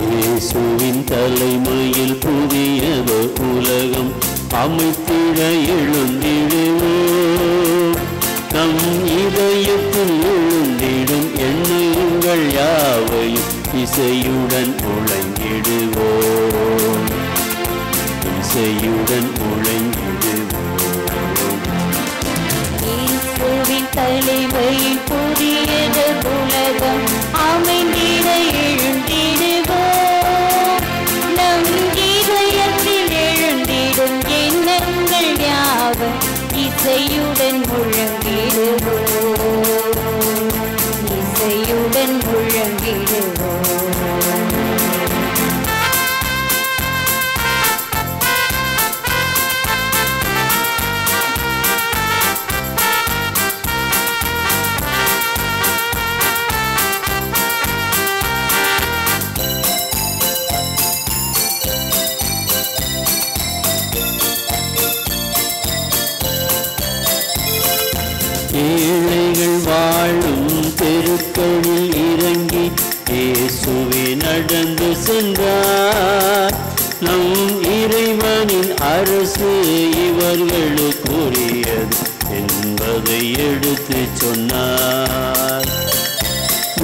இயேசுவின் தலைமையில் புதியதோ உலகம் அமைத்திட எழுந்திடுவோம். நம் இதயத்தில் எழுந்திடும் எண்ணங்கள் யாவையும் இசையுடன் முழங்கிடுவோம். இசையுடன் முழங்கிடுவோம். இயேசுவின் தலைமையில் புதியது உலகம் அமைந்திட எழுந்திடுவோம். நம் இதயத்தில் எழுந்திடும் எண்ணங்கள் யாவும் இசையுடன் முழங்கிடுவோம். இசையுடன் முழங்கிடுவோம். ஏழைகள் வாழும் தெருக்களில் இறங்கி இயேசுவே நடந்து சென்றார். நம் இறைவனின் அரசு இவர்களுக்குரியது என்பதை எடுத்து சொன்னார்.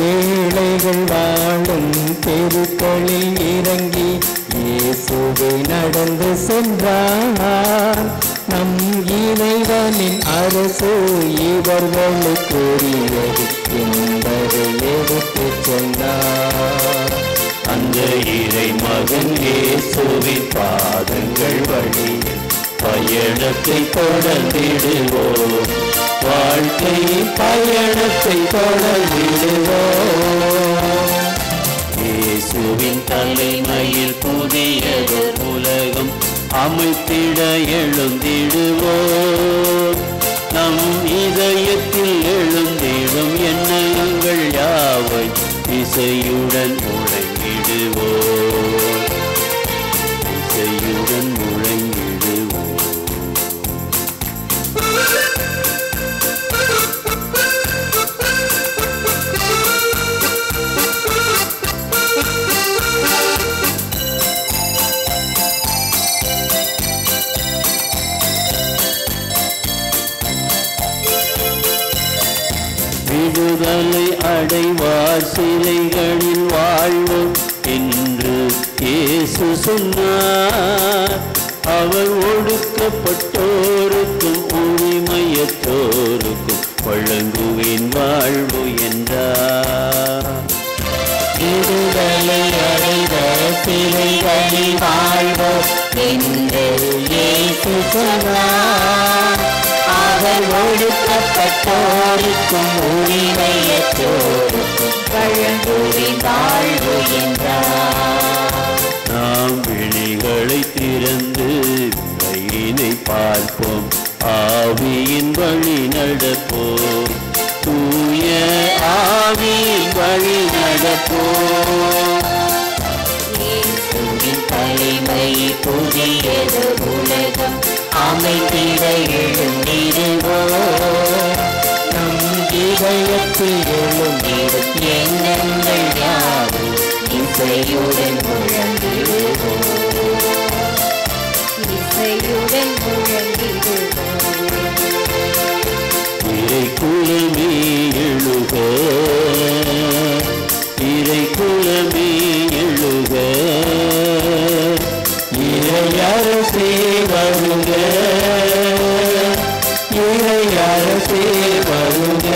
ஏழைகள் வாழும் தெருக்களில் இறங்கி இயேசுவே நடந்து சென்றார். நம் இறைவனின் அரசு இவர்களுக்குரியது என்பதை எடுத்து சொன்னார். அந்த இறை மகன் இயேசுவின் பாதங்கள் வழியில் பயணத்தை தொடர்ந்திடுவோம். வாழ்க்கை பயணத்தை தொடர்ந்திடுவோம். இயேசுவின் தலைமையில் புதியது உலகம் அமைத்திட எழுந்திடுவோம். நம் இதயத்தில் எழுந்திடும் எண்ணங்கள் யாவை இசையுடன் முழங்கிடுவோம். இசையுடன் முழங்கிடுவோம். விடுதலை அடைவார் சிலைகளில் வாழ்வோம் என்று இயேசு சொன்னார். அவர் ஒடுக்கப்பட்டோருக்கும் உரிமையற்றோருக்கும் வழங்குவேன் வாழ்வு என்றார். விடுதலை அடைந்த சிலைகளில் வாழ்வோம் என்று இயேசு சொன்னார். அவர் ஒடுக்கப்பட்டோருக்கும் உரிமையற்றோருக்கும் வழங்குவேன் வாழ்வு என்றார். நாம் விழிகளை திறந்து வழியினை பார்ப்போம். ஆவியின் வழி நடப்போம். தூய ஆவியின் வழி நடப்போம். இயேசுவின் தலைமை புதியது உலகம் அமைத்திட எழுந்திடுவோம். நம் இதயத்தில் எழுந்திடும் எண்ணங்கள் யாவும் இசையுடன் முழங்கிடுவோம். இசையுடன் முழங்கிடுவோம். இறை குலமே எழுக, இறை குலமே எழுக, இறையரசே வருக, இறையரசே வருக.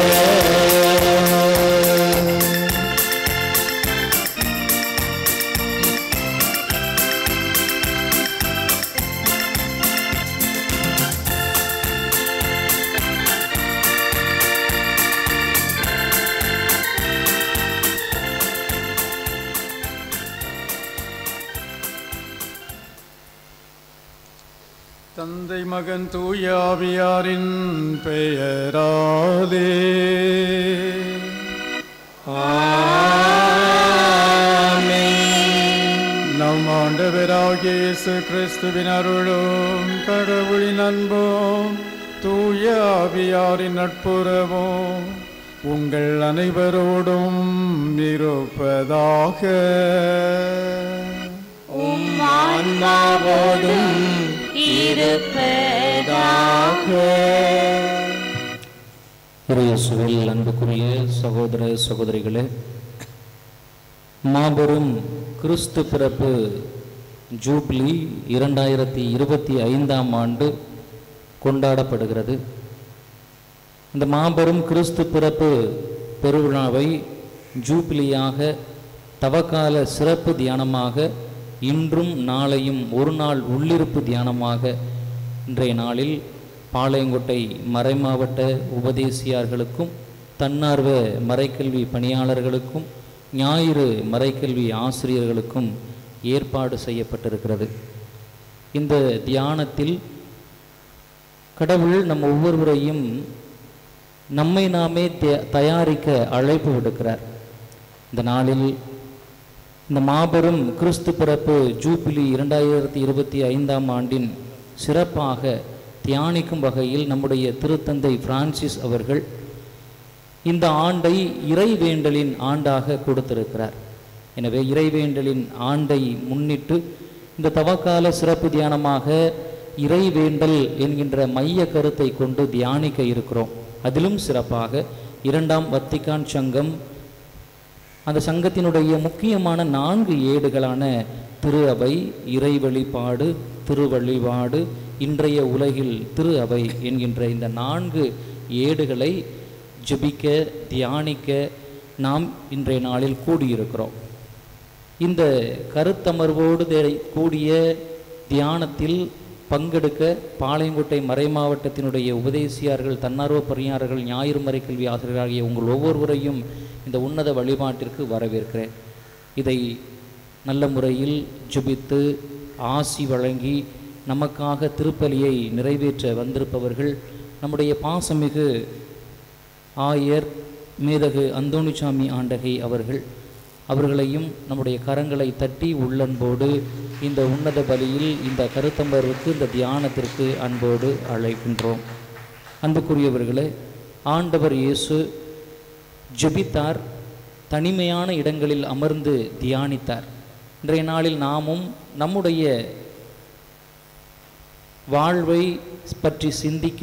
தந்தை மகன் தூய ஆவியாரின் பெயராலே நம் ஆண்டவராகிய இயேசு கிறிஸ்துவின் அருளும் கடவுளின் அன்பும் தூய ஆவியாரின் நட்புறவும் உங்கள் அனைவரோடும் இருப்பதாக. ஆன்மாவோடும் இருப்பதாக. இயேசுவில் அன்புக்குரிய சகோதர சகோதரிகளே, மாபெரும் கிறிஸ்து பிறப்பு ஜூப்ளி 2025 ஆண்டு கொண்டாடப்படுகிறது. இந்த மாபெரும் கிறிஸ்து பிறப்பு பெருவிழாவை ஜூப்ளியாக தவக்கால சிறப்பு தியானமாக இன்றும் நாளையும் ஒரு நாள் உள்ளிருப்பு தியானமாக இன்றைய நாளில் பாளையங்கோட்டை மறைமாவட்ட உபதேசியார்களுக்கும் தன்னார்வ மறைக்கல்வி பணியாளர்களுக்கும் ஞாயிறு மறைக்கல்வி ஆசிரியர்களுக்கும் ஏற்பாடு செய்யப்பட்டிருக்கிறது. இந்த தியானத்தில் கடவுள் நம் ஒவ்வொருவரையும் நம்மை நாமே தயாரிக்க அழைப்பு விடுக்கிறார். இந்த நாளில் இந்த மாபெரும் கிறிஸ்து பிறப்பு ஜூபிலி 2025 ஆண்டின் சிறப்பாக தியானிக்கும் வகையில் நம்முடைய திருத்தந்தை பிரான்சிஸ் அவர்கள் இந்த ஆண்டை இறைவேண்டலின் ஆண்டாக கொடுத்திருக்கிறார். எனவே இறைவேண்டலின் ஆண்டை முன்னிட்டு இந்த தவக்கால சிறப்பு தியானமாக இறைவேண்டல் என்கின்ற மைய கருத்தை கொண்டு தியானிக்க இருக்கிறோம். அதிலும் சிறப்பாக 2ஆம் வத்திக்கான் சங்கம் அந்த சங்கத்தினுடைய முக்கியமான 4 ஏடுகளான திரு அவை, இறை வழிபாடு, திருவழிபாடு, இன்றைய உலகில் திரு அவை என்கின்ற இந்த 4 ஏடுகளை ஜெபிக்க தியானிக்க நாம் இன்றைய நாளில் கூடியிருக்கிறோம். இந்த கருத்தமர்வோடு கூடிய தியானத்தில் பங்கெடுக்க பாளையங்கோட்டை மறைமாவட்டத்தினுடைய உபதேசியார்கள், தன்னார்வ பணியாளர்கள், ஞாயிறு மறைக்கல்வி ஆசிரியராகிய உங்கள் ஒவ்வொருவரையும் இந்த உன்னத வழிபாட்டிற்கு வரவேற்கிறேன். இதை நல்ல முறையில் ஜெபித்து ஆசி வழங்கி நமக்காக திருப்பலியை நிறைவேற்ற வந்திருப்பவர்கள் நம்முடைய பாசமிகு ஆயர் மேதகு அந்தோணிசாமி ஆண்டகை அவர்களையும் நம்முடைய கரங்களை தட்டி உள்ளன்போடு இந்த உன்னத பலியில் இந்த கருத்தம்பருக்கு இந்த தியானத்திற்கு அன்போடு அழைக்கின்றோம். அன்புக்குரியவர்களே, ஆண்டவர் இயேசு ஜெபித்தார், தனிமையான இடங்களில் அமர்ந்து தியானித்தார். இன்றைய நாளில் நாமும் நம்முடைய வாழ்வை பற்றி சிந்திக்க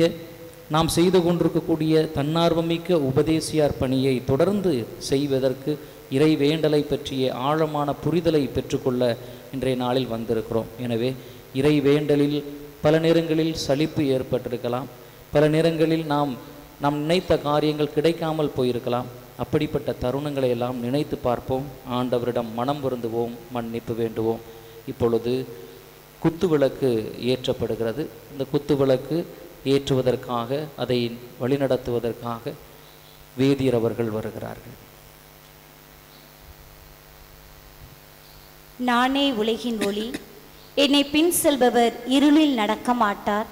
நாம் செய்து கொண்டிருக்கக்கூடிய தன்னார்வமிக்க உபதேசியார் பணியை தொடர்ந்து செய்வதற்கு இறை வேண்டலை பற்றிய ஆழமான புரிதலை பெற்றுக்கொள்ள இன்றைய நாளில் வந்திருக்கிறோம். எனவே இறை வேண்டலில் பல நேரங்களில் சலிப்பு ஏற்பட்டிருக்கலாம், பல நேரங்களில் நாம் நினைத்த காரியங்கள் கிடைக்காமல் போயிருக்கலாம். அப்படிப்பட்ட தருணங்களை எல்லாம் நினைத்து பார்ப்போம், ஆண்டவரிடம் மனம் வருந்துவோம், மன்னிப்பு வேண்டுவோம். இப்பொழுது குத்துவிளக்கு ஏற்றப்படுகிறது. இந்த குத்துவிளக்கு ஏற்றுவதற்காக, அதை வழிநடத்துவதற்காக வேதியர் அவர்கள் வருகிறார்கள். நானே உலகின் ஒளி, என்னை பின் செல்பவர் இருளில் நடக்க மாட்டார்,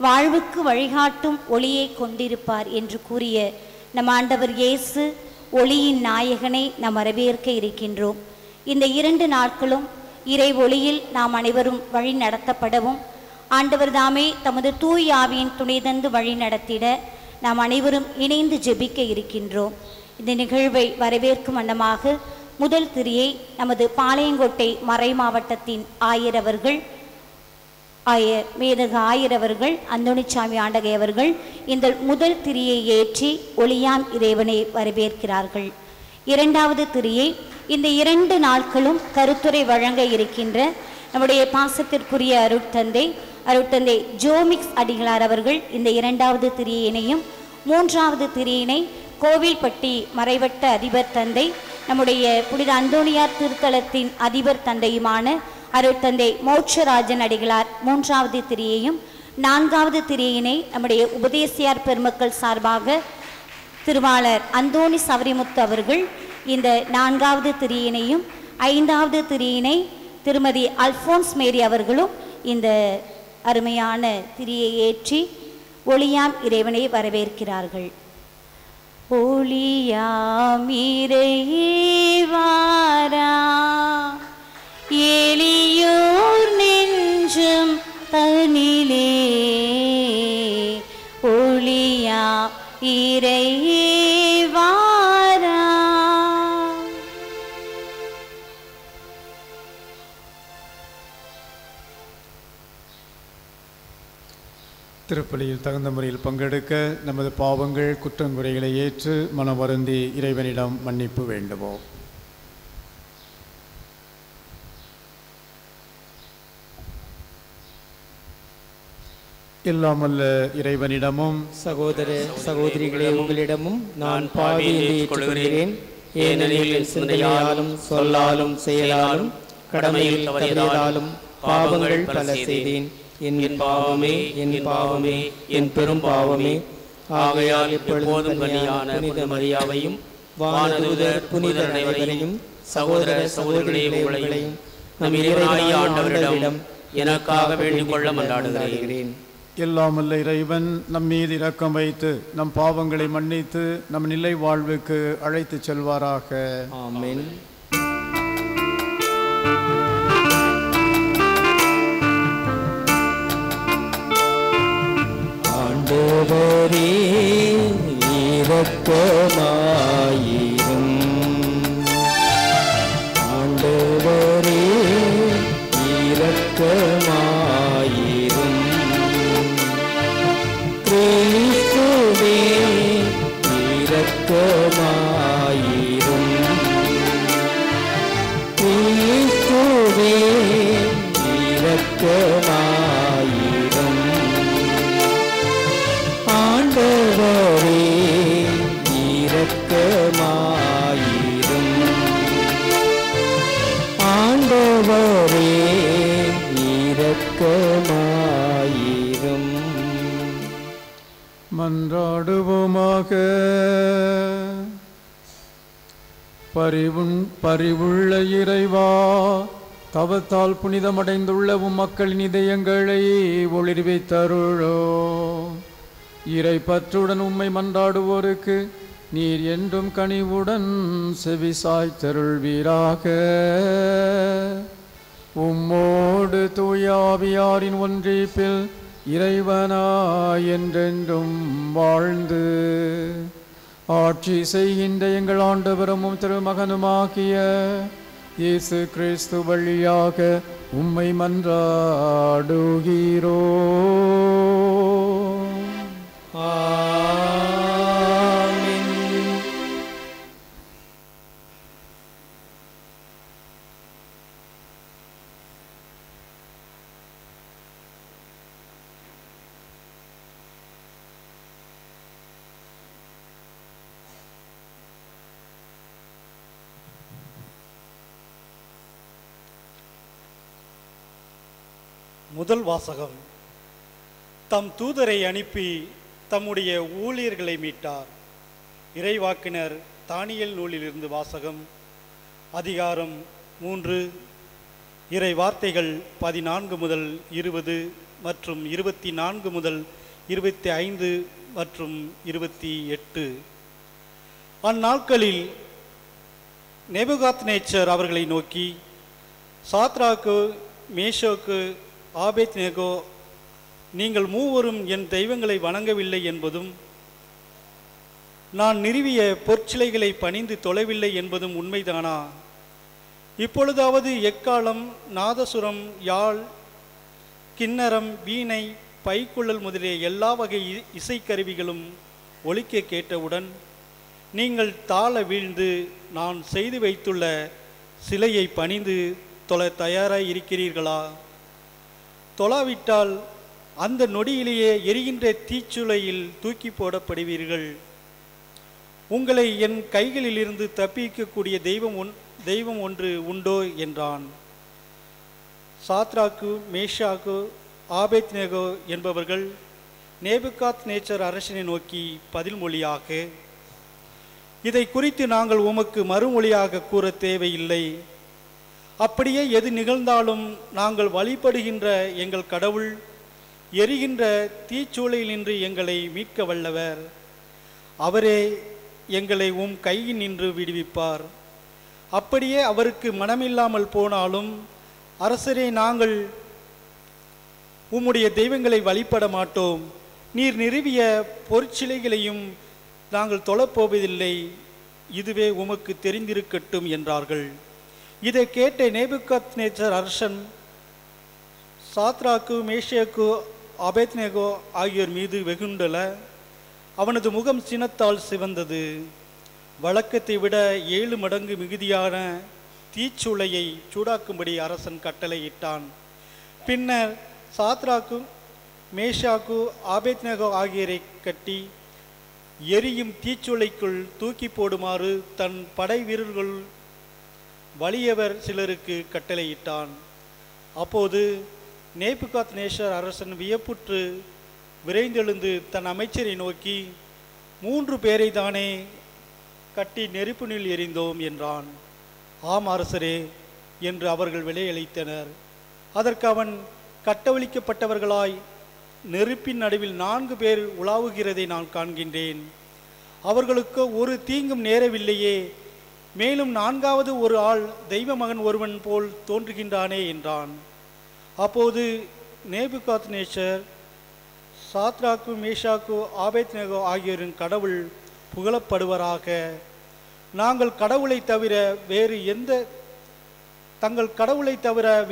வாழ்வுக்கு வழிகாட்டும் ஒளியை கொண்டிருப்பார் என்று கூறிய நம் ஆண்டவர் இயேசு ஒளியின் நாயகனை நாம் வரவேற்க இருக்கின்றோம். இந்த 2 நாட்களும் இறை ஒளியில் நாம் அனைவரும் வழி நடத்தப்படவும் ஆண்டவர் தாமே தமது தூய் ஆவியின் துணை தந்து வழி நடத்திட நாம் அனைவரும் இணைந்து ஜெபிக்க இருக்கின்றோம். இந்த நிகழ்வை வரவேற்கும் வண்ணமாக முதல் திரியை நமது பாளையங்கோட்டை மறை மாவட்டத்தின் மேதகு ஆயர் அவர்கள், அந்தோணிசாமி ஆண்டகை அவர்கள் இந்த முதல் திரியை ஏற்றி ஒளியாம் இறைவனை வரவேற்கிறார்கள். 2வது திரியை இந்த 2 நாட்களும் கருத்துரை வழங்க இருக்கின்ற நம்முடைய பாசத்திற்குரிய அருட்தந்தை ஜோமிக்ஸ் அடிகளார் அவர்கள் இந்த 2வது திரியினையும் 3வது திரியினை கோவில்பட்டி மறைவட்ட அதிபர் தந்தை, நம்முடைய புனித அந்தோணியார் திருத்தலத்தின் அதிபர் தந்தையுமான அருட்தந்தை மோட்சராஜன் அடிகளார் 3வது திரியையும், 4வது திரியினை நம்முடைய உபதேசியார் பெருமக்கள் சார்பாக திருவாளர் அந்தோணி சவரிமுத்து அவர்கள் இந்த 4வது திரியினையும், 5வது திரியினை திருமதி அல்போன்ஸ் மேரி அவர்களும் இந்த அருமையான திரியை ஏற்றி ஒளியாம் இறைவனை வரவேற்கிறார்கள். ஒளியாம் இறைவாரா எளியோர் நெஞ்சம் தனிலே, ஒளியாம் இறைவாரா திருப்பலியில் தகுந்த முறையில் பங்கெடுக்க நமது பாவங்கள் குற்றங்குறைகளை ஏற்று மனம் வருந்தி இறைவனிடம் மன்னிப்பு வேண்டுவோம். இல்லாமல்ல இறைவனிடமும் சகோதர சகோதரிகளே, உங்களிடமும் நான் பாவி என்று ஏற்றுக்கொள்கிறேன். ஏனெனில் என் சிந்தையாலும் சொல்லாலும் செயலாலும் கடமையில் தவறியதாலும் பாவங்கள் பல செய்தேன். என் பாவமே, என் பாவமே, என் பெரும் பாவமே. ஆகையால் எப்பொழுதும் கன்னியான புனித மரியாவையும் வானதூதர் புனிதர் அனைவரையும் சகோதர சகோதரிகளே உங்களையும் நம் இறைவனாகிய ஆண்டவரிடம் எனக்காக வேண்டிக் கொள்ள மன்றாடுகிறேன். இல்லாமல்ல இறைவன் நம் மீது இரக்கம் வைத்து நம் பாவங்களை மன்னித்து நம் நிலை வாழ்வுக்கு அழைத்து செல்வாராக. ஆமென். ஆண்டவரே இரக்கமாயிரும். ஆண்டவரே இரக்கமாயிரும். கிறிஸ்துவே இரக்கமாயிரும். கிறிஸ்துவே இரக்கமாயிரும். ஆண்டவரே இரக்கமாயிரும். ஆண்டவரே இரக்கமாயிரும். மன்றாடுவோமாக. பரிவுள்ள இறைவா, தவத்தால் புனிதமடைந்துள்ள மக்களின் இதயங்களை ஒளிர்வித்தருளோ. இறை பற்றுடன் உம்மை மன்றாடுவோருக்கு நீர் என்றும் கனிவுடன் செவிசாய்த்தருள்வீராக. உம்மோடு தூயாவியாரின் ஒன்றிப்பில் இறைவனாய் என்றென்றும் வாழ்ந்து ஆட்சி செய்கின்ற எங்கள் ஆண்டவரும் திருமகனுமாகிய இயேசு கிறிஸ்து வழியாக உம்மை மன்றாடுகிறோ. ஆமென். முதல் வாசகம். தம் தூதரை அனுப்பி தம்முடைய ஊழியர்களை மீட்டார். இறைவாக்கினர் தானியேல் நூலிலிருந்து வாசகம். அதிகாரம் 3, இறை வார்த்தைகள் 14 முதல் 20 மற்றும் 24 முதல் 25 மற்றும் 28. அந்நாட்களில் நேபுகாத்நேச்சர் அவர்களை நோக்கி, சாத்ராக்கு, மேஷோக்கு, ஆபேத்நேகோ, நீங்கள் மூவரும் என் தெய்வங்களை வணங்கவில்லை என்பதும் நான் நிறுவிய பொற்சிலைகளை பணிந்து தொலைவில்லை என்பதும் உண்மைதானா? இப்பொழுதாவது எக்காலம், நாதசுரம், யாழ், கிண்ணரம், வீணை, பைக்குழல் முதலிய எல்லா வகை இசைக்கருவிகளும் ஒலிக்க கேட்டவுடன் நீங்கள் தாழ வீழ்ந்து நான் செய்து வைத்துள்ள சிலையை பணிந்து தொழ தயாராக இருக்கிறீர்களா? தொழாவிட்டால் அந்த நொடியிலேயே எரிகின்ற தீச்சுளையில் தூக்கி போடப்படுவீர்கள். உங்களை என் கைகளிலிருந்து தப்பிக்கக்கூடிய தெய்வம் ஒன்று உண்டோ என்றான். சாத்ராக்கு, மேஷாக்கு, ஆபேத்நேகோ என்பவர்கள் நேபுகாத்நேச்சர் அரசனை நோக்கி பதில் மொழியாக, இதை குறித்து நாங்கள் உமக்கு மறுமொழியாக கூற தேவையில்லை. அப்படியே எது நிகழ்ந்தாலும் நாங்கள் வழிபடுகின்ற எங்கள் கடவுள் எரிகின்ற தீச்சூளையினின்று எங்களை மீட்க வல்லவர். அவரே எங்களை உம் கையில் நின்று விடுவிப்பார். அப்படியே அவருக்கு மனமில்லாமல் போனாலும், அரசரே, நாங்கள் உம்முடைய தெய்வங்களை வழிபட மாட்டோம். நீர் நிறுவிய பொற்சிலைகளையும் நாங்கள் தொழப்போவதில்லை. இதுவே உமக்கு தெரிந்திருக்கட்டும் என்றார்கள். இதை கேட்ட நேபுகாத்நேச்சர் அரசன் சாத்ராக்கு, மேஷாக்கு, ஆபேத்நேகோ ஆகியோர் மீது வெகுண்டல. அவனது முகம் சினத்தால் சிவந்தது. வழக்கத்தை விட 7 மடங்கு மிகுதியான தீச்சுளையை சூடாக்கும்படி அரசன் கட்டளையிட்டான். பின்னர் சாத்ராக்கு, மேஷாக்கு, ஆபேத்நேகோ ஆகியோரை கட்டி எரியும் தீச்சுளைக்குள் தூக்கி போடுமாறு தன் படை வீரர்கள் வலியவர் சிலருக்கு கட்டளையிட்டான். அப்போது நேபுகாத்நேசர் அரசன் வியப்புற்று விரைந்தெழுந்து தன் அமைச்சரை நோக்கி, 3 பேரை தானே கட்டி நெருப்பினில் எரிந்தோம் என்றான். ஆம் அரசரே என்று அவர்கள் விலையளித்தனர். அதற்கு அவன், கட்டவிழ்க்கப்பட்டவர்களாய் நெருப்பின் நடுவில் 4 பேர் உலாவுகிறதை நான் காண்கின்றேன். அவர்களுக்கு ஒரு தீங்கும் நேரவில்லையே. மேலும் 4வது ஒரு ஆள் தெய்வ மகன் ஒருவன் போல் தோன்றுகின்றானே என்றான். அப்போது நேபுகாத்நேசர், சாத்ராக்கு, மேஷாக்கு, ஆபேத்நேகோ ஆகியோரின் கடவுள் புகழப்படுவராக. தங்கள் கடவுளை தவிர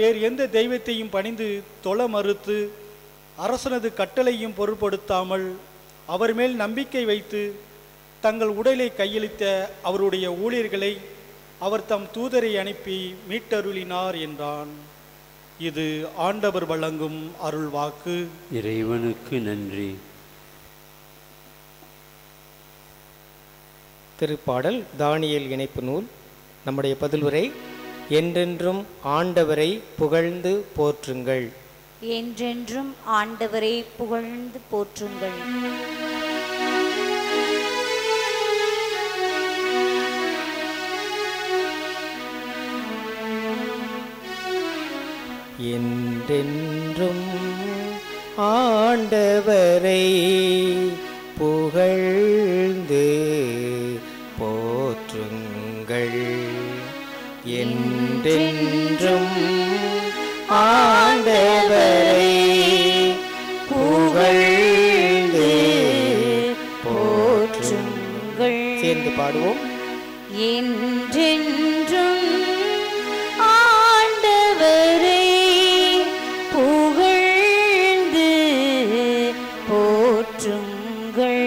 வேறு எந்த தெய்வத்தையும் பணிந்து தொழ மறுத்து அரசனது கட்டளையும் பொருட்படுத்தாமல் அவர் மேல் நம்பிக்கை வைத்து தங்கள் உடலை கையளித்த அவருடைய ஊழியர்களை அவர் தம் தூதரை அனுப்பி மீட்டருளினார் என்றான். இது ஆண்டவர் வழங்கும் அருள் வாக்கு. இறைவனுக்கு நன்றி. திருப்பாடல் தானியேல் இணைப்பு நூல். நம்முடைய பதிலுரை, என்றென்றும் ஆண்டவரை புகழ்ந்து போற்றுங்கள். என்றென்றும் ஆண்டவரை புகழ்ந்து போற்றுங்கள். என்றென்றும் ஆண்டவரை புகழ்ந்து போற்றுங்கள். என்றென்றும் ஆண்டவரை புகழ்ந்து போற்றுங்கள். சேர்ந்து பாடுவோம். என்றென்றும் ஆண்டவரை புகழ்ந்து போற்றுங்கள்.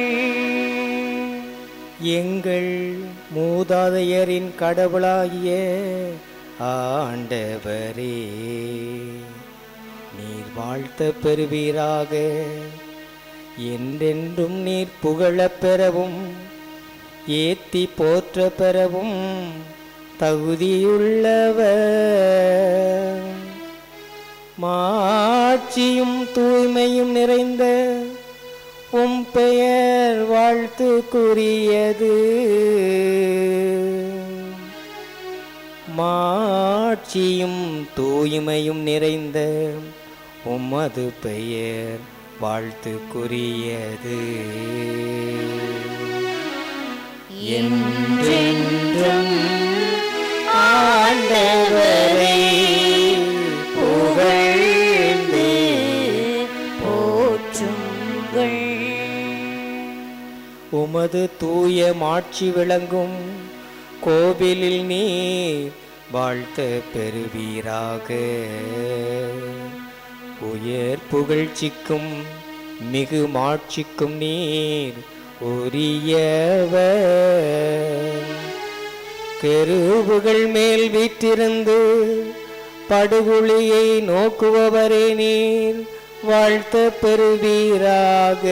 எங்கள் மூதாதையரின் கடவுளாகிய ஆண்டவரே, நீர் வாழ்த்த பெறுவீராக. என்றென்றும் நீர் புகழப் பெறவும் ஏத்தி போற்ற பெறவும் தகுதியுள்ளவர். மாட்சியும் தூய்மையும் நிறைந்த உம் பெயர் வாழ்த்துக்குரியது. மாட்சியும் தூய்மையும் நிறைந்த உமது பெயர் வாழ்த்துக்குரியது. என்றென்றும் ஆண்டவரை புகழ்ந்து போற்றுங்கள். உமது தூய மாட்சி விளங்கும் கோவிலில் நீர் வாழ்த்த பெறுவீராக. உயர் புகழ்ச்சிக்கும் மிகு மாட்சிக்கும் நீர் உரியவர். கெருபுகள் மேல் வீற்றிருந்து படுகுழியை நோக்குபவரே, நீர் வாழ்த்த பெறுவீராக.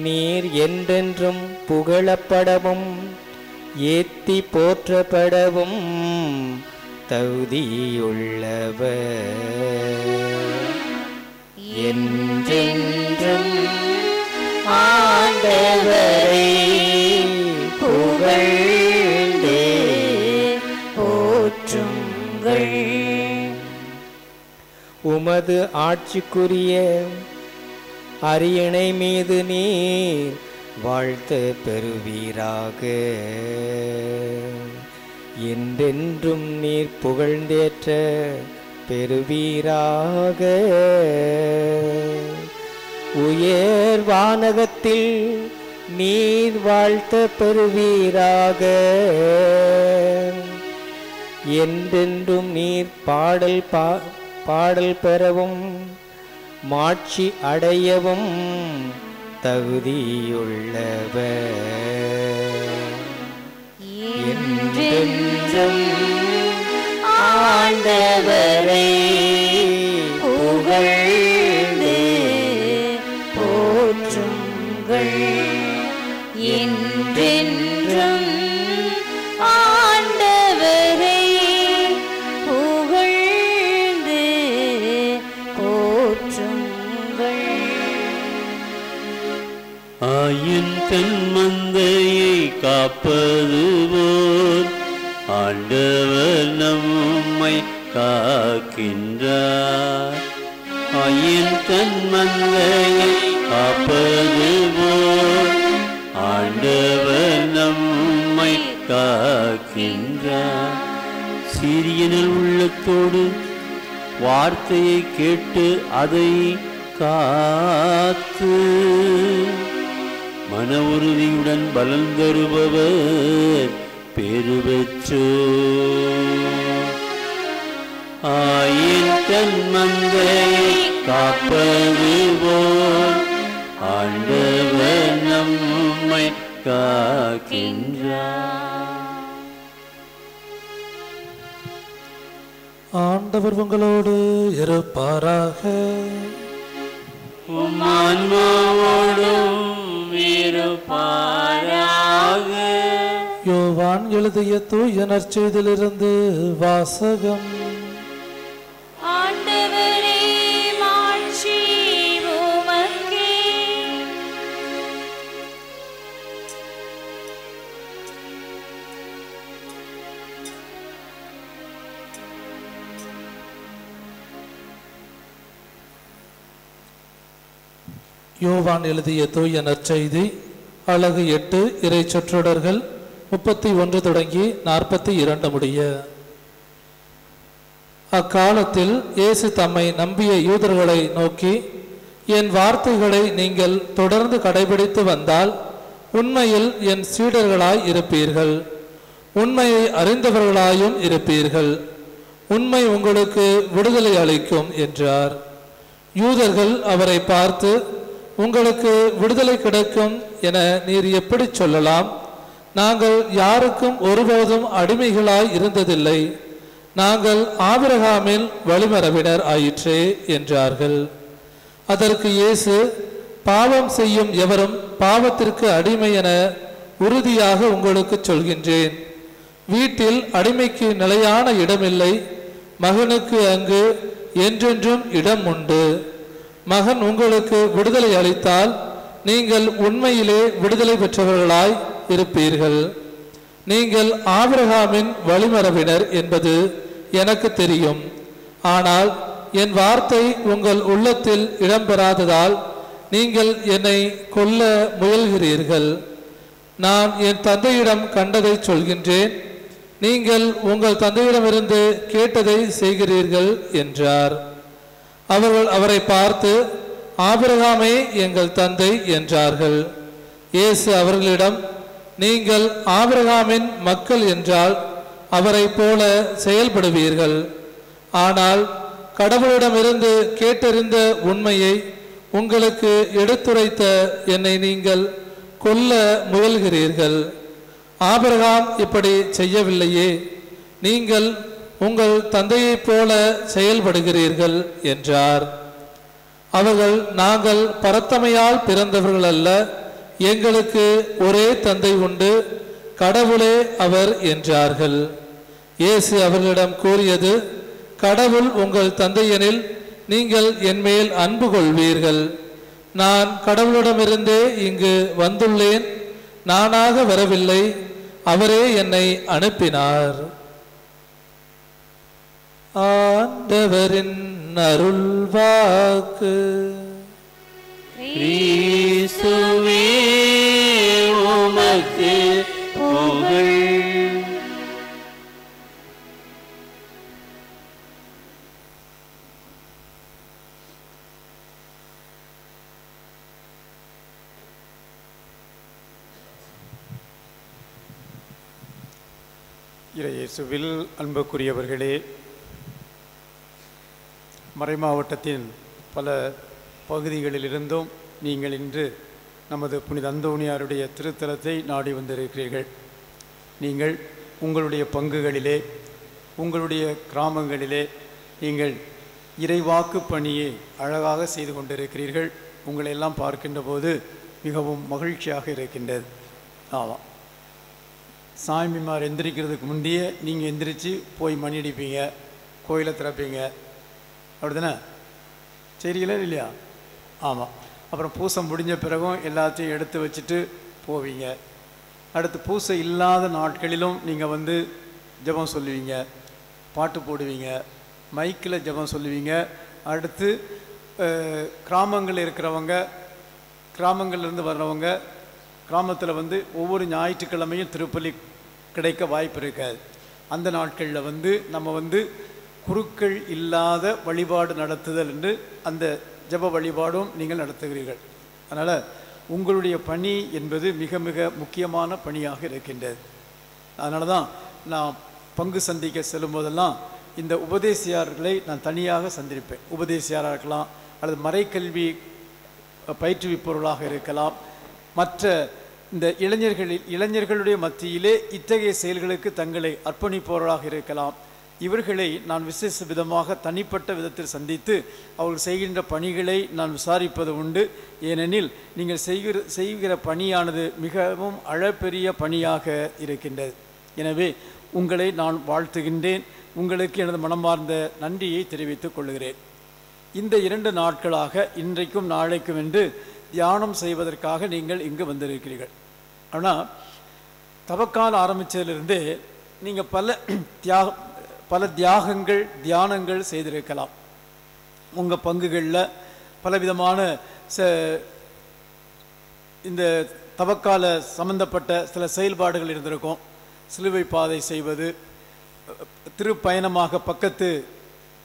நீர் என்றென்றும் புகழப்படவும் ஏத்தி போற்றப்படவும் தகுதியுள்ளவர். என்றென்றும் ஆண்டவரை புகழ்ந்து போற்றுங்கள். உமது ஆட்சிக்குரிய அரியணை மீது நீர் வாழ்த்த பெறுவீராக. என்றென்றும் நீர் புகழ்ந்தேற்ற பெறுவீராக. உயர் வானகத்தில் நீர் வாழ்த்த பெறுவீராக. என்றென்றும் நீர் பாடல் பெறவும் மாட்சி அடையவும் தகுதியுள்ளவர். என்றென்றும் ஆண்டவரை புகழ்ந்து போற்றுங்கள். என்றென்றும் ஆண்டவரை புகழ்ந்து போற்றுங்கள். ஆயின் தன் மந்தையை காப்பது போல் ஆண்டவர் நம்மை காக்கின்றார். ஆயின் தன் மந்தையை காப்பது போல் ஆண்டவர் நம்மை காக்கின்றார். சிறியனில் உள்ளத்தோடு வார்த்தையை கேட்டு அதை காத்து மன உறுதியுடன் பலன் தருபவர் பேறு பெற்றோர். ஆயின் தன் மந்தையை காப்பது போல் ஆண்டவர் நம்மை காக்கின்றார். ஆண்டவர் உங்களோடு இருப்பாராக. உம் ஆன்மாவோடும் இருப்பாராக. யோவான் எழுதிய தூய நற்செய்தியிலிருந்து வாசகம். ஆண்டவரே மாட்சி உமக்கே. யோவான் எழுதிய தூய நற்செய்தி அலகு 8 இறை சொற்றொடர்கள் 31 தொடங்கி 42 முடிய. அக்காலத்தில் இயேசு தம்மை நம்பிய யூதர்களை நோக்கி, என் வார்த்தைகளை நீங்கள் தொடர்ந்து கடைபிடித்து வந்தால் உண்மையில் என் சீடர்களாய் இருப்பீர்கள், உண்மையை அறிந்தவர்களாயும் இருப்பீர்கள், உண்மை உங்களுக்கு விடுதலை அளிக்கும் என்றார். யூதர்கள் அவரை பார்த்து, உங்களுக்கு விடுதலை கிடைக்கும் என நீர் எப்படி சொல்லலாம்? நாங்கள் யாருக்கும் ஒருபோதும் அடிமைகளாய் இருந்ததில்லை, நாங்கள் ஆபிரகாமின் வழிமரபினர் ஆயிற்றே என்றார்கள். அதற்கு இயேசு, பாவம் செய்யும் எவரும் பாவத்திற்கு அடிமை என உறுதியாக உங்களுக்கு சொல்கின்றேன். வீட்டில் அடிமைக்கு நிலையான இடமில்லை, மகனுக்கு அங்கு என்றென்றும் இடம் உண்டு. மகன் உங்களுக்கு விடுதலை அளித்தால் நீங்கள் உண்மையிலே விடுதலை பெற்றவர்களாய் இருப்பீர்கள். நீங்கள் ஆபிரகாமின் வழிமரபினர் என்பது எனக்கு தெரியும். ஆனால் என் வார்த்தை உங்கள் உள்ளத்தில் இடம்பெறாததால் நீங்கள் என்னை கொல்ல முயல்கிறீர்கள். நான் என் தந்தையிடம் கண்டதை சொல்கின்றேன், நீங்கள் உங்கள் தந்தையிடமிருந்து கேட்டதை செய்கிறீர்கள் என்றார். அவர்கள் அவரை பார்த்து, ஆபிரகாமே எங்கள் தந்தை என்றார்கள். இயேசு அவர்களிடம், நீங்கள் ஆபிரகாமின் மக்கள் என்றால் அவரை போல செயல்படுவீர்கள். ஆனால் கடவுளிடமிருந்து கேட்டறிந்த உண்மையை உங்களுக்கு எடுத்துரைத்த என்னை நீங்கள் கொல்ல முயல்கிறீர்கள். ஆபிரகாம் இப்படி செய்யவில்லையே, நீங்கள் உங்கள் தந்தையைப் போல செயல்படுகிறீர்கள் என்றார். அவர்கள், நாங்கள் பரத்தமையால் பிறந்தவர்கள் அல்ல, எங்களுக்கு ஒரே தந்தை உண்டு, கடவுளே அவர் என்றார்கள். இயேசு அவர்களிடம் கூறியது, கடவுள் உங்கள் தந்தையெனில் நீங்கள் என்மேல் அன்பு கொள்வீர்கள். நான் கடவுளிடமிருந்தே இங்கு வந்துள்ளேன், நானாக வரவில்லை, அவரே என்னை அனுப்பினார். ஆண்டவரின் அருள்வாக்கு. கிறிஸ்துவே உமக்கு புகழ். இறையேசுவில் அன்புக்குரியவர்களே, மறைமாவட்டத்தின் பல பகுதிகளிலிருந்தும் நீங்கள் இன்று நமது புனித அந்தோணியாருடைய திருத்தலத்தை நாடி வந்திருக்கிறீர்கள். நீங்கள் உங்களுடைய பங்குகளிலே, உங்களுடைய கிராமங்களிலே நீங்கள் இறைவாக்கு பணியை அழகாக செய்து கொண்டிருக்கிறீர்கள். உங்களையெல்லாம் பார்க்கின்ற போது மிகவும் மகிழ்ச்சியாக இருக்கின்றது. ஆமாம், சாமிமார் எந்திரிக்கிறதுக்கு முந்தையே நீங்கள் எந்திரிச்சு போய் மணி அடிப்பீங்க, கோயிலை திறப்பீங்க, அப்படி தானே சரிங்களா இல்லையா? ஆமாம். அப்புறம் பூசை முடிஞ்ச பிறகும் எல்லாத்தையும் எடுத்து வச்சுட்டு போவீங்க. அடுத்து பூசை இல்லாத நாட்களிலும் நீங்கள் வந்து ஜெபம் சொல்லுவீங்க, பாட்டு போடுவீங்க, மைக்கில் ஜெபம் சொல்லுவீங்க. அடுத்து கிராமங்களில் இருக்கிறவங்க, கிராமங்கள்லேருந்து வர்றவங்க கிராமத்தில் வந்து ஒவ்வொரு ஞாயிற்றுக்கிழமையும் திருப்பலி கிடைக்க வாய்ப்பு இருக்காது. அந்த நாட்களில் வந்து நம்ம வந்து குருக்கள் இல்லாத வழிபாடு நடத்துதல் என்று அந்த ஜெப வழிபாடும் நீங்கள் நடத்துகிறீர்கள். அதனால் உங்களுடைய பணி என்பது மிக மிக முக்கியமான பணியாக இருக்கின்றது. அதனால தான் நான் பங்கு சந்திக்க செல்லும் போதெல்லாம் இந்த உபதேசியார்களை நான் தனியாக சந்திப்பேன். உபதேசியாராக இருக்கலாம், அல்லது மறைக்கல்வி பயிற்றுவிப்பவர்களாக இருக்கலாம், மற்ற இந்த இளைஞர்களுடைய மத்தியிலே இத்தகைய செயல்களுக்கு தங்களை அர்ப்பணிப்பவர்களாக இருக்கலாம். இவர்களை நான் விசேஷ விதமாக தனிப்பட்ட விதத்தில் சந்தித்து அவர்கள் செய்கின்ற பணிகளை நான் விசாரிப்பது உண்டு. ஏனெனில் நீங்கள் செய்கிற பணியானது மிகவும் அளப்பெரிய பணியாக இருக்கின்றது. எனவே உங்களை நான் வாழ்த்துகின்றேன். உங்களுக்கு எனது மனமார்ந்த நன்றியை தெரிவித்துக் கொள்கிறேன். இந்த 2 நாட்களாக இன்றைக்கும் நாளைக்கும் என்று தியானம் செய்வதற்காக நீங்கள் இங்கு வந்திருக்கிறீர்கள். ஆனால் தவக்கால் ஆரம்பித்ததிலிருந்தே நீங்கள் பல தியானங்கள் செய்திருக்கலாம். உங்கள் பங்குகளில் பலவிதமான இந்த தவக்கால சம்பந்தப்பட்ட சில செயல்பாடுகள் இருந்திருக்கும். சிலுவை பாதை செய்வது, திருப்பயணமாக பக்கத்து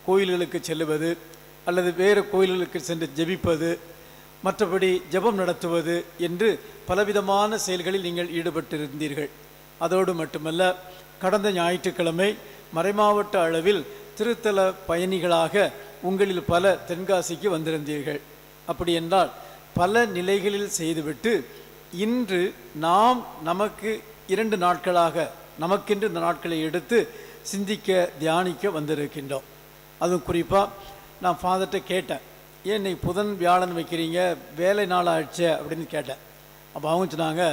கோயில்களுக்கு செல்லுவது, அல்லது வேறு கோயில்களுக்கு சென்று ஜெபிப்பது, மற்றபடி ஜெபம் நடத்துவது என்று பலவிதமான செயல்களில் நீங்கள் ஈடுபட்டிருந்தீர்கள். அதோடு மட்டுமல்ல, கடந்த ஞாயிற்றுக்கிழமை மறைமாவட்ட அளவில் திருத்தல பயணிகளாக உங்களில் பல தென்காசிக்கு வந்திருந்தீர்கள். அப்படி என்றால் பல நிலைகளில் செய்துவிட்டு இன்று நமக்கு 2 நாட்களாக நமக்கென்று இந்த நாட்களை எடுத்து சிந்திக்க தியானிக்க வந்திருக்கின்றோம். அதுவும் குறிப்பாக நான் ஃபாதர்கிட்ட கேட்டேன், ஏன் இன்னைக்கு புதன் வியாழன் வைக்கிறீங்க, வேலை நாள் ஆயிடுச்சு அப்படின்னு கேட்டேன். அப்போ அவங்க சொன்னாங்க,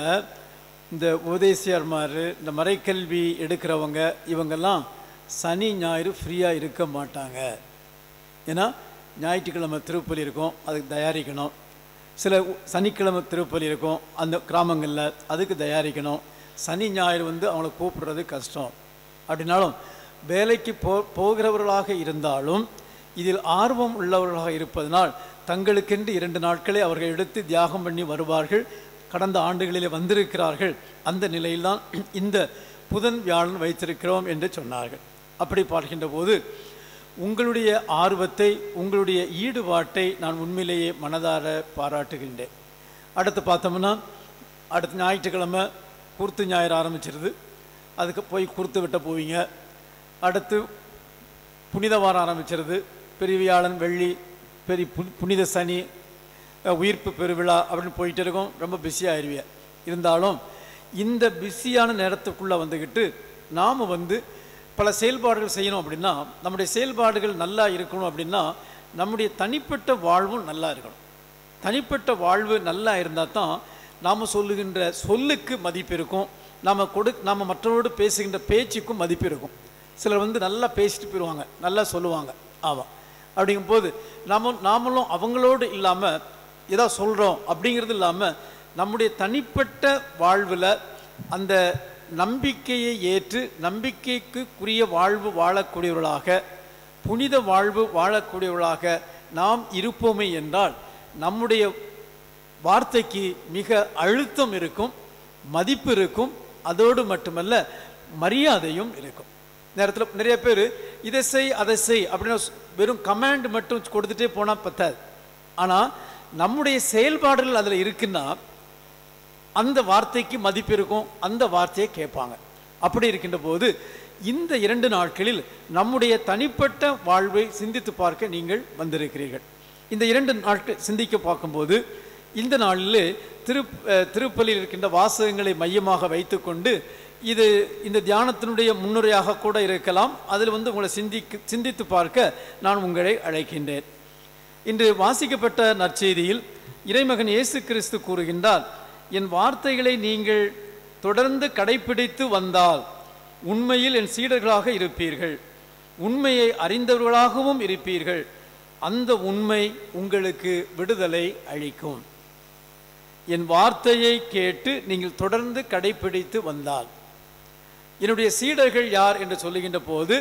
இந்த உபதேசியார்மார், இந்த மறைக்கல்வி எடுக்கிறவங்க இவங்கெல்லாம் சனி ஞாயிறு ஃப்ரீயாக இருக்க மாட்டாங்க. ஏன்னா ஞாயிற்றுக்கிழமை திருப்பலி இருக்கும், அதுக்கு தயாரிக்கணும். சில சனிக்கிழமை திருப்பலி இருக்கும் அந்த கிராமங்களில், அதுக்கு தயாரிக்கணும். சனி ஞாயிறு வந்து அவங்கள கூப்பிடுறது கஷ்டம். அப்படின்னாலும் வேலைக்கு போகிறவர்களாக இருந்தாலும் இதில் ஆர்வம் உள்ளவர்களாக இருப்பதனால் தங்களுக்கென்று 2 நாட்களை அவர்கள் எடுத்து தியாகம் பண்ணி வருவார்கள். கடந்த ஆண்டுகளிலே வந்திருக்கிறார்கள். அந்த நிலையில்தான் இந்த புதன் வியாழன் வைத்திருக்கிறோம் என்று சொன்னார்கள். அப்படி பார்க்கின்ற போது உங்களுடைய ஆர்வத்தை, உங்களுடைய ஈடுபாட்டை நான் உண்மையிலேயே மனதார பாராட்டுகின்றேன். அடுத்து பார்த்தோம்னா, அடுத்த ஞாயிற்றுக்கிழமை குருத்து ஞாயிறு ஆரம்பிச்சிருது, அதுக்கு போய் குருத்து வெட்ட போவீங்க. அடுத்து புனித வாரம் ஆரம்பிச்சிருது, பெரிய வியாழன், வெள்ளி, பெரிய புனித சனி, உயிர்ப்பு பெருவிழா அப்படின்னு போயிட்டு இருக்கோம். ரொம்ப பிஸியாகிருவிய. இருந்தாலும் இந்த பிஸியான நேரத்துக்குள்ளே வந்துக்கிட்டு நாம் வந்து பல செயல்பாடுகள் செய்யணும். அப்படின்னா நம்முடைய செயல்பாடுகள் நல்லா இருக்கணும். அப்படின்னா நம்முடைய தனிப்பட்ட வாழ்வும் நல்லா இருக்கணும். தனிப்பட்ட வாழ்வு நல்லா இருந்தால் தான் நாம் சொல்லுகின்ற சொல்லுக்கு மதிப்பு இருக்கும். நாம் மற்றவரோடு பேசுகின்ற பேச்சுக்கும் மதிப்பு இருக்கும். சிலர் வந்து நல்லா பேசிட்டு போயிடுவாங்க, நல்லா சொல்லுவாங்க. ஆமாம். அப்படிங்கும்போது நாமளும் அவங்களோடு இல்லாமல் ஏதோ சொல்கிறோம் அப்படிங்கிறது இல்லாமல் நம்முடைய தனிப்பட்ட வாழ்வில் அந்த நம்பிக்கையை ஏற்று நம்பிக்கைக்குரிய வாழ்வு வாழக்கூடியவர்களாக, புனித வாழ்வு வாழக்கூடியவர்களாக நாம் இருப்போமே என்றால் நம்முடைய வார்த்தைக்கு மிக அழுத்தம் இருக்கும், மதிப்பு இருக்கும். அதோடு மட்டுமல்ல, மரியாதையும் இருக்கும். நேரத்தில் நிறைய பேர் இதை செய் அதை செய் அப்படின்னு வெறும் கமாண்ட் மட்டும் கொடுத்துட்டே போனால் பத்தாது. ஆனால் நம்முடைய செயல்பாடுகள் அதில் இருக்குன்னா அந்த வார்த்தைக்கு மதிப்பு இருக்கும், அந்த வார்த்தையை கேட்பாங்க. அப்படி இருக்கின்ற போது இந்த 2 நாட்களில் நம்முடைய தனிப்பட்ட வாழ்வை சிந்தித்து பார்க்க நீங்கள் வந்திருக்கிறீர்கள். இந்த 2 நாட்கள் சிந்திக்க பார்க்கும்போது இந்த நாளில் திருப்பலியில் இருக்கின்ற வாசகங்களை மையமாக வைத்துக்கொண்டு இது இந்த தியானத்தினுடைய முன்னுரையாக கூட இருக்கலாம். அதில் உங்களை சிந்தித்து பார்க்க நான் உங்களை அழைக்கின்றேன். இன்று வாசிக்கப்பட்ட நற்செய்தியில் இறைமகன் இயேசு கிறிஸ்து கூறுகின்றார், என் வார்த்தைகளை நீங்கள் தொடர்ந்து கடைப்பிடித்து வந்தால் உண்மையில் என் சீடர்களாக இருப்பீர்கள், உண்மையை அறிந்தவர்களாகவும் இருப்பீர்கள், அந்த உண்மை உங்களுக்கு விடுதலை அளிக்கும். என் வார்த்தையை கேட்டு நீங்கள் தொடர்ந்து கடைப்பிடித்து வந்தால், என்னுடைய சீடர்கள் யார் என்று சொல்லுகின்ற போது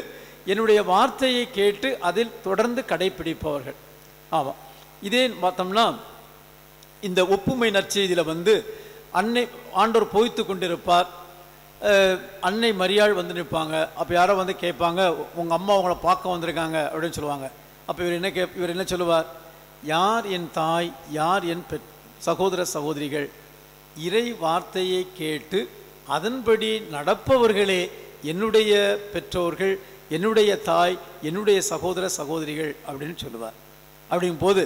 என்னுடைய வார்த்தையை கேட்டு அதில் தொடர்ந்து கடைப்பிடிப்பவர்கள். ஆமாம், இதே பார்த்தோம்னா இந்த ஒப்புமை நற்செய்தியில் அன்னை ஆண்டவர் போய்த்து கொண்டிருப்பார், அன்னை மரியாள் நிற்பாங்க. அப்போ யாரோ கேட்பாங்க, உங்கள் அம்மா உங்களை பார்க்க வந்திருக்காங்க அப்படின்னு சொல்லுவாங்க. அப்போ இவர் என்ன சொல்லுவார், யார் என் தாய், யார் என் சகோதர சகோதரிகள், இறை வார்த்தையை கேட்டு அதன்படி நடப்பவர்களே என்னுடைய பெற்றோர்கள், என்னுடைய தாய், என்னுடைய சகோதர சகோதரிகள் அப்படின்னு சொல்லுவார். அப்படிங்கும் போது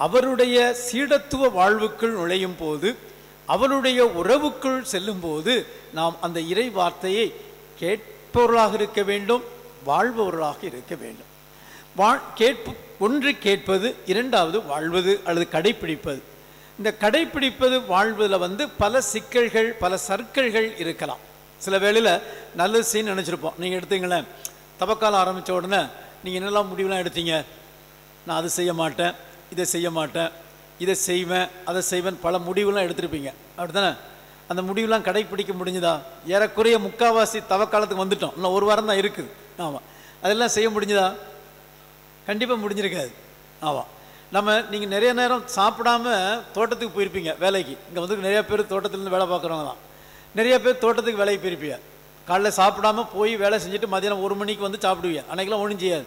அவருடைய சீடத்துவ வாழ்வுக்குள் நுழையும் போது, அவருடைய உறவுக்குள் செல்லும் போது நாம் அந்த இறை வார்த்தையை கேட்பவர்களாக இருக்க வேண்டும், வாழ்பவர்களாக இருக்க வேண்டும். ஒன்று கேட்பது, இரண்டாவது வாழ்வது அல்லது கடைப்பிடிப்பது. இந்த கடைப்பிடிப்பது வாழ்வதில் பல சிக்கல்கள், பல சர்க்கிள்கள் இருக்கலாம். சில வேளையில் நல்லது செய்யணும்னு நினச்சிருப்போம். நீங்கள் எடுத்தீங்களேன், தவக்காலம் ஆரம்பித்த உடனே நீங்கள் என்னெல்லாம் முடிவுலாம் எடுத்தீங்க, நான் அது செய்ய மாட்டேன், இதை செய்ய மாட்டேன், இதை செய்வேன், அதை செய்வேன், பல முடிவுலாம் எடுத்திருப்பீங்க. அப்படி தானே? அந்த முடிவுலாம் கடைப்பிடிக்க முடிஞ்சுதா? ஏறக்குறைய முக்கால்வாசி தவக்காலத்துக்கு வந்துட்டோம், இன்னும் 1 வாரம் தான் இருக்குது. ஆமாம், அதெல்லாம் செய்ய முடிஞ்சுதா? கண்டிப்பாக முடிஞ்சிருக்காது. ஆமாம், நீங்கள் நிறைய நேரம் சாப்பிடாம தோட்டத்துக்கு போயிருப்பீங்க வேலைக்கு. இங்கே நிறைய பேர் தோட்டத்துலேருந்து வேலை பார்க்குறவங்க தான். நிறைய பேர் தோட்டத்துக்கு வேலைக்கு போயிருப்பீங்க. காலைல சாப்பிடாம போய் வேலை செஞ்சுட்டு மதியானம் 1 மணிக்கு சாப்பிடுவீங்க. அன்றைக்கெல்லாம் ஒன்றும் செய்யாது.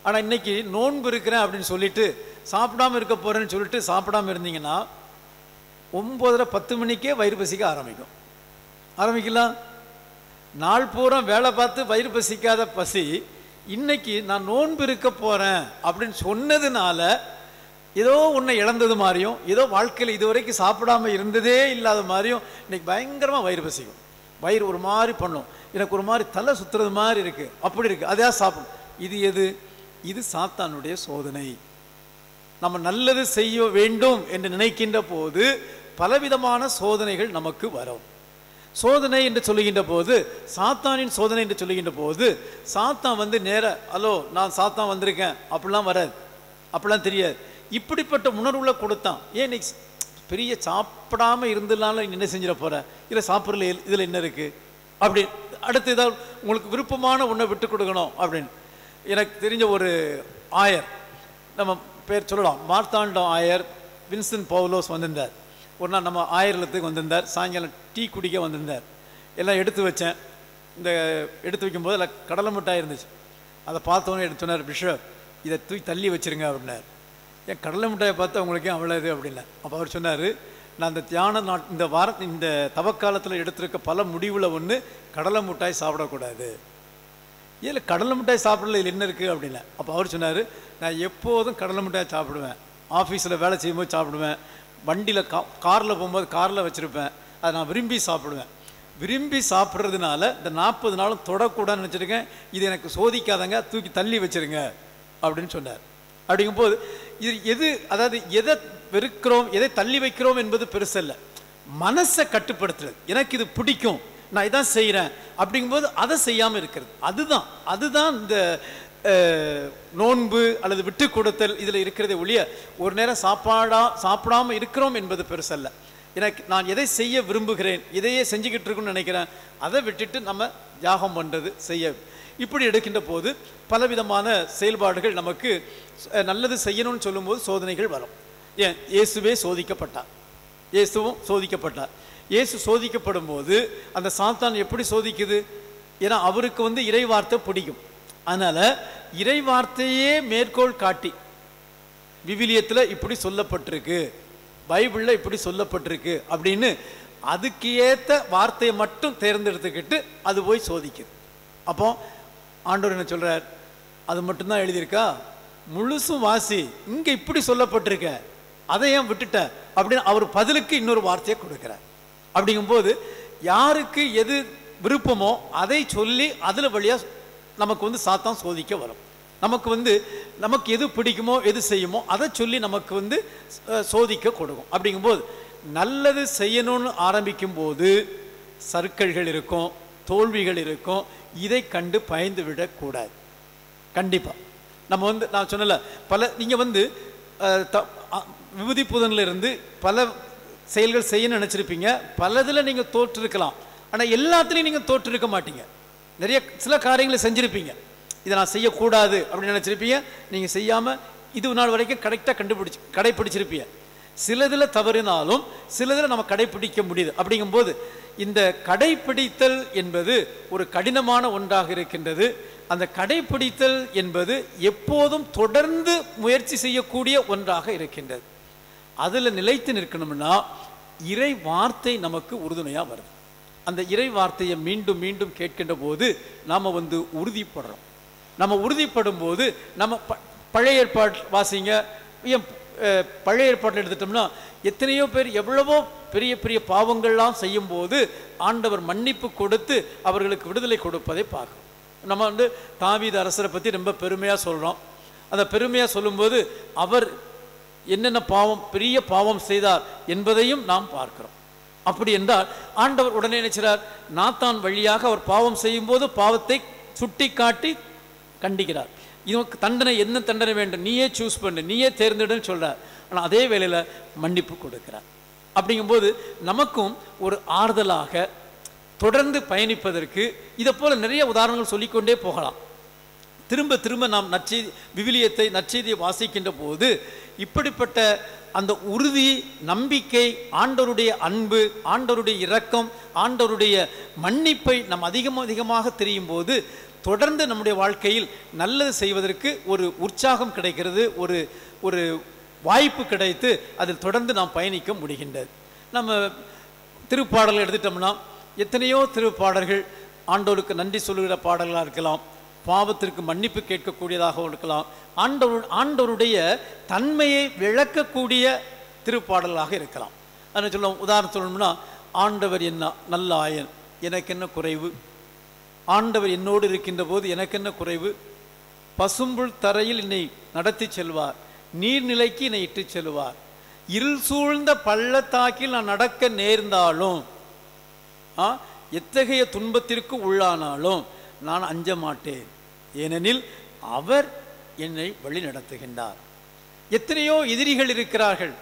ஆனால் இன்றைக்கி நோன்பு இருக்கிறேன் அப்படின்னு சொல்லிட்டு சாப்பிடாமல் இருக்க போகிறேன்னு சொல்லிட்டு சாப்பிடாமல் இருந்தீங்கன்னா 9:30-10 மணிக்கே வயிறு பசிக்க ஆரம்பிக்கலாம். நாள் பூரா வேலை பார்த்து வயிறு பசிக்காத பசி இன்னைக்கு நான் நோன்பு இருக்க போகிறேன் அப்படின்னு சொன்னதுனால ஏதோ ஒன்றை இழந்தது மாதிரியும், ஏதோ வாழ்க்கையில் இதுவரைக்கும் சாப்பிடாமல் இருந்ததே இல்லாத மாதிரியும் இன்னைக்கு பயங்கரமாக வயிறு பசிக்கும். வயிறு ஒரு மாதிரி பண்ணும், எனக்கு ஒரு மாதிரி தலை சுற்றுறது மாதிரி இருக்குது, அப்படி இருக்குது, அதையா சாப்பிடும். இது இது சாத்தானுடைய சோதனை. நம்ம நல்லது செய்ய வேண்டும் என்று நினைக்கின்ற போது பலவிதமான சோதனைகள் நமக்கு வரும். சோதனை என்று சொல்லுகின்ற போது, சாத்தானின் சோதனை என்று சொல்லுகின்ற போது, சாத்தான் நேர ஹலோ நான் சாத்தான் வந்திருக்கேன் அப்படிலாம் வராது, அப்படிலாம் தெரியாது. இப்படிப்பட்ட உணர்வுல கொடுத்தான். ஏன் பெரிய சாப்பிடாம இருந்ததுனால என்ன செஞ்சிட போற, இல்லை சாப்பிட்றதுல இதில் என்ன இருக்கு அப்படி, அடுத்து ஏதாவது உங்களுக்கு விருப்பமான ஒன்றை விட்டு கொடுக்கணும் அப்படின்னு. எனக்கு தெரிஞ்ச ஒரு ஆயர், நம்ம பேர் சொல்லலாம், மார்த்தாண்டம் ஆயர் வின்சென்ட் பவுலோஸ் வந்திருந்தார். ஒரு நாள் நம்ம ஆயர்லத்துக்கு வந்திருந்தார். சாயங்காலம் டீ குடிக்க வந்திருந்தார். எல்லாம் எடுத்து வச்சேன். இந்த எடுத்து வைக்கும்போது அதில் கடலை மிட்டாய் இருந்துச்சு. அதை பார்த்தோன்னே எடுத்து சொன்னார், பிஷப் இதை தூக்கி தள்ளி வச்சுருங்க அப்படின்னார். ஏன் கடலை மிட்டாயை பார்த்து அவங்களுக்கே அவ்வளோ இது அப்படின்னா. அப்போ அவர் சொன்னார், நான் இந்த இந்த இந்த தவக்காலத்தில் எடுத்திருக்க பல முடிவில் ஒன்று கடலை மிட்டாய் சாப்பிடக்கூடாது. ஏன் கடலை மிட்டாய் சாப்பிடல இதில் என்ன இருக்குது அப்படின்னா. அப்போ அவர் சொன்னார், நான் எப்போதும் கடலை மிட்டாய் சாப்பிடுவேன், ஆஃபீஸில் வேலை செய்யும்போது சாப்பிடுவேன், வண்டியில் காரில் போகும்போது காரில் வச்சுருப்பேன், அதை நான் விரும்பி சாப்பிடுவேன். விரும்பி சாப்பிட்றதுனால இந்த 40 நாளும் தொடக்கூடாதுன்னு நினச்சிருக்கேன், இது எனக்கு சோதிக்காதங்க, தூக்கி தள்ளி வச்சுருங்க அப்படின்னு சொன்னார். அப்படிங்கும்போது இது எது, அதாவது எதை வெறுக்கிறோம், எதை தள்ளி வைக்கிறோம் என்பது பெருசல்ல, மனசை கட்டுப்படுத்துறது. எனக்கு இது பிடிக்கும், நான் இதான் செய்கிறேன் அப்படிங்கும்போது அதை செய்யாமல் இருக்கிறது, அதுதான் இந்த நோன்பு அல்லது விட்டு கொடுத்தல் இதில் இருக்கிறதே ஒழிய ஒரு நேரம் சாப்பிடாமல் இருக்கிறோம் என்பது பெருசல்ல. எனக்கு நான் எதை செய்ய விரும்புகிறேன், இதையே செஞ்சுக்கிட்டு இருக்குன்னு நினைக்கிறேன், அதை விட்டுட்டு நம்ம தியாகம் பண்ணுறது செய்ய. இப்படி எடுக்கின்ற போது பலவிதமான செயல்பாடுகள் நமக்கு நல்லது செய்யணும்னு சொல்லும்போது சோதனைகள் வரும். ஏன் இயேசுவே சோதிக்கப்பட்டார், இயேசுவும் சோதிக்கப்பட்டார். இயேசு சோதிக்கப்படும் போது அந்த சாத்தான் எப்படி சோதிக்குது, ஏன்னா அவருக்கு இறை வார்த்தை பிடிக்கும். அதனால இறை வார்த்தையே மேற்கோள் காட்டி விவிலியத்தில் இப்படி சொல்லப்பட்டிருக்கு, பைபிளில் இப்படி சொல்லப்பட்டிருக்கு அப்படின்னு அதுக்கு ஏற்ற வார்த்தையை மட்டும் தேர்ந்தெடுத்துக்கிட்டு அது போய் சோதிக்குது. அப்போ ஆண்டவர் என்ன சொல்கிறார், அது மட்டும்தான் எழுதியிருக்கா, முழுசும் வாசி, இங்கே இப்படி சொல்லப்பட்டிருக்க, அதை ஏன் விட்டுட்ட அப்படின்னு அவர் பதிலுக்கு இன்னொரு வார்த்தையை கொடுக்கிறார். அப்படிங்கும்போது யாருக்கு எது விருப்பமோ அதை சொல்லி அதில் வழியாக நமக்கு சாத்தான் சோதிக்க வரும். நமக்கு எது பிடிக்குமோ எது செய்யுமோ அதை சொல்லி நமக்கு சோதிக்க கொடுக்கும். அப்படிங்கும்போது நல்லது செய்யணும்னு ஆரம்பிக்கும் போது சறுக்கல்கள் இருக்கும், தோல்விகள் இருக்கும். இதை கண்டு பயந்து விடக்கூடாது. கண்டிப்பாக நான் சொன்னல, நீங்கள் விபூதி புதனில் இருந்து பல செயல்கள் செய்ய நினச்சிருப்பீங்க, பலதில் நீங்கள் தோற்றிருக்கலாம். ஆனால் எல்லாத்துலேயும் நீங்கள் தோற்றிருக்க மாட்டீங்க. சில காரியங்களை செஞ்சுருப்பீங்க, இதை நான் செய்யக்கூடாது அப்படின்னு நினச்சிருப்பீங்க, நீங்கள் செய்யாமல் இது நாள் வரைக்கும் கரெக்டாக கடைப்பிடிச்சிருப்பீங்க. சிலதில் தவறினாலும் சிலதில் நம்ம கடைப்பிடிக்க முடியுது. அப்படிங்கும்போது இந்த கடைப்பிடித்தல் என்பது ஒரு கடினமான ஒன்றாக இருக்கின்றது. அந்த கடைப்பிடித்தல் என்பது எப்போதும் தொடர்ந்து முயற்சி செய்யக்கூடிய ஒன்றாக இருக்கின்றது. அதில் நிலைத்து நிற்கணும்னா இறை வார்த்தை நமக்கு உறுதுணையாக வருது. அந்த இறை வார்த்தையை மீண்டும் மீண்டும் கேட்கின்ற போது நாம் உறுதிப்படுறோம். நம்ம உறுதிப்படும் போது நம்ம பழைய ஏற்பாடு வாசிங்க, பழைய ஏற்பாட்டில் எடுத்துட்டோம்னா எத்தனையோ பேர் எவ்வளவோ பெரிய பெரிய பாவங்கள்லாம் செய்யும் போது ஆண்டவர் மன்னிப்பு கொடுத்து அவர்களுக்கு விடுதலை கொடுப்பதை பார்க்கணும். நம்ம தாவீது அரசரை பற்றி ரொம்ப பெருமையாக சொல்கிறோம். அந்த பெருமையாக சொல்லும்போது அவர் என்னென்ன பெரிய பாவம் செய்தார் என்பதையும் நாம் பார்க்கிறோம். அப்படி என்றால் ஆண்டவர் உடனே நினைச்சார், நாத்தான் வழியாக அவர் பாவம் செய்யும் போது பாவத்தை சுட்டி காட்டி கண்டிக்கிறார். இதுக்கு தண்டனை, என்ன தண்டனை வேண்டும், நீயே சூஸ் பண்ணு, நீயே தேர்ந்தெடுன்னு சொல்கிறார். ஆனால் அதே வேளையில் மன்னிப்பு கொடுக்கிறார். அப்படிங்கும்போது நமக்கும் ஒரு ஆறுதலாக தொடர்ந்து பயணிப்பதற்கு இதை போல நிறைய உதாரணங்கள் சொல்லிக்கொண்டே போகலாம். திரும்ப திரும்ப நாம் விவிலியத்தை நற்செய்தியை வாசிக்கின்ற போது இப்படிப்பட்ட அந்த உறுதி, நம்பிக்கை, ஆண்டவருடைய அன்பு, ஆண்டவருடைய இரக்கம், ஆண்டவருடைய மன்னிப்பை நாம் அதிகமாக தெரியும் போது தொடர்ந்து நம்முடைய வாழ்க்கையில் நல்லது செய்வதற்கு ஒரு உற்சாகம் கிடைக்கிறது, ஒரு வாய்ப்பு கிடைத்து அதில் தொடர்ந்து நாம் பயணிக்க முடிகின்றது. நம்ம திருப்பாடல்கள் எடுத்துட்டோம்னா எத்தனையோ திருப்பாடல்கள் ஆண்டவருக்கு நன்றி சொல்லுகிற பாடல்களாக இருக்கலாம், பாவத்திற்கு மன்னிப்பு கேட்கக்கூடியதாக இருக்கலாம், ஆண்டவருடைய தன்மையை விளக்கக்கூடிய திருப்பாடலாக இருக்கலாம். அதை சொல்ல உதாரணம் சொல்லணும்னா, ஆண்டவர் என்ன நல்ல ஆயன், எனக்கு என்ன குறைவு, ஆண்டவர் என்னோடு இருக்கின்ற போது எனக்கு என்ன குறைவு, பசும்புல் தரையில் என்னை நடத்தி செல்வார், நீர்நிலைக்கு என்னை இட்டு செல்வார், இருள் சூழ்ந்த பள்ளத்தாக்கில் நான் நடக்க நேர்ந்தாலும், எத்தகைய துன்பத்திற்கு உள்ளானாலும் நான் அஞ்ச மாட்டேன், ஏனெனில் அவர் என்னை வழி நடத்துகின்றார். எத்தனையோ எதிரிகள் இருக்கிறார்கள்,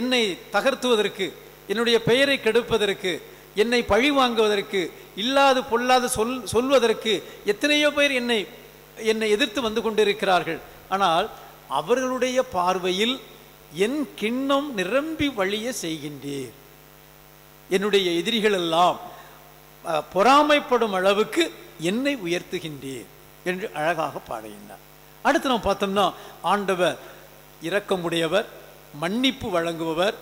என்னை தகர்த்துவதற்கு, என்னுடைய பெயரை கெடுப்பதற்கு, என்னை பழி வாங்குவதற்கு, இல்லாது பொல்லாது சொல்வதற்கு எத்தனையோ பேர் என்னை எதிர்த்து வந்து கொண்டிருக்கிறார்கள். ஆனால் அவர்களுடைய பார்வையில் என் கிண்ணம் நிரம்பி வழிய செய்கின்றேன், என்னுடைய எதிரிகள் எல்லாம் பொறாமைப்படும் அளவுக்கு என்னை உயர்த்துகின்றேன் என்று அழகாக பாடுகின்றார். அடுத்து நாம் பார்த்தோம்னா, ஆண்டவர் இரக்கமுடையவர், மன்னிப்பு வழங்குபவர்,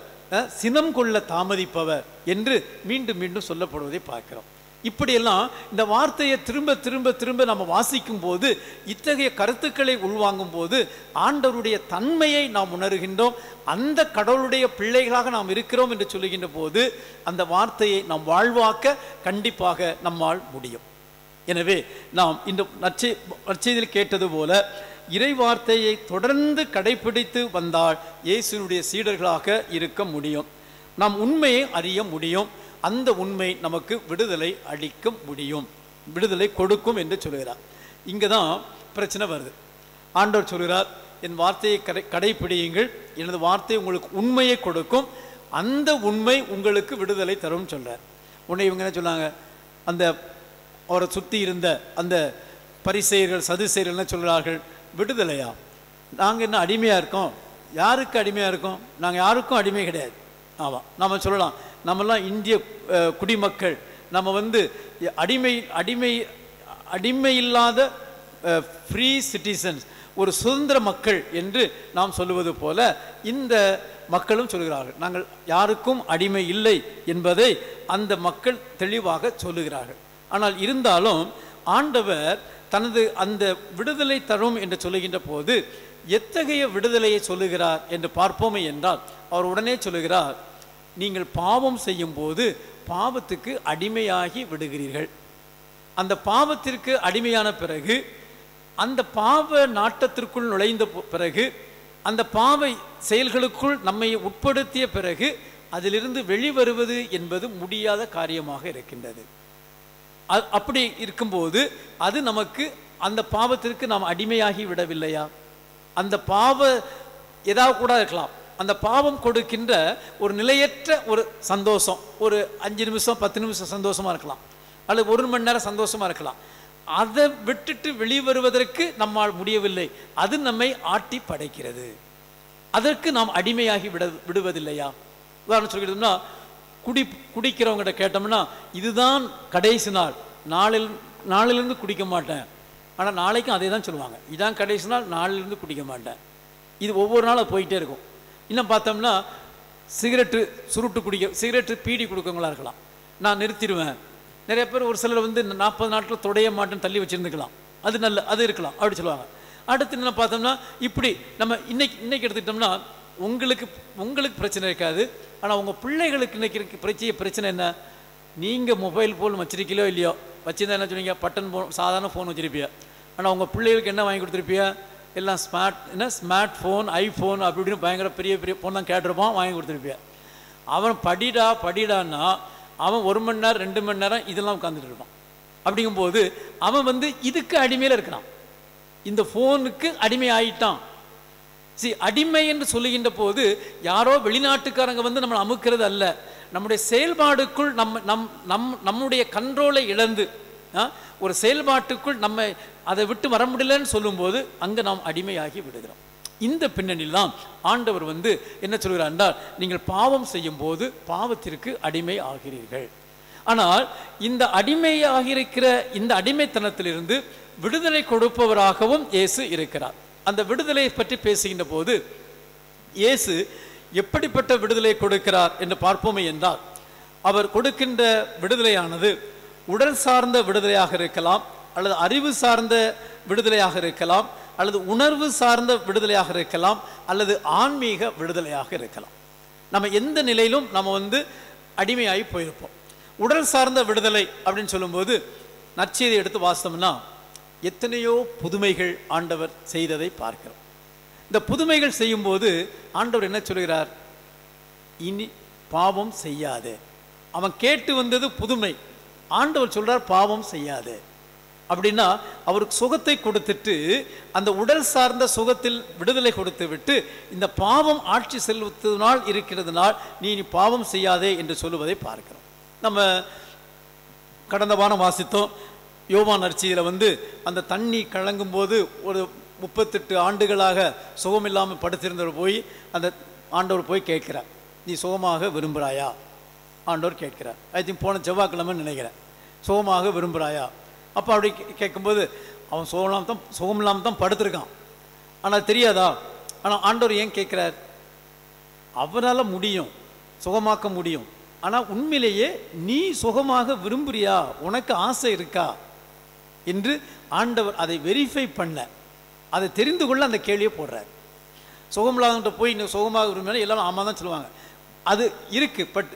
சினம் கொள்ள தாமதிப்பவர் என்று மீண்டும் மீண்டும் சொல்லப்படுவதை பார்க்கிறோம். இப்படியெல்லாம் இந்த வார்த்தையை திரும்ப திரும்ப திரும்ப நம்ம வாசிக்கும் போது, இத்தகைய கருத்துக்களை உள்வாங்கும் போது ஆண்டவருடைய தன்மையை நாம் உணர்கின்றோம். அந்த கடவுளுடைய பிள்ளைகளாக நாம் இருக்கிறோம் என்று சொல்லுகின்ற போது அந்த வார்த்தையை நாம் வாழ்வாக்க கண்டிப்பாக நம்மால் முடியும். எனவே நாம் இந்த நற்செய்தியில் கேட்டது போல இறை வார்த்தையை தொடர்ந்து கடைபிடித்து வந்தால் இயேசுனுடைய சீடர்களாக இருக்க முடியும். நாம் உண்மையை அறிய முடியும். அந்த உண்மை நமக்கு விடுதலை அளிக்க முடியும், விடுதலை கொடுக்கும் என்று சொல்கிறார். இங்கே தான் பிரச்சனை வருது. ஆண்டவர் சொல்கிறார், என் வார்த்தையை கடைபிடியுங்கள், எனது வார்த்தை உங்களுக்கு உண்மையை கொடுக்கும், அந்த உண்மை உங்களுக்கு விடுதலை தரும் சொல்கிறார். உன்னை இவங்க என்ன சொன்னாங்க, அந்த அவரை சுற்றி இருந்த அந்த பரிசேயர்கள் சதுசேயர்கள் என்ன சொல்கிறார்கள், விடுதலையா, நாங்கள் என்ன அடிமையாக இருக்கோம், யாருக்கு அடிமையாக இருக்கோம், நாங்கள் யாருக்கும் அடிமை கிடையாது. ஆமாம், நம்ம சொல்லலாம், நம்மெல்லாம் இந்திய குடிமக்கள், நம்ம அடிமை இல்லாத ஃப்ரீ சிட்டிசன்ஸ், ஒரு சுதந்திர மக்கள் என்று நாம் சொல்லுவது போல இந்த மக்களும் சொல்கிறார்கள், நாங்கள் யாருக்கும் அடிமை இல்லை என்பதை அந்த மக்கள் தெளிவாக சொல்லுகிறார்கள். ஆனால் இருந்தாலும் ஆண்டவர் தனது அந்த விடுதலை தரும் என்று சொல்லுகின்ற போது எத்தகைய விடுதலையை சொல்லுகிறார் என்று பார்ப்போமே என்றால், அவர் உடனே சொல்லுகிறார், நீங்கள் பாவம் செய்யும் போது பாவத்துக்கு அடிமையாகி விடுகிறீர்கள். அந்த பாவத்திற்கு அடிமையான பிறகு, அந்த பாவ நாட்டத்திற்குள் நுழைந்த பிறகு, அந்த பாவ செயல்களுக்குள் நம்மை உட்படுத்திய பிறகு அதிலிருந்து வெளிவருவது என்பது முடியாத காரியமாக இருக்கின்றது. அப்படி இருக்கும்போது அது நமக்கு அந்த பாவத்திற்கு நாம் அடிமையாகி விடவில்லையா? அந்த பாவ ஏதாவது கூட இருக்கலாம், அந்த பாவம் கொடுக்கின்ற ஒரு நிலையற்ற ஒரு சந்தோஷம், ஒரு 5 நிமிஷம் 10 நிமிஷம் சந்தோஷமா இருக்கலாம், அல்லது 1 மணி நேரம் சந்தோஷமா இருக்கலாம். அதை விட்டுட்டு வெளிவருவதற்கு நம்மால் முடியவில்லை. அது நம்மை ஆட்டி படைக்கிறது. அதற்கு நாம் அடிமையாகி விடுவதில்லையா? உதாரணம் சொல்லிக்கிட்டோம்னா, குடிக்கிறவங்ககிட்ட கேட்டோம்னா, இதுதான் கடைசி நாள், நாளிலிருந்து குடிக்க மாட்டேன். ஆனால் நாளைக்கும் அதே தான் சொல்லுவாங்க, இதுதான் கடைசி நாள், நாளிலிருந்து குடிக்க மாட்டேன். இது ஒவ்வொரு நாளும் போயிட்டே இருக்கும். இன்னும் பார்த்தோம்னா, சிகரெட்டு பீடி கொடுக்கவங்களா இருக்கலாம், நான் நிறுத்திடுவேன். நிறைய பேர் ஒரு சிலர் 40 நாட்கள் தொடைய மாட்டேன்னு தள்ளி வச்சுருந்துக்கலாம், அது இருக்கலாம் அப்படி சொல்லுவாங்க. அடுத்து என்ன பார்த்தோம்னா, இப்படி நம்ம இன்னைக்கு எடுத்துக்கிட்டோம்னா உங்களுக்கு பிரச்சனை இருக்காது, ஆனால் உங்கள் பிள்ளைகளுக்கு இன்னைக்கு பிரச்சனை என்ன? நீங்கள் மொபைல் ஃபோன் வச்சிருக்கீங்களோ இல்லையோ, வச்சுருந்தா என்ன சொன்னீங்க, பட்டன் ஃபோன், சாதாரண ஃபோன் வச்சுருப்பியா. ஆனால் உங்கள் பிள்ளைகளுக்கு என்ன வாங்கி கொடுத்துருப்பியா? எல்லாம் ஸ்மார்ட் ஃபோன், ஐஃபோன் அப்படி இப்படின்னு பயங்கர பெரிய ஃபோன் தான் கேட்டிருப்பான், வாங்கி கொடுத்துருப்பியா. அவன் படிடான்னா அவன் 1 மணி நேரம் 2 மணி நேரம் இதெல்லாம் உட்காந்துட்டு இருப்பான். அப்படிங்கும்போது அவன் இதுக்கு அடிமையில் இருக்கிறான், இந்த ஃபோனுக்கு அடிமை ஆயிட்டான். அடிமை என்று சொல்லுகின்ற போது யாரோ வெளிநாட்டுக்காரங்க நம்மளை அமுக்கிறது அல்ல, நம்முடைய செயல்பாடுக்குள் நம்முடைய கண்ட்ரோலை இழந்து ஒரு செயல்பாட்டுக்குள் நம்ம அதை விட்டு வர முடியலன்னு சொல்லும்போது அங்கே நாம் அடிமையாகி விடுகிறோம். இந்த பின்னணியில் தான் ஆண்டவர் என்ன சொல்கிறார் என்றால், நீங்கள் பாவம் செய்யும் போது பாவத்திற்கு அடிமை ஆகிறீர்கள். ஆனால் இந்த அடிமையாகியிருக்கிற இந்த அடிமைத்தனத்திலிருந்து விடுதலை கொடுப்பவராகவும் இயேசு இருக்கிறார். அந்த விடுதலை பற்றி பேசுகின்ற போது இயேசு எப்படிப்பட்ட விடுதலை கொடுக்கிறார் என்று பார்ப்போமே என்றால், அவர் கொடுக்கின்ற விடுதலையானது உடல் சார்ந்த விடுதலையாக இருக்கலாம், அல்லது அறிவு சார்ந்த விடுதலையாக இருக்கலாம், அல்லது உணர்வு சார்ந்த விடுதலையாக இருக்கலாம், அல்லது ஆன்மீக விடுதலையாக இருக்கலாம். நம்ம எந்த நிலையிலும் நம்ம அடிமையாகி போயிருப்போம். உடல் சார்ந்த விடுதலை அப்படின்னு சொல்லும்போது நற்செய்தியை எடுத்து வாசித்தோம்னா எத்தனையோ புதுமைகள் ஆண்டவர் செய்ததை பார்க்கிறோம். இந்த புதுமைகள் செய்யும்போது ஆண்டவர் என்ன சொல்கிறார்? இனி பாவம் செய்யாதே. அவன் கேட்டு வந்தது புதுமை, ஆண்டவர் சொல்றார் பாவம் செய்யாதே. அப்படின்னா அவருக்கு சுகத்தை கொடுத்துட்டு அந்த உடல் சார்ந்த சுகத்தில் விடுதலை கொடுத்து விட்டு இந்த பாவம் ஆட்சி செலுத்துவதனால் இருக்கிறதுனால் நீ பாவம் செய்யாதே என்று சொல்லுவதை பார்க்கிறோம். நம்ம கடந்த வாரம் வாசித்தோம், யோவான் நற்செய்தியில அந்த தண்ணி கலங்கும் போது ஒரு 38 ஆண்டுகளாக சுகமில்லாமல் படுத்திருந்தவர் போய் அந்த ஆண்டவர் போய் கேட்கிறார், நீ சுகமாக விரும்புகிறாயா? ஆண்டவர் கேட்கிறார். ஐ திங்க் போன செவ்வாய்க்கிழமைன்னு நினைக்கிறேன், சுகமாக விரும்புகிறாயா? அப்போ அப்படி கேட்கும்போது அவன் சுகமில்லாமல் தான் படுத்திருக்கான், ஆனால் தெரியாதா? ஆனால் ஆண்டவர் ஏன் கேட்குறார்? அவரால் முடியும், சுகமாக்க முடியும். ஆனால் உண்மையிலேயே நீ சுகமாக விரும்புறியா, உனக்கு ஆசை இருக்கா என்று ஆண்டவர் அதை வெரிஃபை பண்ண, அதை தெரிந்து கொள்ள அந்த கேள்வியை போடுறார். சுகமில்லாத போய் இன்னும் சுகமாக விரும்பினா எல்லாரும் ஆமாம் தான் சொல்லுவாங்க, அது இருக்கு, பட்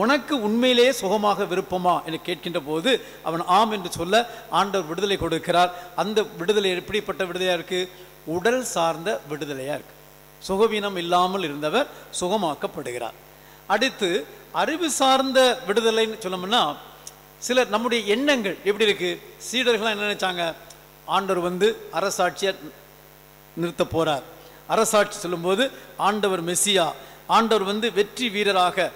உனக்கு உண்மையிலேயே சுகமாக விருப்பமா என்று கேட்கின்ற போது அவன் ஆம் என்று சொல்ல ஆண்டவர் விடுதலை கொடுக்கிறார். அந்த விடுதலை எப்படிப்பட்ட விடுதலையா இருக்கு? உடல் சார்ந்த விடுதலையா இருக்கு. சுகவீனம் இல்லாமல் இருந்தவர் சுகமாக்கப்படுகிறார். அடுத்து அறிவு சார்ந்த விடுதலைன்னு சொல்லணும்னா, சிலர் நம்முடைய எண்ணங்கள் எப்படி இருக்கு? சீடர்கள்லாம் என்ன நினைச்சாங்க? ஆண்டவர் அரசாட்சியை நிறுத்த போறார். அரசாட்சி சொல்லும்போது ஆண்டவர் மெஸ்ஸியா, ஆண்டவர் வெற்றி வீரராக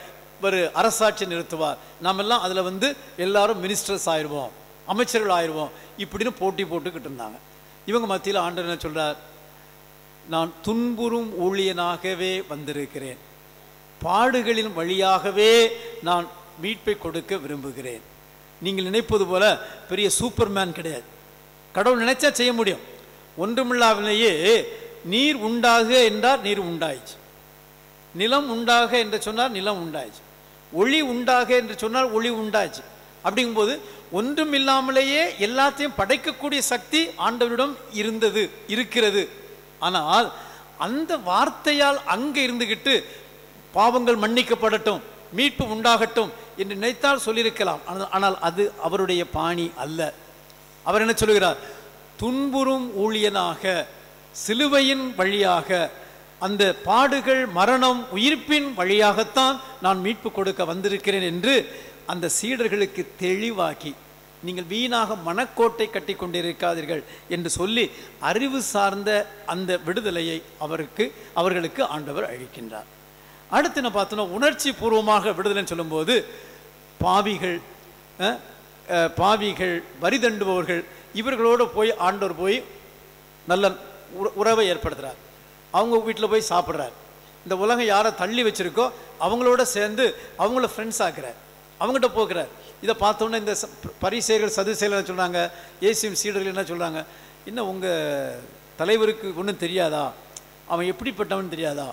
ஒரு அரசாட்சி நிறுத்துவார், நாம் எல்லாம் அதில் எல்லாரும் மினிஸ்டர்ஸ் ஆயிடுவோம், அமைச்சர்கள் ஆயிடுவோம், இப்படின்னு போட்டி போட்டுக்கிட்டு இருந்தாங்க. இவங்க மத்தியில் ஆண்டவர் என்ன சொல்றார்? நான் துன்புறும் ஊழியனாகவே வந்திருக்கிறேன், பாடுகளின் வழியாகவே நான் மீட்பை கொடுக்க விரும்புகிறேன். நீங்கள் நினைப்பது போல பெரிய சூப்பர்மேன் கிடையாது. கடவுள் நினைச்சா செய்ய முடியும். ஒன்றுமில்லாவிலேயே நீர் உண்டாக என்றார், நீர் உண்டாயிச்சு. நிலம் உண்டாக என்று சொன்னார், நிலம் உண்டாயிச்சு. ஒளி உண்டாக என்று சொன்னால் ஒளி உண்டாச்சு. அப்படிங்கும்போது ஒன்றும் இல்லாமலேயே எல்லாத்தையும் படைக்கக்கூடிய சக்தி ஆண்டவரிடம் இருக்கிறது. ஆனால் அந்த வார்த்தையால் அங்கே இருந்துகிட்டு பாவங்கள் மன்னிக்கப்படட்டும், மீட்பு உண்டாகட்டும் என்று நினைத்தால் சொல்லியிருக்கலாம். ஆனால் அது அவருடைய பாணி அல்ல. அவர் என்ன சொல்லுகிறார்? துன்புறும் ஊழியனாக சிலுவையின் வழியாக, அந்த பாடுகள், மரணம், உயிர்ப்பின் வழியாகத்தான் நான் மீட்பு கொடுக்க வந்திருக்கிறேன் என்று அந்த சீடர்களுக்கு தெளிவாக்கி, நீங்கள் வீணாக மனக்கோட்டை கட்டி கொண்டிருக்காதீர்கள் என்று சொல்லி அறிவு சார்ந்த அந்த விடுதலையை அவர்களுக்கு ஆண்டவர் அளிக்கின்றார். அடுத்து என்ன பார்த்தோன்னா, உணர்ச்சி பூர்வமாக விடுதலைன்னு சொல்லும்போது பாவிகள், வரி தண்டுபவர்கள், இவர்களோடு போய் ஆண்டவர் போய் நல்ல உறவை ஏற்படுத்துகிறார். அவங்க வீட்டில் போய் சாப்பிட்றார். இந்த உலகம் யாரை தள்ளி வச்சிருக்கோ அவங்களோட சேர்ந்து அவங்கள ஃப்ரெண்ட்ஸ் ஆக்குறார், அவங்ககிட்ட போகிறார். இதை பார்த்தோன்னே இந்த பரிசேயர்கள் சதுசேயர்கள் என்ன சொல்கிறாங்க, இயேசுவின் சீடர்கள் என்ன சொல்கிறாங்க, இன்னும் உங்கள் தலைவருக்கு ஒன்றும் தெரியாதா, அவன் எப்படிப்பட்டவன் தெரியாதா,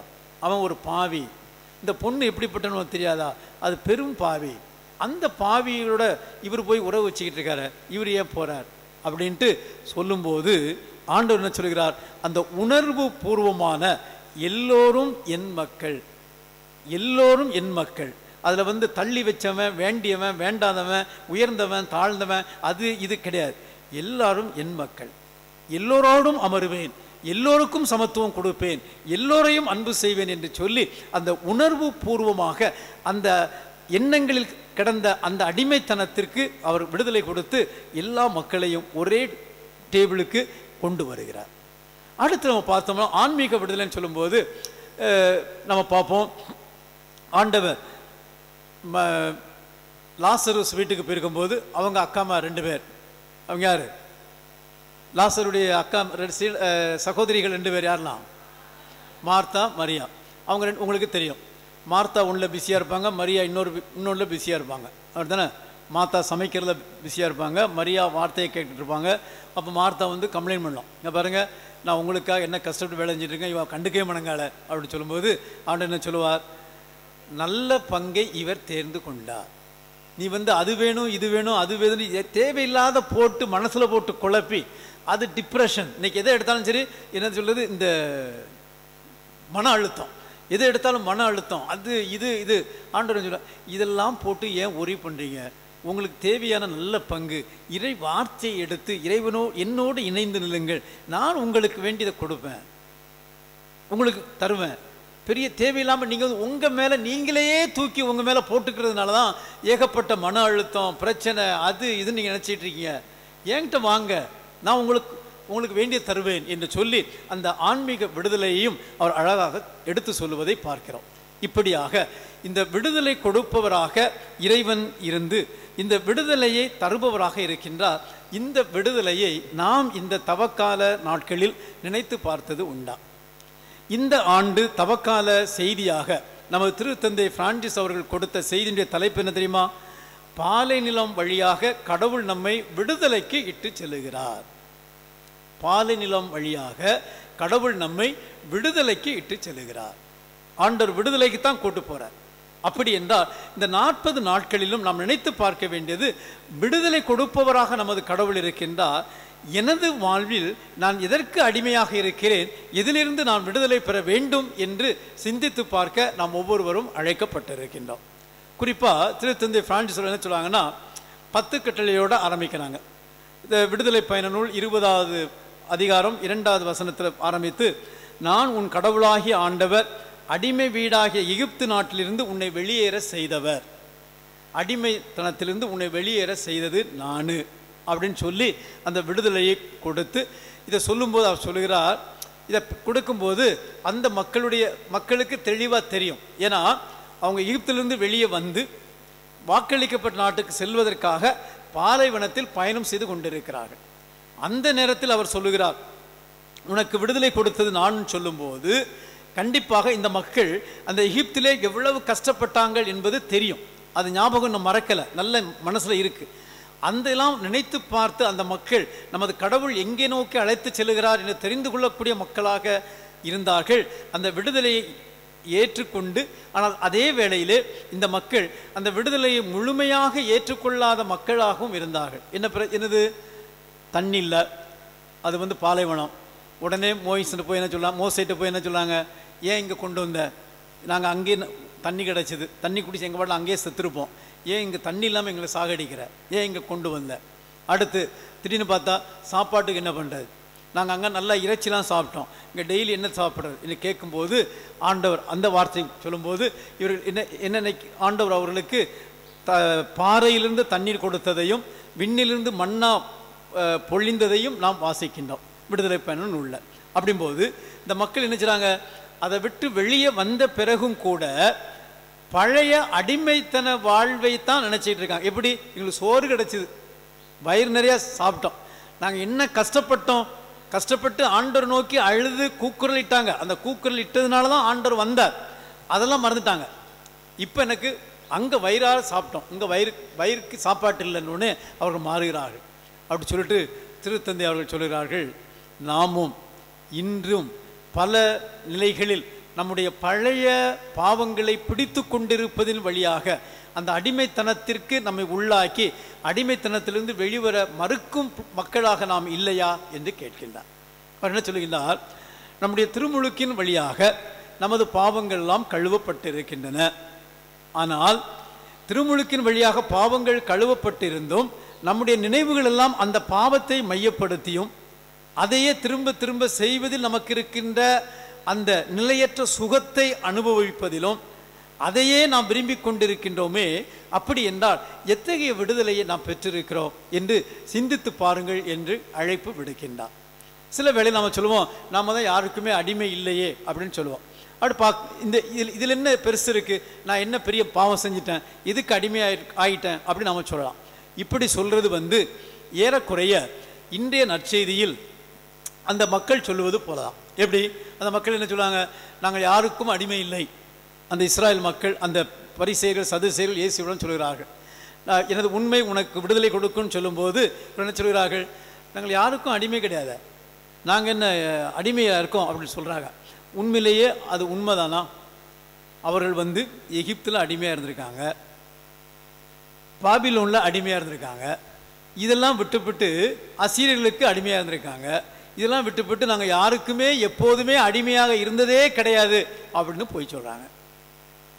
அவன் ஒரு பாவி, இந்த பொண்ணு எப்படிப்பட்டவன் தெரியாதா, அது பெரும் பாவி, அந்த பாவியோட இவர் போய் உறவு வச்சுக்கிட்டு இருக்காரு, இவர் ஏன் போகிறார் அப்படின்ட்டு சொல்லும்போது ஆண்டவர் என்ன சொல்கிறார்? அந்த உணர்வு பூர்வமான எல்லோரும் என் மக்கள், எல்லோரும் என் மக்கள், அதில் தள்ளி வச்சவன், வேண்டியவன், வேண்டாதவன், உயர்ந்தவன், தாழ்ந்தவன், அது இது கிடையாது. எல்லாரும் என் மக்கள், எல்லோரோடும் அமருவேன், எல்லோருக்கும் சமத்துவம் கொடுப்பேன், எல்லோரையும் அன்பு செய்வேன் என்று சொல்லி அந்த உணர்வு பூர்வமாக அந்த எண்ணங்களில் கிடந்த அந்த அடிமைத்தனத்திற்கு அவர் விடுதலை கொடுத்து எல்லா மக்களையும் ஒரே டேபிளுக்கு கொண்டு வருகிறார். அடுத்து நம்ம பார்த்தோம்னா ஆன்மீக விடுதலைன்னு சொல்லும்போது நம்ம பார்ப்போம், ஆண்டவர் லாசருஸ் வீட்டுக்கு போயிருக்கும்போது அவங்க அக்காமா 2 பேர், அவங்க யார்? லாசருடைய அக்கா சகோதரிகள் 2 பேர் யாரெல்லாம்? மார்த்தா, மரியா. அவங்க உங்களுக்கு தெரியும், மார்த்தா ஒன்றில் பிஸியாக இருப்பாங்க, மரியா இன்னொன்றில் பிஸியாக இருப்பாங்க. அப்படி தானே? மார்த்தா சமைக்கிறதுல பிஸியாக இருப்பாங்க, மரியா வார்த்தையை கேட்டுட்டு இருப்பாங்க. அப்போ மார்த்தா கம்ப்ளைண்ட் பண்ணலாம், இங்கே பாருங்கள் நான் உங்களுக்காக என்ன கஷ்டப்பட்டு வேலை செஞ்சுட்ருக்கேன், இவன் கண்டுக்கவே மணங்கால அப்படின்னு சொல்லும்போது ஆண்டவர் என்ன சொல்லுவார்? நல்ல பங்கை இவர் தேர்ந்து கொண்டார். நீ அது வேணும், இது வேணும், அது வேணும், தேவையில்லாத போட்டு மனசில் போட்டு குழப்பி அது டிப்ரெஷன். இன்னைக்கு எதை எடுத்தாலும் சரி என்ன சொல்றது, இந்த மன அழுத்தம், எதை எடுத்தாலும் மன அழுத்தம், அது இது ஆண்டவர் சொல்ல, இதெல்லாம் போட்டு ஏன் ஒரி பண்ணுறீங்க? உங்களுக்கு தேவையான நல்ல பங்கு இறை வார்த்தையை எடுத்து என்னோடு இணைந்து நில்லுங்கள், நான் உங்களுக்கு வேண்டியதை கொடுப்பேன், உங்களுக்கு தருவேன். பெரிய தேவையில்லாமல் நீங்கள் உங்கள் மேலே நீங்களே தூக்கி உங்கள் மேலே போட்டுக்கிறதுனால தான் ஏகப்பட்ட மன அழுத்தம், பிரச்சனை, அது இதுன்னு நீங்கள் நினச்சிட்டு இருக்கீங்க. என்கிட்ட வாங்க, நான் உங்களுக்கு வேண்டிய தருவேன் என்று சொல்லி அந்த ஆன்மீக விடுதலையையும் அவர் அழகாக எடுத்து சொல்லுவதை பார்க்கிறோம். இப்படியாக இந்த விடுதலை கொடுப்பவராக இறைவன் இருந்து இந்த விடுதலையை தருபவராக இருக்கின்றார். இந்த விடுதலையை நாம் இந்த தவக்கால நாட்களில் நினைத்து பார்த்தது உண்டா? இந்த ஆண்டு தவக்கால செய்தியாக நமது திருத்தந்தை பிரான்சிஸ் அவர்கள் கொடுத்த செய்தியுடைய தலைப்பு என்ன தெரியுமா? பாலை நிலம் வழியாக கடவுள் நம்மை விடுதலைக்கு இட்டு செல்லுகிறார். பாலை நிலம் வழியாக கடவுள் நம்மை விடுதலைக்கு இட்டு செல்லுகிறார். ஆண்டவர் விடுதலைக்கு தான் கூட்டு போறார். அப்படி என்றால் இந்த 40 நாட்களிலும் நாம் நினைத்து பார்க்க வேண்டியது, விடுதலை கொடுப்பவராக நமது கடவுள் இருக்கின்றார். எனது வாழ்வில் நான் எதற்கு அடிமையாக இருக்கிறேன், எதிலிருந்து நான் விடுதலை பெற வேண்டும் என்று சிந்தித்து பார்க்க நாம் ஒவ்வொருவரும் அழைக்கப்பட்டிருக்கின்றோம். குறிப்பாக திருத்தந்தை பிரான்சிஸ் என்ன சொல்லுவாங்கன்னா, 10 கட்டளையோடு ஆரம்பிக்கிறாங்க. இந்த விடுதலை பயண நூல் 20வது அதிகாரம் 2வது வசனத்தில் ஆரம்பித்து, நான் உன் கடவுளாகிய ஆண்டவர், அடிமை வீடாகிய எகிப்து நாட்டிலிருந்து உன்னை வெளியேற செய்தவர், அடிமைத்தனத்திலிருந்து உன்னை வெளியேற செய்தது நானு அப்படின்னு சொல்லி அந்த விடுதலையை கொடுத்து, இதை சொல்லும்போது அவர் சொல்லுகிறார், இதை கொடுக்கும்போது அந்த மக்களுக்கு தெளிவாக தெரியும். ஏன்னா அவங்க எகிப்திலிருந்து வெளியே வந்து வாக்களிக்கப்பட்ட நாட்டுக்கு செல்வதற்காக பாலைவனத்தில் பயணம் செய்து கொண்டிருக்கிறார்கள். அந்த நேரத்தில் அவர் சொல்லுகிறார், உனக்கு விடுதலை கொடுத்தது நான் சொல்லும்போது கண்டிப்பாக இந்த மக்கள் அந்த எகிப்திலே எவ்வளவு கஷ்டப்பட்டாங்க என்பது தெரியும். அது ஞாபகம் நம்ம மறக்கலை, நல்ல மனசில் இருக்குது. அந்தெல்லாம் நினைத்து பார்த்து அந்த மக்கள் நமது கடவுள் எங்கே நோக்கி அழைத்து செல்கிறார் என்று தெரிந்து கொள்ளக்கூடிய மக்களாக இருந்தார்கள். அந்த விடுதலையை ஏற்றுக்கொண்டு, ஆனால் அதே வேளையிலே இந்த மக்கள் அந்த விடுதலையை முழுமையாக ஏற்றுக்கொள்ளாத மக்களாகவும் இருந்தார்கள். என்னது தண்ணி இல்லை, அது பாலைவனம். உடனே மோயிஸ்ட்டு போய் என்ன சொல்லலாம், மோசைட்டு போய் என்ன சொல்லாங்க, ஏன் இங்கே கொண்டு வந்த, நாங்கள் அங்கேயே தண்ணி கிடச்சிது, தண்ணி குடிச்சு எங்கள் பாட்டில் அங்கேயே செத்துருப்போம், ஏன் இங்கே தண்ணி இல்லாமல் எங்களை சாகடிக்கிற, ஏன் இங்கே கொண்டு வந்த. அடுத்து திடீர்னு பார்த்தா சாப்பாட்டுக்கு என்ன பண்ணுறது, நாங்கள் அங்கே நல்லா இறைச்சிலாம் சாப்பிட்டோம், இங்கே டெய்லி என்ன சாப்பிட்றது என்று கேட்கும்போது ஆண்டவர் அந்த வார்த்தை சொல்லும்போது இவர்கள் என்ன ஆண்டவர் அவர்களுக்கு பாறையிலிருந்து தண்ணீர் கொடுத்ததையும் விண்ணிலிருந்து மண்ணா பொழிந்ததையும் நாம் வாசிக்கின்றோம் விடுதலை பயணம் உள்ள. அப்படிம்போது இந்த மக்கள் என்ன செய்றாங்க, அதை விட்டு வெளியே வந்த பிறகும் கூட பழைய அடிமைத்தன வாழ்வை தான் நினச்சிட்டு இருக்காங்க. எப்படி, எங்களுக்கு சோறு கிடச்சிது, வயிறு நிறையா சாப்பிட்டோம், நாங்கள் என்ன கஷ்டப்பட்டோம், கஷ்டப்பட்டு ஆண்டவர் நோக்கி அழுது கூக்குரல் இட்டாங்க, அந்த கூக்குரல் இட்டதுனால தான் ஆண்டவர் வந்தார், அதெல்லாம் மறந்துட்டாங்க. இப்போ எனக்கு அங்கே வயிறார சாப்பிட்டோம், இங்கே வயிறுக்கு சாப்பாட்டு இல்லைன்னு அவர்கள் மாறுகிறார்கள். அப்படி சொல்லிட்டு திருத்தந்தை அவர்கள் சொல்கிறார்கள், நாமும் இன்றும் பல நிலைகளில் நம்முடைய பழைய பாவங்களை பிடித்து கொண்டிருப்பதின் வழியாக அந்த அடிமைத்தனத்திற்கு நம்மை உள்ளாக்கி அடிமைத்தனத்திலிருந்து வெளிவர மறுக்கும் மக்களாக நாம் இல்லையா என்று கேட்கின்றார். அவர் என்ன சொல்லுகின்றார், நம்முடைய திருமுழுக்கின் வழியாக நமது பாவங்கள் எல்லாம் கழுவப்பட்டிருக்கின்றன. ஆனால் திருமுழுக்கின் வழியாக பாவங்கள் கழுவப்பட்டிருந்தும் நம்முடைய நினைவுகள் எல்லாம் அந்த பாவத்தை மையப்படுத்தியும் அதையே திரும்ப திரும்ப செய்வதில் நமக்கு இருக்கின்ற அந்த நிலையற்ற சுகத்தை அனுபவிப்பதிலும் அதையே நாம் விரும்பி கொண்டிருக்கின்றோமே. அப்படி என்றால் எத்தகைய விடுதலையை நாம் பெற்றிருக்கிறோம் என்று சிந்தித்து பாருங்கள் என்று அழைப்பு விடுக்கின்றார். சில வேளை நாம் சொல்லுவோம், நாம் தான் யாருக்குமே அடிமை இல்லையே அப்படின்னு சொல்லுவோம். அப்படி இதில் என்ன பெருசு இருக்குது, நான் என்ன பெரிய பாவம் செஞ்சிட்டேன், இதுக்கு ஆகிட்டேன் அப்படின்னு நாம் சொல்லலாம். இப்படி சொல்கிறது ஏறக்குறைய இன்றைய நற்செய்தியில் அந்த மக்கள் சொல்லுவது போலதான். எப்படி, அந்த மக்கள் என்ன சொல்லுவாங்க, நாங்கள் யாருக்கும் அடிமை இல்லை. அந்த இஸ்ராயல் மக்கள், அந்த பரிசேயர்கள் சதுசேயர்கள் இயேசுவுடன் சொல்கிறார்கள், எனது உண்மை உனக்கு விடுதலை கொடுக்கும்னு சொல்லும்போது என்ன சொல்கிறார்கள், நாங்கள் யாருக்கும் அடிமை கிடையாது, நாங்கள் என்ன அடிமையாக இருக்கோம் அப்படின்னு சொல்கிறாங்க. உண்மையிலேயே அது உண்மைதானா? அவர்கள் எகிப்தில் அடிமையாக இருந்திருக்காங்க, பாபிலோனில் அடிமையாக இருந்திருக்காங்க, இதெல்லாம் விட்டுவிட்டு அசீரியர்களுக்கு அடிமையாக இருந்திருக்காங்க, இதெல்லாம் விட்டுவிட்டு நாங்கள் யாருக்குமே எப்போதுமே அடிமையாக இருந்ததே கிடையாது அப்படின்னு போய் சொல்கிறாங்க.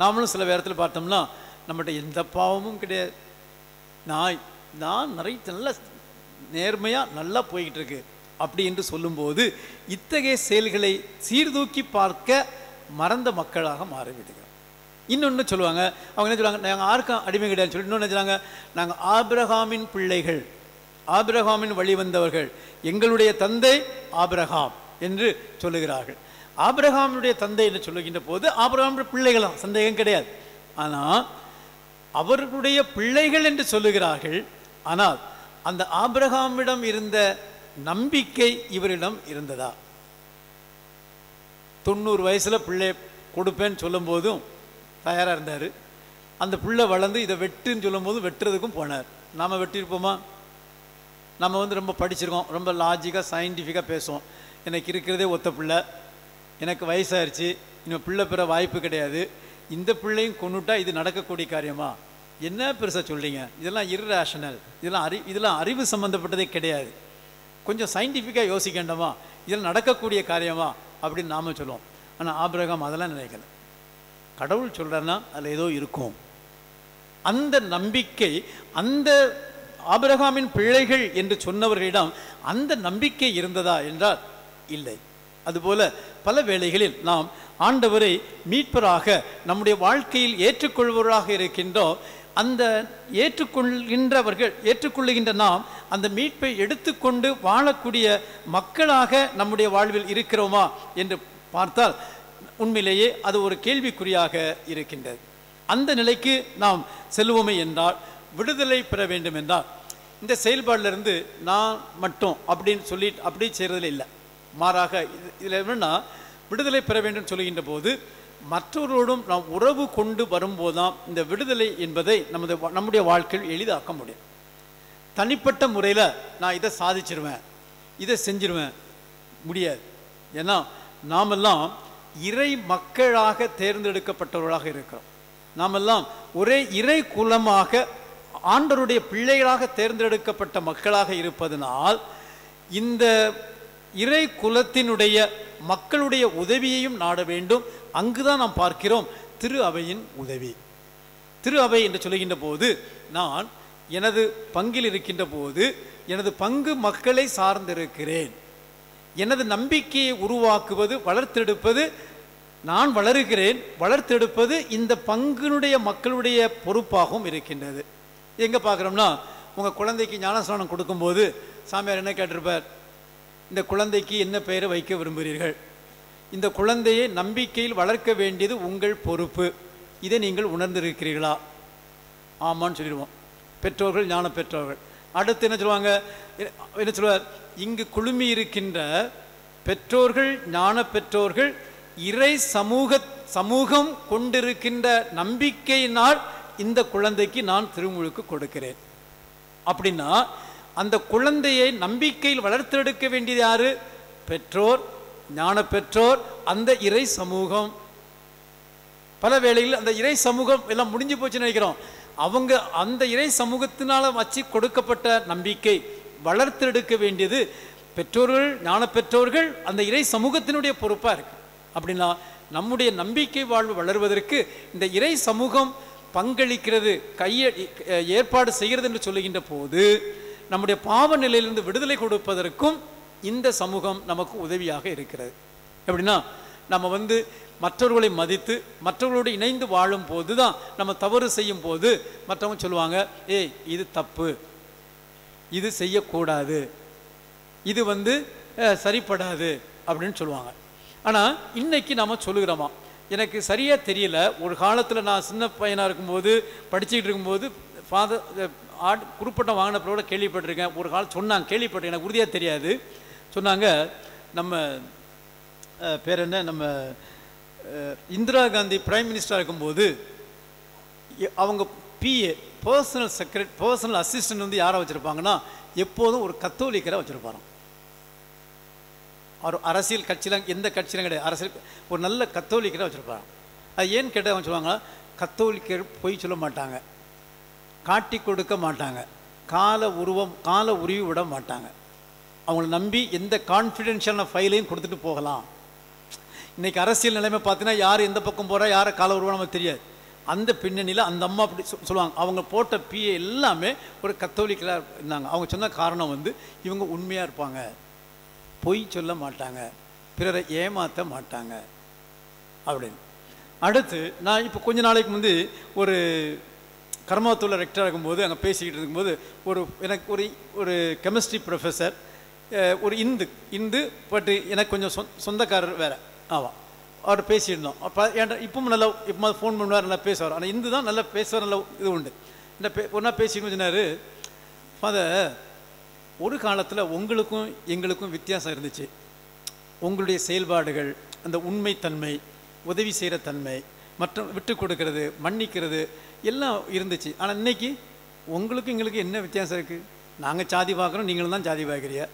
நாமளும் சில நேரத்தில் பார்த்தோம்னா நம்மகிட்ட எந்த பாவமும் கிடையாது, நான் நிறைய நல்ல நேர்மையாக நல்லா போய்கிட்டு இருக்கு அப்படி என்று சொல்லும்போது இத்தகைய செயல்களை சீர்தூக்கி பார்க்க மறந்த மக்களாக மாறிவிடுகிறோம். இன்னொன்று சொல்லுவாங்க, அவங்க என்ன சொல்லுவாங்க, நாங்கள் யாருக்கும் அடிமை கிடையாது சொல்லி இன்னொன்று சொல்லுவாங்க, நாங்கள் ஆபிரகாமின் பிள்ளைகள், ஆபிரகாமின் வழி வந்தவர்கள், எங்களுடைய தந்தை ஆபிரகாம் என்று சொல்லுகிறார்கள். ஆபிரகாமுடைய தந்தை என்று சொல்லுகின்ற போது ஆபிரகாமுடைய பிள்ளைகளாம், சந்தேகம் கிடையாது. ஆனால் அவர்களுடைய பிள்ளைகள் என்று சொல்லுகிறார்கள். ஆனால் அந்த ஆபிரகாமிடம் இருந்த நம்பிக்கை இவரிடம் இருந்ததா? 90 வயசில் பிள்ளை கொடுப்பேன்னு சொல்லும் போதும் தயாராக இருந்தார். அந்த பிள்ளை வளர்ந்து இதை வெட்டுன்னு சொல்லும் போது வெட்டுறதுக்கும் போனார். நாம் வெட்டியிருப்போமா? நம்ம ரொம்ப படிச்சிருக்கோம், ரொம்ப லாஜிக்காக சயின்டிஃபிக்காக பேசுவோம். எனக்கு இருக்கிறதே ஒத்த பிள்ளை, எனக்கு வயசாயிருச்சு, இன்னும் பிள்ளை பெற வாய்ப்பு கிடையாது, இந்த பிள்ளையும் கொண்டுட்டா இது நடக்கக்கூடிய காரியமா? என்ன பெருசாக சொல்கிறீங்க, இதெல்லாம் இர்ரேஷனல், இதெல்லாம் அறிவு சம்மந்தப்பட்டதே கிடையாது, கொஞ்சம் சயின்டிஃபிக்காக யோசிக்க வேண்டாமா, இதெல்லாம் நடக்கக்கூடிய காரியமா அப்படின்னு நாம் சொல்லுவோம். ஆனால் ஆபிரகாம் அதெல்லாம் நினைக்கல. கடவுள் சொல்கிறாருன்னா அதில் ஏதோ இருக்கும். அந்த நம்பிக்கை, அந்த ஆபிரகாமின் பிள்ளைகள் என்று சொன்னவர்களிடம் அந்த நம்பிக்கை இருந்ததா என்றால் இல்லை. அதுபோல பல வேளைகளில் நாம் ஆண்டவரை மீட்பராக நம்முடைய வாழ்க்கையில் ஏற்றுக்கொள்வராக இருக்கின்றோம். அந்த ஏற்றுக்கொள்ளுகின்ற நாம் அந்த மீட்பை எடுத்துக்கொண்டு வாழக்கூடிய மக்களாக நம்முடைய வாழ்வில் இருக்கிறோமா என்று பார்த்தால் உண்மையிலேயே அது ஒரு கேள்விக்குறியாக இருக்கின்றது. அந்த நிலைக்கு நாம் செல்வோமே என்றால், விடுதலை பெற வேண்டும் என்றால் இந்த செயல்பாட்டிலிருந்து நான் மட்டும் அப்படின்னு சொல்லி அப்படி செய்கிறதில் இல்லை. மாறாக இதில் என்னன்னா, விடுதலை பெற வேண்டும் சொல்லுகின்ற போது மற்றவரோடும் நாம் உறவு கொண்டு வரும்போது தான் இந்த விடுதலை என்பதை நம்முடைய வாழ்க்கையில் எளிதாக்க முடியும். தனிப்பட்ட முறையில் நான் இதை சாதிச்சிருவேன், இதை செஞ்சிருவேன் முடியாது. ஏன்னா நாமெல்லாம் இறை மக்களாக தேர்ந்தெடுக்கப்பட்டவர்களாக இருக்கிறோம். நாமெல்லாம் ஒரே இறை குலமாக ஆண்டவருடைய பிள்ளைகளாக தேர்ந்தெடுக்கப்பட்ட மக்களாக இருப்பதனால் இந்த இறை குலத்தினுடைய மக்களுடைய உதவியையும் நாட வேண்டும். அங்குதான் நாம் பார்க்கிறோம் திரு அவையின் உதவி. திரு அவை என்று சொல்லுகின்ற போது நான் எனது பங்கில் இருக்கின்ற போது எனது பங்கு மக்களை சார்ந்திருக்கிறேன். எனது நம்பிக்கையை உருவாக்குவது, வளர்த்தெடுப்பது, நான் வளருகிறேன், வளர்த்தெடுப்பது இந்த பங்கினுடைய மக்களுடைய பொறுப்பாகவும் இருக்கின்றது. எங்கே பார்க்குறோம்னா, உங்கள் குழந்தைக்கு ஞானஸ்நானம் கொடுக்கும்போது சாமியார் என்ன கேட்டிருப்பார்? இந்த குழந்தைக்கு என்ன பெயரை வைக்க விரும்புகிறீர்கள்? இந்த குழந்தையை நம்பிக்கையில் வளர்க்க வேண்டியது உங்கள் பொறுப்பு. இதை நீங்கள் உணர்ந்திருக்கிறீர்களா? ஆமான்னு சொல்லிடுவோம் பெற்றோர்கள், ஞான பெற்றோர்கள். அடுத்து என்ன சொல்லுவாங்க? என்ன சொல்லுவார்? இங்கு குழுமி இருக்கின்ற பெற்றோர்கள், ஞான பெற்றோர்கள் இறை சமூகம் கொண்டிருக்கின்ற நம்பிக்கையினால் இந்த குழந்தைக்கு நான் திருமுழுக்கு கொடுக்கிறேன். அப்படின்னா அந்த குழந்தையை நம்பிக்கையில் வளர்த்தெடுக்க வேண்டியது யாரு? பெற்றோர், ஞான பெற்றோர், அந்த இறை சமூகம். பல வேளையில் அந்த இறை சமூகம் எல்லாம் முடிஞ்சு போச்சுன்னு நினைக்கிறோம். அவங்க அந்த இறை சமூகத்தினால வச்சு கொடுக்கப்பட்ட நம்பிக்கை வளர்த்தெடுக்க வேண்டியது பெற்றோர்கள், ஞான பெற்றோர்கள், அந்த இறை சமூகத்தினுடைய பொறுப்பாக இருக்கு. அப்படின்னா நம்முடைய நம்பிக்கை வாழ்வு வளர்வதற்கு இந்த இறை சமூகம் பங்களிக்கிறது, ஏற்பாடு செய்கிறது என்று சொல்லுகின்ற போது நம்முடைய பாவ நிலையிலிருந்து விடுதலை கொடுப்பதற்கும் இந்த சமூகம் நமக்கு உதவியாக இருக்கிறது. எப்படின்னா நம்ம மற்றவர்களை மதித்து மற்றவர்களோடு இணைந்து வாழும் போது தான் நம்ம தவறு செய்யும் போது மற்றவங்க சொல்லுவாங்க, ஏய் இது தப்பு, இது செய்யக்கூடாது, இது சரிப்படாது அப்படின்னு சொல்லுவாங்க. ஆனால் இன்னைக்கு நம்ம சொல்லுகிறோமா? எனக்கு சரியாக தெரியல. ஒரு காலத்தில் நான் சின்ன பையனாக இருக்கும்போது படிச்சுக்கிட்டு இருக்கும்போது குறுப்பட்டம் வாங்கினப்போட கேள்விப்பட்டிருக்கேன். ஒரு காலம் சொன்னாங்க, கேள்விப்பட்டிருக்கேன், எனக்கு உறுதியாக தெரியாது. சொன்னாங்க, நம்ம பேர் என்ன, நம்ம இந்திரா காந்தி பிரைம் மினிஸ்டராக இருக்கும்போது அவங்க பிஏ, பர்சனல் அசிஸ்டன்ட் யாரை வச்சுருப்பாங்கன்னா எப்போதும் ஒரு கத்தோலிக்கரை வச்சுருப்பாராம். அவர் அரசியல் கட்சியில், எந்த கட்சியிலும் கிடையாது, அரசியல் ஒரு நல்ல கத்தோலிக்கரை வச்சுருப்பாராம். அது ஏன்னு கேட்டால் அவங்க சொல்லுவாங்க, கத்தோலிக்கர் பொய் சொல்ல மாட்டாங்க, காட்டி கொடுக்க மாட்டாங்க, கால உருவி விட மாட்டாங்க, அவங்கள நம்பி எந்த கான்ஃபிடென்ஷியலான ஃபைலையும் கொடுத்துட்டு போகலாம். இன்றைக்கி அரசியல் நிலைமை பார்த்தீங்கன்னா யார் எந்த பக்கம் போகிறா, யாரை கால உருவா நமக்கு தெரியாது. அந்த பின்னணியில் அந்த அம்மா அப்படி சொல்லுவாங்க. அவங்க போட்ட பிஏ எல்லாமே ஒரு கத்தோலிக்கலாக இருந்தாங்க. அவங்க சொன்ன காரணம் இவங்க உண்மையாக இருப்பாங்க, பொய் சொல்ல மாட்டாங்க, பிறரை ஏமாற்ற மாட்டாங்க அப்படின்னு. அடுத்து நான் இப்போ கொஞ்ச நாளைக்கு ஒரு கர்மாத்தூரில் ரெக்டராக இருக்கும்போது அங்கே பேசிக்கிட்டு இருக்கும்போது எனக்கு ஒரு கெமிஸ்ட்ரி ப்ரொஃபஸர், ஒரு இந்து பட் எனக்கு கொஞ்சம் சொந்தக்காரர் வேறு ஆமாம், அவர் பேசியிருந்தோம். அப்போ இப்பவும் நல்லா இப்போ ஃபோன் பண்ணுவார், நல்லா பேசுவார். ஆனால் இந்து தான் நல்லா பேசுவார், நல்லா இது உண்டு. இந்த ஒன்றா பேசிக்கணும் சொன்னார். ஃபாதர், ஒரு காலத்தில் உங்களுக்கும் எங்களுக்கும் வித்தியாசம் இருந்துச்சு. உங்களுடைய செயல்பாடுகள், அந்த உண்மைத்தன்மை, உதவி செய்கிற தன்மை, மற்ற விட்டு கொடுக்கறது, மன்னிக்கிறது எல்லாம் இருந்துச்சு. ஆனால் இன்னைக்கு உங்களுக்கும் எங்களுக்கு என்ன வித்தியாசம் இருக்குது? நாங்கள் சாதி பார்க்குறோம், நீங்களும் தான் சாதி பார்க்குறிய.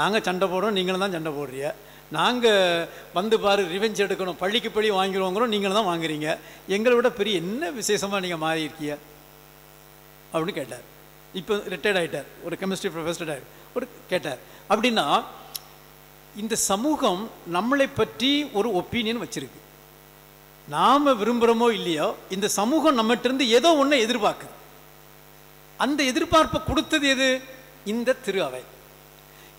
நாங்கள் சண்டை போடுறோம், நீங்களும் தான் சண்டை போடுறிய. நாங்கள் பாரு ரிவெஞ்ச் எடுக்கணும், பள்ளிக்கு பள்ளி வாங்கிடுவோங்கிறோம், நீங்களும் தான் வாங்குறீங்க. எங்களை விட பெரிய என்ன விசேஷமாக நீங்கள் மாறி இருக்கிய அப்படின்னு கேட்டார். இப்போ ரிட்டையர்ட் ஆகிட்டார், ஒரு கெமிஸ்ட்ரி ப்ரொஃபஸர் கேட்டார். அப்படின்னா இந்த சமூகம் நம்மளை பற்றி ஒரு ஒப்பீனியன் வச்சிருக்கு. நாம் விரும்புகிறோமோ இல்லையோ இந்த சமூகம் நம்மகிட்ட ஏதோ ஒன்று எதிர்பார்க்குது. அந்த எதிர்பார்ப்பை கொடுத்தது எது? இந்த திரு அவை.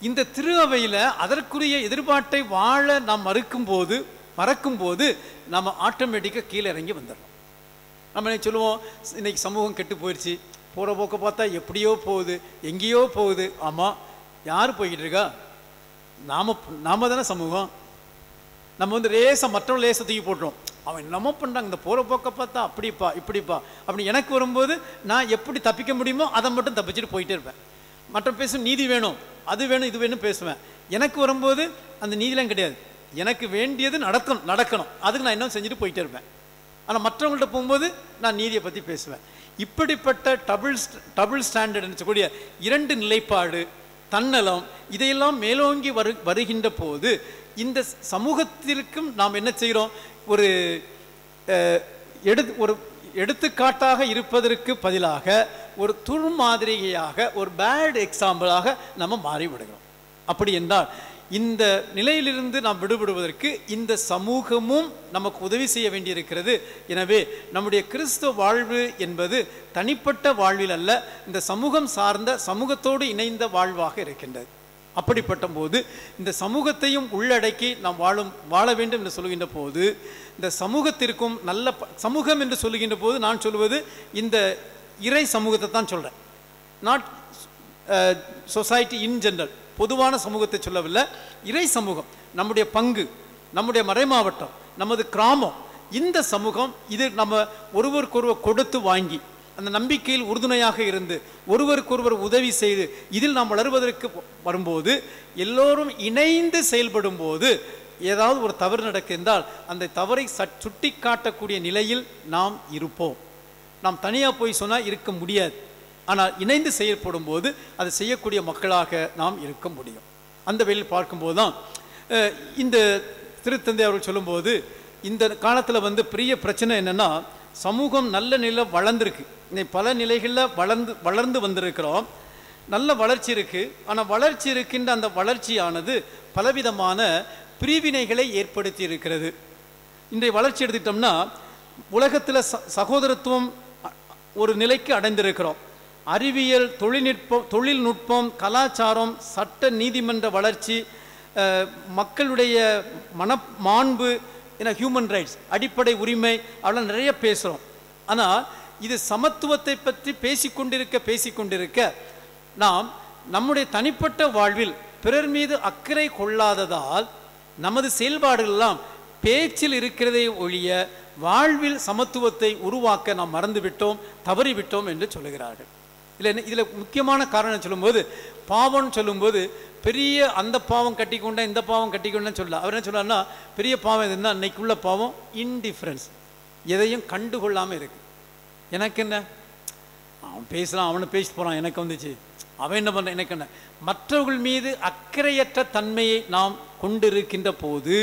இந்த திரு அவையில் அதற்குரிய எதிர்பார்ப்பை வாழ நாம் மறக்கும் போது நம்ம ஆட்டோமேட்டிக்காக கீழே இறங்கி வந்துடுறோம். நம்ம சொல்லுவோம், இன்னைக்கு சமூகம் கெட்டு போயிடுச்சு, போகிற போக்க பார்த்தா எப்படியோ போகுது, எங்கேயோ போகுது. ஆமாம், யார் போய்கிட்டு இருக்கா? நாம தானே சமூகம். நம்ம மற்றவங்க லேசை தூக்கி போட்டுரும். அவன் என்னமோ பண்ணுறாங்க, இந்த போகிற போக்க பார்த்தா அப்படிப்பா இப்படிப்பா அப்படி. எனக்கு வரும்போது நான் எப்படி தப்பிக்க முடியுமோ அதை மட்டும் தப்பிச்சுட்டு போயிட்டே இருப்பேன். மற்ற பேசும் நீதி வேணும், அது வேணும், இது வேணும் பேசுவேன். எனக்கு வரும்போது அந்த நீதிலாம் கிடையாது. எனக்கு வேண்டியது நடக்கணும், அதுக்கு நான் இன்னும் செஞ்சுட்டு போயிட்டே இருப்பேன். ஆனால் மற்றவங்கள்ட்ட போகும்போது நான் நீதியை பற்றி பேசுவேன். இப்படிப்பட்ட டபுள் ஸ்டாண்டர்ட் சொல்லக்கூடிய இரண்டு நிலைப்பாடு, தன்னலம் இதையெல்லாம் மேலோங்கி வருகின்ற போது இந்த சமூகத்திற்கும் நாம் என்ன செய்கிறோம்? ஒரு எடுத்துக்காட்டாக இருப்பதற்கு பதிலாக ஒரு துர்மாதிரியாக, ஒரு பேட் எக்ஸாம்பிளாக நம்ம மாறிவிடுகிறோம். அப்படி என்றால் இந்த நிலையிலிருந்து நாம் விடுபடுவதற்கு இந்த சமூகமும் நமக்கு உதவி செய்ய வேண்டியிருக்கிறது. எனவே நம்முடைய கிறிஸ்துவ வாழ்வு என்பது தனிப்பட்ட வாழ்வில் அல்ல, இந்த சமூகம் சார்ந்த, சமூகத்தோடு இணைந்த வாழ்வாக இருக்கின்றது. அப்படிப்பட்ட போது இந்த சமூகத்தையும் உள்ளடக்கி நாம் வாழ வேண்டும் என்று சொல்கின்ற போது, இந்த சமூகத்திற்கும் நல்ல சமூகம் என்று சொல்லுகின்ற போது நான் சொல்வது இந்த இறை சமூகத்தை தான் சொல்கிறேன். நாட் சொசைட்டி இன் ஜெனரல், பொதுவான சமூகத்தை சொல்லவில்லை. இறை சமூகம், நம்முடைய பங்கு, நம்முடைய மறைமாவட்டம், நமது கிராமம், இந்த சமூகம், இது நம்ம ஒருவருக்கொருவர் கொடுத்து வாங்கி அந்த நம்பிக்கையில் உறுதுணையாக இருந்து ஒருவருக்கொருவர் உதவி செய்து இதில் நாம் வளர்வதற்கு வரும்போது, எல்லோரும் இணைந்து செயல்படும் போது ஏதாவது ஒரு தவறு நடக்கின்றால் அந்த தவறை சுட்டி காட்டக்கூடிய நிலையில் நாம் இருப்போம். நாம் தனியாக போய் சொன்னால் இருக்க முடியாது. ஆனால் இணைந்து செயல்படும் போது அதை செய்யக்கூடிய மக்களாக நாம் இருக்க முடியும். அந்த வழியில் பார்க்கும்போது தான் இந்த திருத்தந்தை அவர்கள் சொல்லும்போது, இந்த காலத்தில் பெரிய பிரச்சனை என்னென்னா, சமூகம் நல்ல நிலை வளர்ந்துருக்கு. இன்னைக்கு பல நிலைகளில் வளர்ந்து வந்திருக்கிறோம். நல்ல வளர்ச்சி இருக்குது. ஆனால் வளர்ச்சி இருக்கின்ற அந்த வளர்ச்சியானது பலவிதமான பிரிவினைகளை ஏற்படுத்தி இருக்கிறது. இன்றைய வளர்ச்சி எடுத்துக்கிட்டோம்னா, உலகத்தில் சகோதரத்துவம் ஒரு நிலைக்கு அடைந்திருக்கிறோம். அறிவியல், தொழில்நுட்பம், கலாச்சாரம், சட்ட நீதிமன்ற வளர்ச்சி, மக்களுடைய மாண்பு, ஹியூமன் ரைட்ஸ், அடிப்படை உரிமை, அதெல்லாம் நிறைய பேசுகிறோம். ஆனால் இது சமத்துவத்தை பற்றி பேசிக்கொண்டிருக்க நாம் நம்முடைய தனிப்பட்ட வாழ்வில் பிறர் மீது அக்கறை கொள்ளாததால் நமது செயல்பாடுகளெல்லாம் பேச்சில் இருக்கிறதை ஒழிய வாழ்வில் சமத்துவத்தை உருவாக்க நாம் மறந்துவிட்டோம், தவறிவிட்டோம் என்று சொல்லுகிறார்கள். இதில் முக்கியமான காரணம் சொல்லும்போது, பாவம் சொல்லும்போது பெரிய அந்த பாவம் கட்டிக்கொண்ட இந்த பாவம் கட்டிக்கொண்டேன்னு சொல்ல, அவர் என்ன சொல்றாருன்னா, பெரிய பாவம் எதுன்னா இன்னைக்குள்ள பாவம் இன்டிஃபரன்ஸ், எதையும் கண்டுகொள்ளாமல் இருக்கு. எனக்கு என்ன, அவன் பேசலாம், அவனை பேசிட்டு போகிறான், எனக்கு வந்துச்சு, அவன் என்ன பண்ண, எனக்கு என்ன. மற்றவர்கள் மீது அக்கறையற்ற தன்மையை நாம் கொண்டிருக்கின்ற போது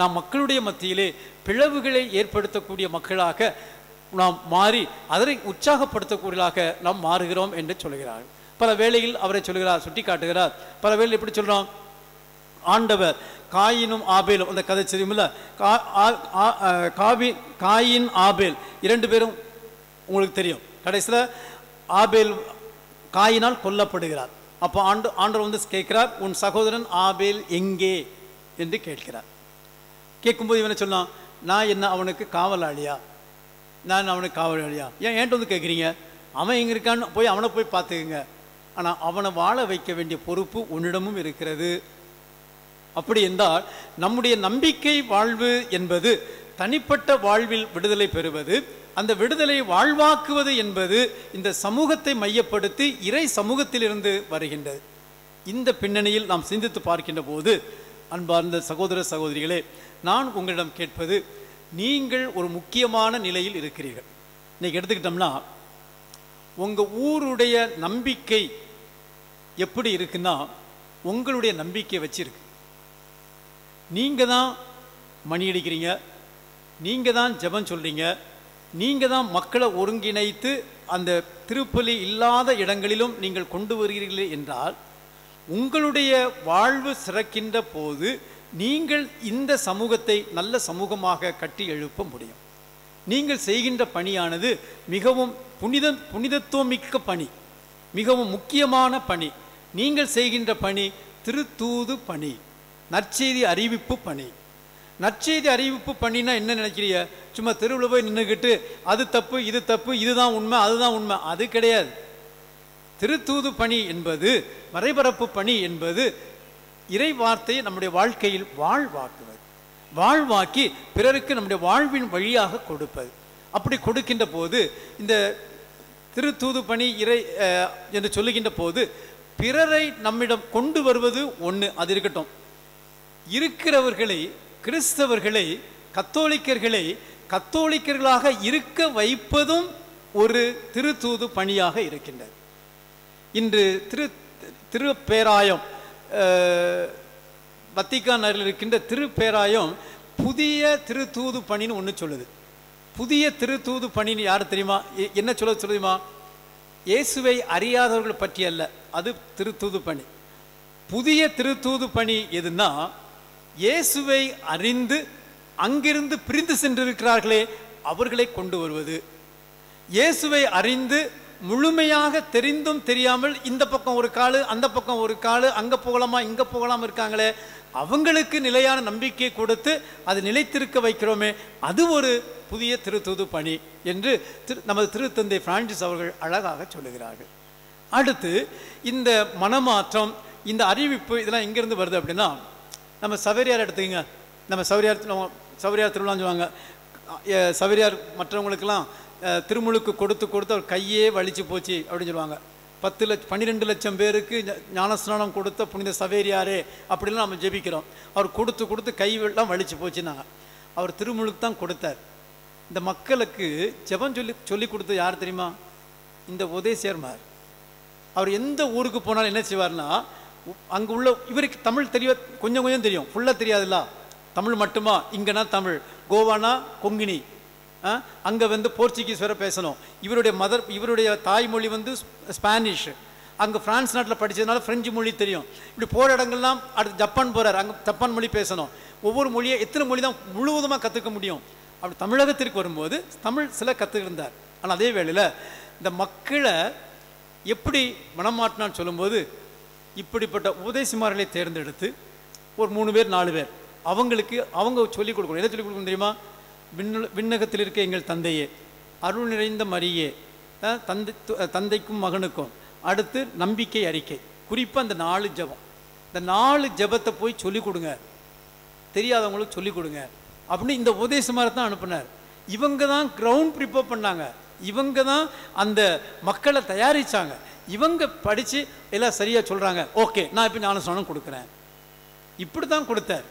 நாம் மக்களுடைய மத்தியிலே பிளவுகளை ஏற்படுத்தக்கூடிய மக்களாக நாம் மாறி அதனை உற்சாகப்படுத்தக்கூடியதாக நாம் மாறுகிறோம் என்று சொல்கிறார். பல வேளையில் அவரை சொல்கிறார், சுட்டி காட்டுகிறார். பல வேளையில் எப்படி சொல்கிறோம், ஆண்டவர் காயினும் ஆபேலும், அந்த கதை தெரியுமில்ல, காயின் ஆபேல் இரண்டு பேரும் உங்களுக்கு தெரியும். கடைசியில் ஆபேல் காயினால் கொல்லப்படுகிறார். அப்போ ஆண்டவர் கேட்கிறார், உன் சகோதரன் ஆபேல் எங்கே என்று கேட்கிறார். கேட்கும்போது இவனை சொன்னான், நான் என்ன அவனுக்கு காவலாளியா, நான் அவனுக்கு காவலாளியா, ஏன் என்கிட்ட கேட்குறீங்க, அவன் எங்கே இருக்கான்னு போய் அவனை போய் பார்த்துக்குங்க, ஆனால் அவனை வாழ வைக்க வேண்டிய பொறுப்பு உன்னிடமும் இருக்கிறது. அப்படி என்றால் நம்முடைய நம்பிக்கை வாழ்வு என்பது தனிப்பட்ட வாழ்வில் விடுதலை பெறுவது, அந்த விடுதலை வாழ்வாக்குவது என்பது இந்த சமூகத்தை மையப்படுத்தி இறை சமூகத்திலிருந்து வருகின்றது. இந்த பின்னணியில் நாம் சிந்தித்து பார்க்கின்ற போது, அன்பார்ந்த சகோதர சகோதரிகளே, நான் உங்களிடம் கேட்பது, நீங்கள் ஒரு முக்கியமான நிலையில் இருக்கிறீர்கள். இன்னைக்கு எடுத்துக்கிட்டோம்னா, உங்கள் ஊருடைய நம்பிக்கை எப்படி இருக்குன்னா, உங்களுடைய நம்பிக்கை வச்சிருக்கு. நீங்கள் தான் மணி அடிக்கிறீங்க, நீங்கள் தான் ஜெபம் சொல்கிறீங்க, நீங்கள் தான் மக்களை ஒருங்கிணைத்து அந்த திருப்பலி இல்லாத இடங்களிலும் நீங்கள் கொண்டு வருகிறீர்கள் என்றால், உங்களுடைய வாழ்வு சிறக்கின்ற போது நீங்கள் இந்த சமூகத்தை நல்ல சமூகமாக கட்டி எழுப்ப முடியும். நீங்கள் செய்கின்ற பணியானது மிகவும் புனிதத்துவமிக்க பணி, மிகவும் முக்கியமான பணி. நீங்கள் செய்கின்ற பணி திருத்தூது பணி, நற்செய்தி அறிவிப்பு பணி. நற்செய்தி அறிவிப்பு பண்ணினா என்ன நினைக்கிறீங்க? சும்மா தெருவில் போய் நின்றுக்கிட்டு அது தப்பு, இது தப்பு, இதுதான் உண்மை, அதுதான் உண்மை, அது கிடையாது. திருத்தூது பணி என்பது, மறைபரப்பு பணி என்பது இறை வார்த்தையை நம்முடைய வாழ்க்கையில் வாழ்வாக்குவது, வாழ்வாக்கி பிறருக்கு நம்முடைய வாழ்வின் வழியாக கொடுப்பது. அப்படி கொடுக்கின்ற போது இந்த திருத்தூது பணி இறை என்று சொல்லுகின்ற போது பிறரை நம்மிடம் கொண்டு வருவது ஒன்று, அது இருக்கட்டும். இருக்கிறவர்களை, கிறிஸ்தவர்களை, கத்தோலிக்கர்களாக இருக்க வைப்பதும் ஒரு திருத்தூது பணியாக இருக்கின்றது. இன்று திருப்பேராயம், வத்திக்கான் நகரில் இருக்கின்ற திருப்பேராயம் புதிய திருத்தூது பணின்னு ஒன்று சொல்லுது. புதிய திருத்தூது பணின்னு யார் தெரியுமா? என்ன சொல்லுமா? இயேசுவை அறியாதவர்கள் பற்றி அல்ல, அது திருத்தூது பணி. புதிய திருத்தூது பணி எதுன்னா, இயேசுவை அறிந்து அங்கிருந்து பிரிந்து சென்றிருக்கிறார்களே அவர்களை கொண்டு வருவது. இயேசுவை அறிந்து முழுமையாக தெரிந்தும் தெரியாமல் இந்த பக்கம் ஒரு காலு அந்த பக்கம் ஒரு காலு, அங்கே போகலாமா இங்கே போகலாமா இருக்காங்களே, அவங்களுக்கு நிலையான நம்பிக்கை கொடுத்து அது நிலைத்திருக்க வைக்கிறோமே, அது ஒரு புதிய திருத்தூது பணி என்று நமது திருத்தந்தை பிரான்சிஸ் அவர்கள் அழகாக சொல்லுகிறார்கள். அடுத்து இந்த மனமாற்றம், இந்த அறிவிப்பு இதெல்லாம் எங்கேருந்து வருது அப்படின்னா, நம்ம சவேரியார் எடுத்துக்கங்க. நம்ம சவேரியார் திருவிழா சொல்லுவாங்க. சவேரியார் மற்றவங்களுக்கெல்லாம் திருமுழுக்கு கொடுத்து அவர் கையே வலிச்சு போச்சு அப்படின்னு சொல்லுவாங்க. 12 லட்சம் பேருக்கு ஞானஸ்நானம் கொடுத்த புனித சவேரியாரே அப்படிலாம் நம்ம ஜெபிக்கிறோம். அவர் கொடுத்து கையெல்லாம் வலிச்சு போச்சுன்னாங்க. அவர் திருமுழுக்கு தான் கொடுத்தார். இந்த மக்களுக்கு ஜெபம் சொல்லி கொடுத்தது யார் தெரியுமா? இந்த உதேசியார். அவர் எந்த ஊருக்கு போனாலும் என்ன செய்வார்னா, அங்கே உள்ள இவருக்கு தமிழ் கொஞ்சம் தெரியும், ஃபுல்லாக தெரியாதுல்ல. தமிழ் மட்டுமா? இங்கன்னா தமிழ், கோவானா கொங்கினி, அங்கே போர்ச்சுகீஸ் வேற பேசணும். இவருடைய தாய்மொழி ஸ்பானிஷ். அங்கே பிரான்ஸ் நாட்டில் படித்ததுனால ஃப்ரெஞ்சு மொழி தெரியும். இப்படி போகிற இடங்கள்லாம் அடுத்து ஜப்பான் போகிறார், அங்கே ஜப்பான் மொழி பேசணும். ஒவ்வொரு மொழியை எத்தனை மொழி தான் முழுவதுமாக கற்றுக்க முடியும்? அப்படி தமிழகத்திற்கு வரும்போது தமிழ் சில கற்றுக்கிருந்தார். ஆனால் அதே வேளையில் இந்த மக்களை எப்படி மனமாட்டினான்னு சொல்லும்போது, இப்படிப்பட்ட உபதேசிமார்களை தேர்ந்தெடுத்து ஒரு 3 பேர் 4 பேர் அவங்க சொல்லிக் கொடுக்கணும். எதை சொல்லிக் கொடுக்கணும் தெரியுமா? விண்ணகத்தில் இருக்க எங்கள் தந்தையே, அருள் நிறைந்த மரியே, தந்தைக்கும் மகனுக்கும், அடுத்து நம்பிக்கை அறிக்கை, குறிப்பாக அந்த 4 ஜபம். இந்த 4 ஜபத்தை போய் சொல்லிக் கொடுங்க, தெரியாதவங்களுக்கு சொல்லிக் கொடுங்க அப்படின்னு இந்த உபதேசமாக தான் அனுப்பினார். இவங்க தான் கிரவுண்ட் ப்ரிப்பேர் பண்ணாங்க, இவங்க தான் அந்த மக்களை தயாரித்தாங்க. இவங்க படித்து எல்லாம் சரியாக சொல்கிறாங்க, ஓகே நான் இப்போ ஞானஸ்நானம் கொடுக்குறேன், இப்படி தான் கொடுத்தார்.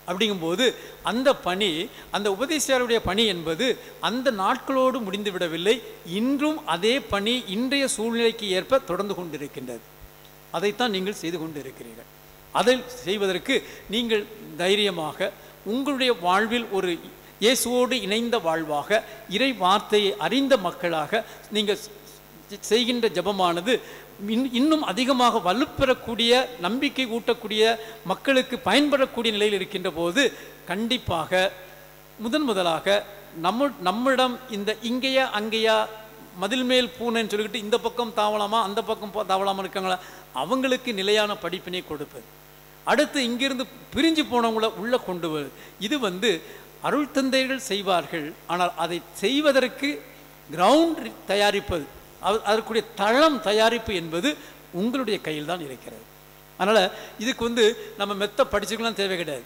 அப்படிங்கும்போது அந்த பணி, அந்த உபதேசியாருடைய பணி என்பது அந்த நாட்களோடு முடிந்து விடவில்லை. இன்றும் அதே பணி இன்றைய சூழ்நிலைக்கு ஏற்ப தொடர்ந்து கொண்டிருக்கின்றது. அதைத்தான் நீங்கள் செய்து கொண்டு இருக்கிறீர்கள். அதை செய்வதற்கு நீங்கள் தைரியமாக உங்களுடைய வாழ்வில் ஒரு இயேசுவோடு இணைந்த வாழ்வாக, இறை வார்த்தையை அறிந்த மக்களாக நீங்கள் செய்கின்ற ஜபமானது இன்னும் அதிகமாக வலுப்பெறக்கூடிய, நம்பிக்கை ஊட்டக்கூடிய, மக்களுக்கு பயன்படக்கூடிய நிலையில் இருக்கின்ற போது கண்டிப்பாக முதலாக நம்மிடம் இந்த இங்கேயா அங்கேயா மதில் மேல் பூனைன்னு சொல்லிக்கிட்டு இந்த பக்கம் தாவலாமா அந்த பக்கம் தாவலாமா இருக்காங்களா, அவங்களுக்கு நிலையான படிப்பினை கொடுப்பது. அடுத்து இங்கிருந்து பிரிஞ்சு போனவங்களை உள்ளே கொண்டு வருது. இது அருள் தந்தைகள் செய்வார்கள். ஆனால் அதை செய்வதற்கு கிரவுண்ட் தயாரிப்பது, அதற்குரிய தளம் தயாரிப்பு என்பது உங்களுடைய கையில் தான் இருக்கிறது. அதனால் இதுக்கு நம்ம மெத்த படிச்சுக்கலாம் தேவை கிடையாது.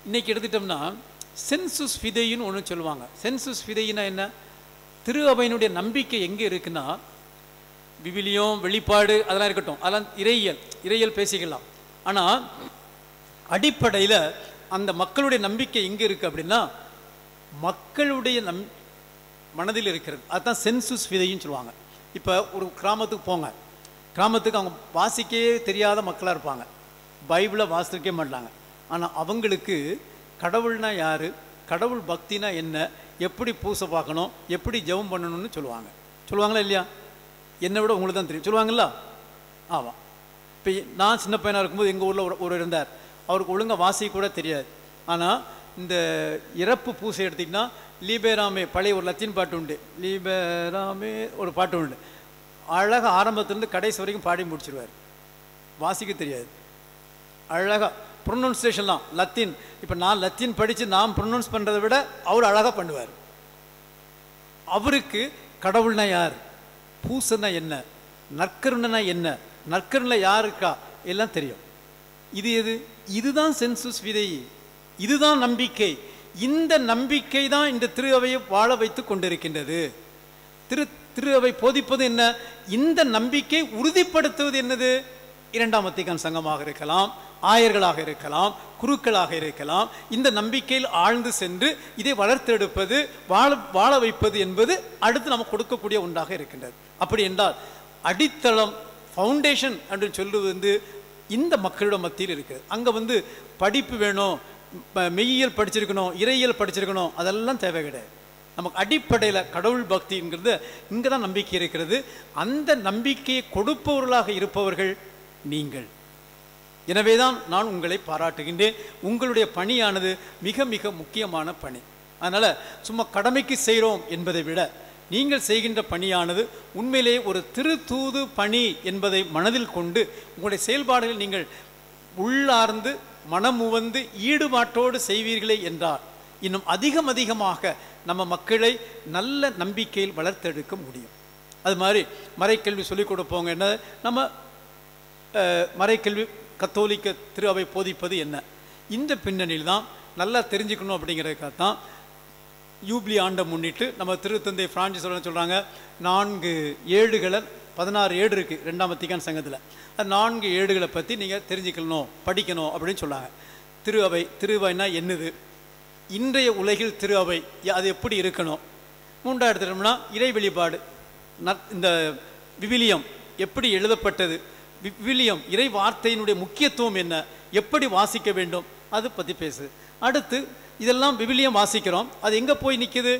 இன்றைக்கி எடுத்துட்டோம்னா சென்சுஸ் ஃபிதைன்னு ஒன்று சொல்லுவாங்க. சென்சுஸ் ஃபிதைன்னா என்ன? திரு அவையினுடைய நம்பிக்கை எங்கே இருக்குன்னா, விவிலியம், வெளிப்பாடு அதெல்லாம் இருக்கட்டும், அதெல்லாம் இறையியல் பேசிக்கலாம். ஆனால் அடிப்படையில் அந்த மக்களுடைய நம்பிக்கை எங்கே இருக்குது அப்படின்னா, மக்களுடைய மனதில் இருக்கிறது. அதுதான் சென்சுஸ் ஃபிதைன்னு சொல்லுவாங்க. இப்போ ஒரு கிராமத்துக்கு போங்க, கிராமத்துக்கு அவங்க வாசிக்கவே தெரியாத மக்களாக இருப்பாங்க, பைபிளை வாசிக்கவே மாட்டாங்க. ஆனால் அவங்களுக்கு கடவுள்னா யார், கடவுள் பக்தினா என்ன, எப்படி பூசை பார்க்கணும், எப்படி ஜெபம் பண்ணணும்னு சொல்லுவாங்களா இல்லையா? என்னை விட உங்களுக்கு தான் தெரியும், சொல்லுவாங்களா? ஆமாம். இப்போ நான் சின்ன பையனாக இருக்கும்போது எங்கள் ஊரில் ஒரு இருந்தார், அவருக்கு ஒழுங்காக வாசிக்க கூட தெரியாது. ஆனால் இந்த இறப்பு பூசை எடுத்திங்கன்னா லீபேராமே, பழைய ஒரு லத்தீன் பாட்டு உண்டு, லீபேராமே ஒரு பாட்டு உண்டு, அழகாக ஆரம்பத்துலேருந்து கடைசி வரைக்கும் பாடி முடிச்சிருவார். வாசிக்க தெரியாது, அழகாக ப்ரொனவுன்சியேஷன்லாம் லத்தீன். இப்போ நான் லத்தீன் படித்து நான் ப்ரொனவுன்ஸ் பண்ணுறதை விட அவர் அழகாக பண்ணுவார். அவருக்கு கடவுள்னா யார், பூசைனா என்ன, நற்கருணைனா என்ன, நற்கருணை யாருக்கா எல்லாம் தெரியும். இதுதான் சென்சுஸ் விதை, இதுதான் நம்பிக்கை. இந்த நம்பிக்கை தான் இந்த திரு அவையை வாழ வைத்து கொண்டிருக்கின்றது. திரு அவை போதிப்பது என்ன? இந்த நம்பிக்கை உறுதிப்படுத்துவது என்னது? இரண்டாம் வத்திக்கான் சங்கமாக இருக்கலாம், ஆயர்களாக இருக்கலாம், குருக்களாக இருக்கலாம். இந்த நம்பிக்கையில் ஆழ்ந்து சென்று இதை வளர்த்தெடுப்பது, வாழ வைப்பது என்பது அடுத்து நம்ம கொடுக்கக்கூடிய ஒன்றாக இருக்கின்றது. அப்படி என்றால் அடித்தளம் ஃபவுண்டேஷன் அப்படின்னு சொல்லுவது வந்து இந்த மக்களோட மத்தியில் இருக்குது. அங்கே படிப்பு வேணும், மெய்யியல் படிச்சிருக்கணும், இறையியல் படிச்சிருக்கணும், அதெல்லாம் தேவை கிடையாது. நமக்கு அடிப்படையில் கடவுள் பக்திங்கிறது இங்கே தான் நம்பிக்கை இருக்கிறது. அந்த நம்பிக்கையை கொடுப்பவர்களாக இருப்பவர்கள் நீங்கள். எனவே தான் நான் உங்களை பாராட்டுகின்றேன். உங்களுடைய பணியானது மிக மிக முக்கியமான பணி. அதனால் சும்மா கடமைக்கு செய்கிறோம் என்பதை விட நீங்கள் செய்கின்ற பணியானது உண்மையிலே ஒரு திருத்தூது பணி என்பதை மனதில் கொண்டு உங்களுடைய செயல்பாடுகள் நீங்கள் உள்ளார்ந்து மனமுவந்து ஈடுபாட்டோடு செய்வீர்களே என்றால் இன்னும் அதிகமாக நம்ம மக்களை நல்ல நம்பிக்கையில் வளர்த்தெடுக்க முடியும். அது மாதிரி மறைக்கல்வி சொல்லிக் கொடுப்போங்க. என்ன நம்ம மறைக்கல்வி கத்தோலிக்க திரு அவை போதிப்பது என்ன, இந்த பின்னணியில் தான் நல்லா தெரிஞ்சுக்கணும். அப்படிங்கிறதுக்காக தான் யூப்ளி ஆண்டை முன்னிட்டு நம்ம திருத்தந்தை பிரான்சிஸ் சொல்கிறாங்க, 4 ஏடுகளை 16 ஏடு இருக்குது 2ஆம் வத்திக்கான் சங்கத்தில். அது 4 ஏடுகளை பற்றி நீங்கள் தெரிஞ்சுக்கணும், படிக்கணும் அப்படின்னு சொன்னாங்க. திரு அவை, திருவைனா என்னது, இன்றைய உலகில் திரு அவை அது எப்படி இருக்கணும், 3ஆவது எடுத்துட்டோம்னா இறை வெளிப்பாடு, இந்த விவிலியம் எப்படி எழுதப்பட்டது, விவிலியம் இறை வார்த்தையினுடைய முக்கியத்துவம் என்ன, எப்படி வாசிக்க வேண்டும், அது பற்றி பேசு. அடுத்து இதெல்லாம் விவிலியம் வாசிக்கிறோம், அது எங்கே போய் நிற்கிது,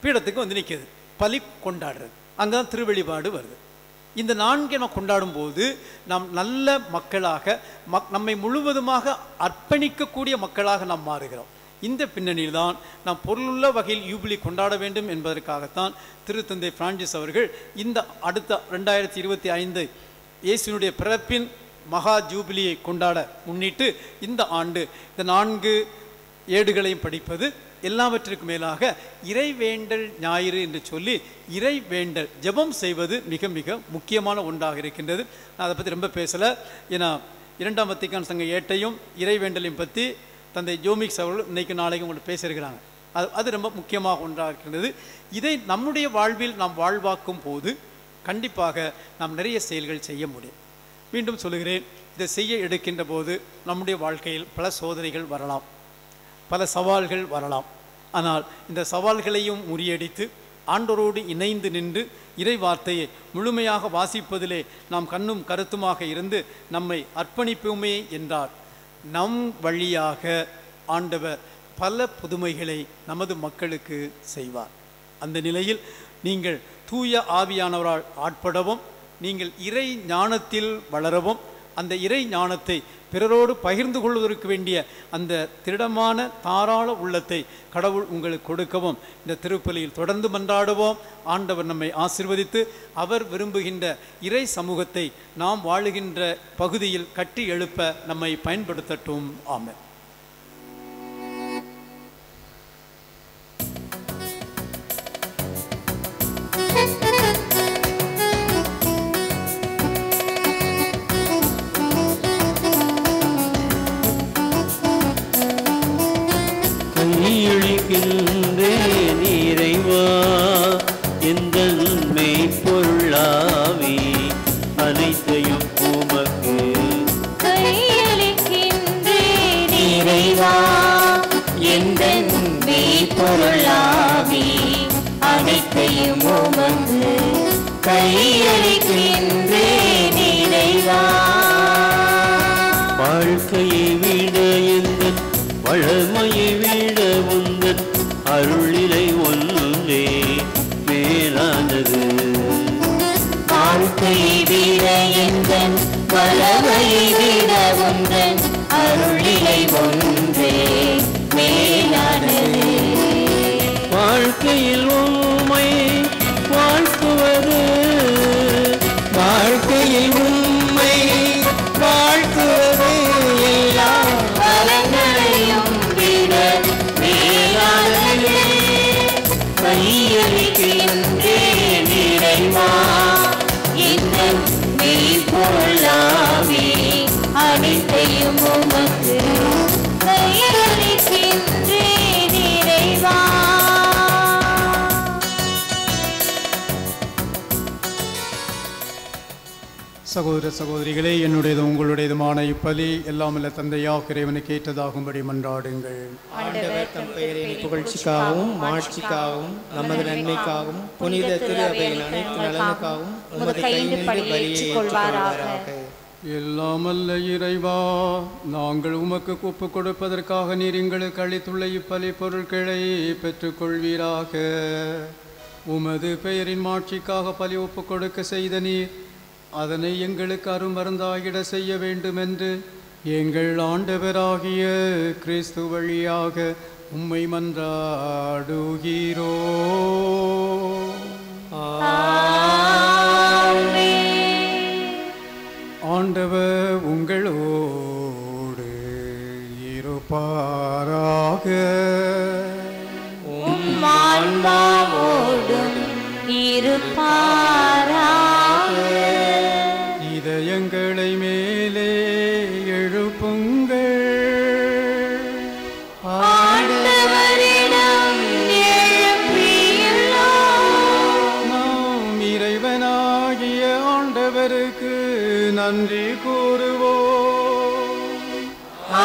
பீடத்துக்கு வந்து நிற்கிது, பலி கொண்டாடுறது, அங்கே தான் திருவெளிப்பாடு வருது. இந்த 4 நாம் கொண்டாடும் போது நாம் நல்ல மக்களாக நம்மை முழுவதுமாக அர்ப்பணிக்கக்கூடிய மக்களாக நாம் மாறுகிறோம். இந்த பின்னணியில் தான் நாம் பொருளுள்ள வகையில் யூபிலி கொண்டாட வேண்டும் என்பதற்காகத்தான் திருத்தந்தை பிரான்சிஸ் அவர்கள் இந்த அடுத்த 2025 இயேசுனுடைய பிறப்பின் மகா ஜூபிலியை கொண்டாட முன்னிட்டு இந்த ஆண்டு இந்த 4 ஏடுகளையும் படிப்பது, எல்லாவற்றிற்கும் மேலாக இறைவேண்டல் ஞாயிறு என்று சொல்லி இறைவேண்டல் ஜெபம் செய்வது மிக மிக முக்கியமான ஒன்றாக இருக்கின்றது. நான் அதை பற்றி ரொம்ப பேசலை, ஏன்னா 2ஆம் வத்திக்கான் சங்க ஏட்டையும் இறைவேண்டலையும் பற்றி தந்தை ஜோமிக்ஸ் அவர்கள் இன்றைக்கு நாளைக்கு உங்களுக்கு பேசியிருக்கிறாங்க. அது ரொம்ப முக்கியமாக ஒன்றாக இருக்கின்றது. இதை நம்முடைய வாழ்வில் நாம் வாழ்வாக்கும் போது கண்டிப்பாக நாம் நிறைய செயல்கள் செய்ய முடியும். மீண்டும் சொல்லுகிறேன், இதை செய்ய எடுக்கின்ற போது நம்முடைய வாழ்க்கையில் பல சோதனைகள் வரலாம், பல சவால்கள் வரலாம். ஆனால் இந்த சவால்களையும் முறியடித்து ஆண்டவரோடு இணைந்து நின்று இறை வார்த்தையை முழுமையாக வாசிப்பதிலே நாம் கண்ணும் கருத்துமாக இருந்து நம்மை அர்ப்பணிப்போமே என்றார் நம் வழியாக ஆண்டவர் பல புதுமைகளை நமது மக்களுக்கு செய்வார். அந்த நிலையில் நீங்கள் தூய ஆவியானவரால் ஆட்படவும், நீங்கள் இறை ஞானத்தில் வளரவும், அந்த இறை ஞானத்தை பிறரோடு பகிர்ந்து கொள்வதற்கு வேண்டிய அந்த திடமான தாராள உள்ளத்தை கடவுள் உங்களுக்கு கொடுக்கவும் இந்த திருப்பலியில் தொடர்ந்து மன்றாடுவோம். ஆண்டவர் நம்மை ஆசீர்வதித்து அவர் விரும்புகின்ற இறை சமூகத்தை நாம் வாழுகின்ற பகுதியில் கட்டி எழுப்ப நம்மை பயன்படுத்தட்டும். ஆமென். கையளிக்கின்றேன் இறைவா எந்தன் மெய்ப்பொருளாவி அனைத்தையும் உமக்கு. கையளிக்கின்றேன் இறைவா எந்தன் மெய்ப்பொருளாவி அனைத்தையும் உமக்கு. கையளிக்கின்றேன் இறைவா. வாழ்க்கையை விட எந்தன் வளமையை விட உந்தன் அருளிலை ஒன்றே மேலானது. வாழ்க்கையை விட எந்தன் வளமையை விட உந்தன் அருளிலை ஒன்றே மேலானது. வாழ்க்கையில் உம்மை வாழ்த்துவது, வாழ்க்கையில் உம்மை வாழ்த்துவது எல்லா வளங்களையும் விட மேலானது. கையளிக்கின்றேன் இறைவா எந்தன் மெய்ப்பொருளாவி அனைத்தையும் உமக்கு. சகோதர சகோதரிகளே, என்னுடையதும் உங்களுடையதுமான இப்பலி எல்லாமல்ல தந்தையாக இறைவனுக்கு ஏற்றதாகும்படி மன்றாடுங்கள். ஆண்டவர் தம் பெயரின் புகழ்ச்சிக்காகவும் மாட்சிக்காகவும் நமது நன்மைக்காகவும் புனித திரு அவையின் அனைத்து நலனுக்காகவும் உமது கையிலிருந்து பலியை ஏற்றுக்கொள்வாராக. எல்லாமல்ல இறைவா, நாங்கள் உமக்கு ஒப்புக் கொடுப்பதற்காக நீர் எங்களுக்கு அளித்துள்ள இப்பலி பொருட்களை பெற்றுக்கொள்வீராக. உமது பெயரின் மாட்சிக்காக பலி ஒப்புக் கொடுக்க செய்த நீர் அதனை எங்களுக்கு அருமருந்தாகிட செய்ய வேண்டுமென்று எங்கள் ஆண்டவராகிய கிறிஸ்து வழியாக உம்மை மன்றாடுகிறோ. ஆண்டவர் உங்களோடு இருப்பாராக. ஆன்மாவோடும் இருப்பாராக. இதயங்களை மேலே எழுப்புங்கள். ஆண்டவரிடம் எழுப்பியுள்ளோம். நாம் இறைவனாகிய ஆண்டவருக்கு நன்றி கூறுவோம்.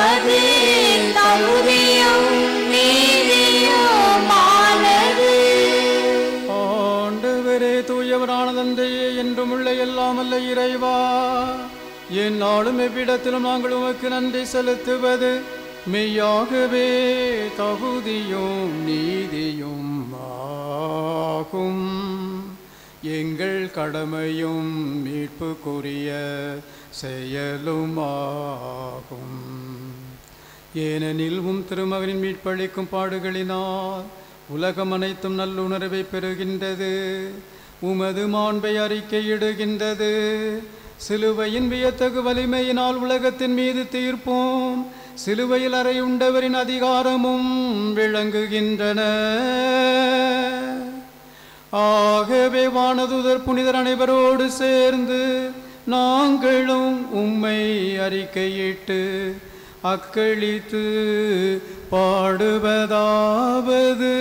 அது தகுதியும் நீதியுமானது. ஆண்டவரே, தூயவரான தந்தையே, என்றும் உள்ள எல்லாமல்ல இறைவா, எந்நாளும் எவ்விடத்திலும் நாங்கள் உமக்கு நன்றி செலுத்துவது மெய்யாகவே தகுதியும் நீதியும் ஆகும். எங்கள் கடமையும் மீட்புக்குரிய செயலுமாகும். ஏனெனில் திருமகனின் மீட்பளிக்கும் பாடுகளினால் உலகம் அனைத்தும் நல்லுணர்வை பெறுகின்றது. உமது மாண்பை அறிக்கையிடுகின்றது. சிலுவையின் வியத்தகு வலிமையினால் உலகத்தின் மீது தீர்ப்போம் சிலுவையில் அறையுண்டவரின் அதிகாரமும் விளங்குகின்றன. ஆகவே வானதூதர் புனிதர் அனைவரோடு சேர்ந்து நாங்களும் உம்மை அறிக்கையிட்டு அக்களித்து பாடுவதாவது: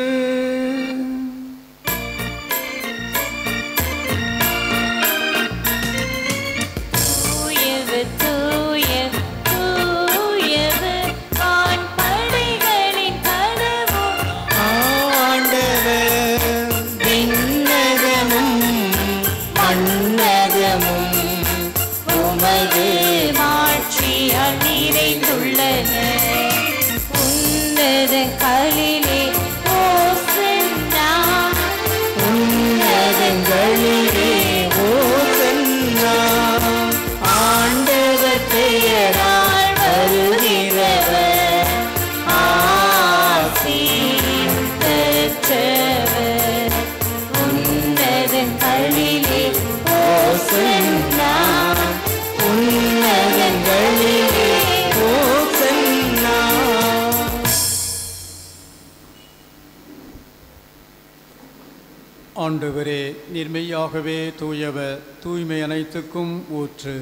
ஆண்டவரே, நீர்மையாகவே தூயவர், தூய்மை அனைத்துக்கும் ஊற்று.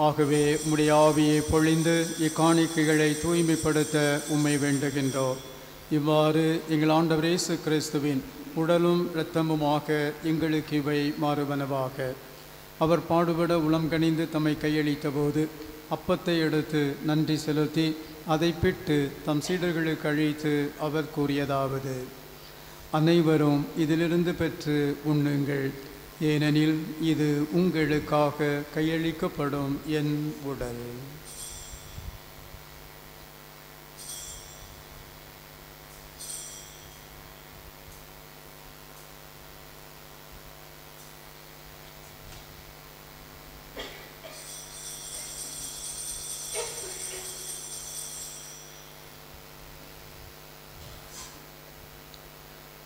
ஆகவே உம்முடைய ஆவியை பொழிந்து இக்காணிக்கைகளை தூய்மைப்படுத்த உம்மை வேண்டுகின்றோம். இவ்வாறு எங்கள் ஆண்டவர் இயேசு கிறிஸ்துவின் உடலும் இரத்தமுமாக எங்களுக்கு இவை மாறுவனவாக. அவர் பாடுபட உளம் கனிந்து தம்மை கையளித்த போது அப்பத்தை எடுத்து நன்றி செலுத்தி அதை பிட்டு தம் சீடர்களுக்கு அழித்து அவர் கூறியதாவது: அனைவரும் இதிலிருந்து பெற்று உண்ணுங்கள், ஏனெனில் இது உங்களுக்காக கையளிக்கப்படும் என் உடல்.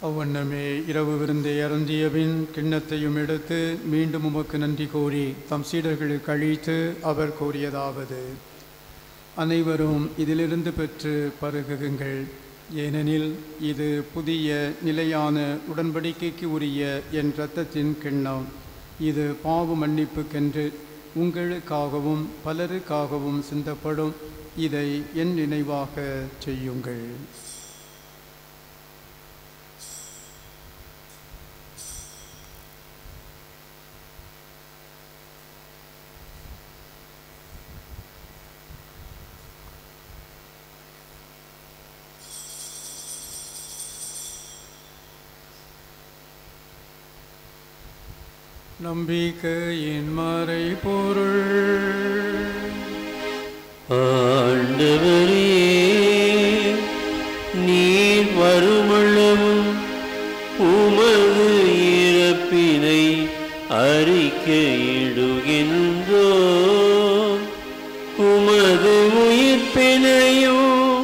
அவ்வண்ணமே இரவு விருந்தை அருந்தியபின் கிண்ணத்தையும் எடுத்து மீண்டும் உமக்கு நன்றி கூறி தம் சீடர்களுக்கு அழித்து அவர் கூறியதாவது: அனைவரும் இதிலிருந்து பெற்று பருகுங்கள், ஏனெனில் இது புதிய நிலையான உடன்படிக்கைக்கு உரிய என் இரத்தத்தின் கிண்ணம். இது பாவ மன்னிப்புக்கென்று உங்களுக்காகவும் பலருக்காகவும் சிந்தப்படும். இதை என் நினைவாக செய்யுங்கள். நம்பிக்கையின் மறைபொருள். ஆண்டவரே, நீர் வருமளவும் உமது இறப்பினை அறிக்கையிடுகின்றோம், உமது உயிர்ப்பினையும்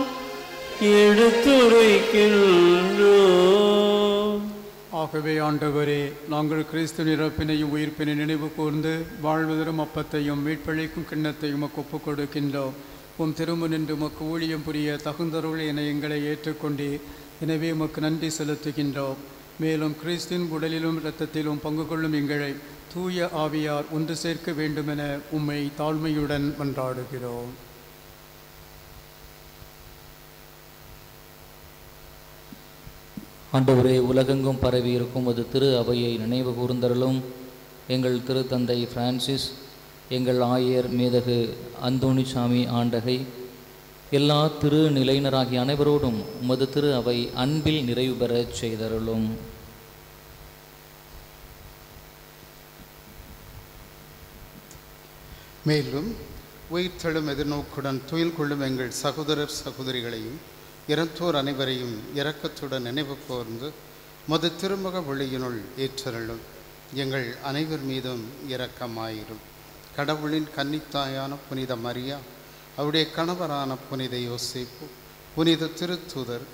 எடுத்துரைக்கின்றோம். ஆகவே ஆண்டவரே, நாங்கள் கிறிஸ்து இறப்பினையும் உயிர்ப்பினை நினைவு கூர்ந்து வாழ்வதரும் அப்பத்தையும் மீட்பளிக்கும் கிண்ணத்தையும் உமக்கு ஒப்புக் கொடுக்கின்றோம். உம் திருமுனின்று உமக்கு ஊழியம் புரிய தகுந்தருள் என எங்களை ஏற்றுக்கொண்டே, எனவே உமக்கு நன்றி செலுத்துகின்றோம். மேலும் கிறிஸ்தின் உடலிலும் இரத்தத்திலும் பங்கு கொள்ளும் எங்களை தூய ஆவியார் ஒன்று சேர்க்க வேண்டுமென உம்மை தாழ்மையுடன் மன்றாடுகிறோம். ஆண்டவரே, உலகெங்கும் பரவி இருக்கும் அது திரு அவையை நினைவு கூர்ந்தருளும். எங்கள் திருத்தந்தை பிரான்சிஸ், எங்கள் ஆயர் மேதகு அந்தோணிசாமி ஆண்டகை, எல்லா திரு நிலையினராகிய அனைவரோடும் உமது திரு அவை அன்பில் நிறைவு பெறச் செய்தருளும். மேலும் உயிர்த்தெழும் எதிர்நோக்குடன் துயில் கொள்ளும் எங்கள் சகோதரர் சகோதரிகளையும் இறந்தோர் அனைவரையும் இரக்கத்துடன் நினைவு கூர்ந்து மது திருமுக ஒளியினுள் ஏற்றருளும். எங்கள் அனைவர் மீதும் இரக்கமாயிரும். கடவுளின் கன்னித்தாயான புனித மரியா, அவருடைய கணவரான புனித யோசேப்பு, புனித திருத்தூதர்,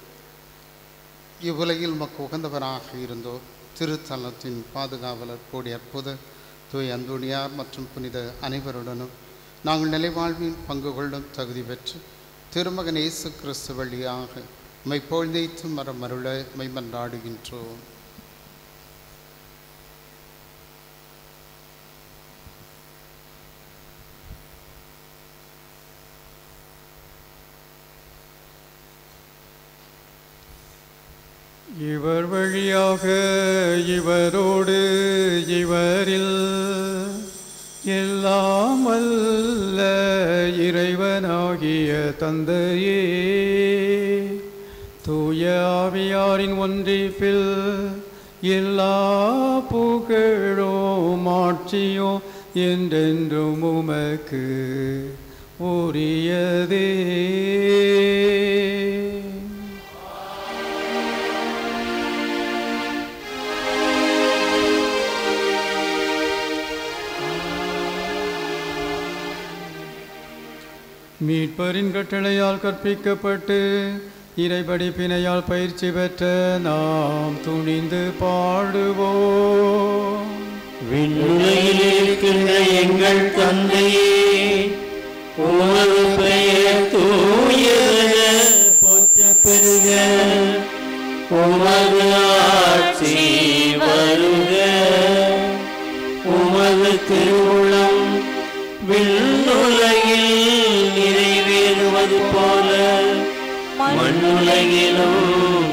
இவ்வுலகில் மக்கு உகந்தவராக இருந்தோர், திருத்தலத்தின் பாதுகாவலர் கூடிய அற்புத தூய் அந்தோணியார் மற்றும் புனித அனைவருடனும் நாங்கள் நிலைவாழ்வில் பங்கு கொள்ளும் தகுதி பெற்று திருமகன் இயேசு கிறிஸ்து வழியாக மெய்ப்பொழுதைத்து மரமருள மெய்மன்றாடுகின்றோம். இவர் வழியாக இவரோடு இவரில் எல்லாம் வல்ல இறைவனாகிய தந்தையே, தூய ஆவியாரின் ஒன்றிப்பில் எல்லா புகழும் ஆட்சியும் என்றென்றும் உமக்கு உரியதே. மீட்பரின் கட்டளையால் கற்பிக்கப்பட்டு இறைபடிப்பினையால் பயிற்சி பெற்ற நாம் துணிந்து பாடுவோம். விண்ணுலகில் இருக்கின்ற எங்கள் தந்தையே, உமது பெயர் தூயதென போற்றப் பெறுக. உமது ஆட்சி வருக. உமது திருவுளம் விண்ணுலகில் நிறைவேறுவது போல மண்ணுலகிலும்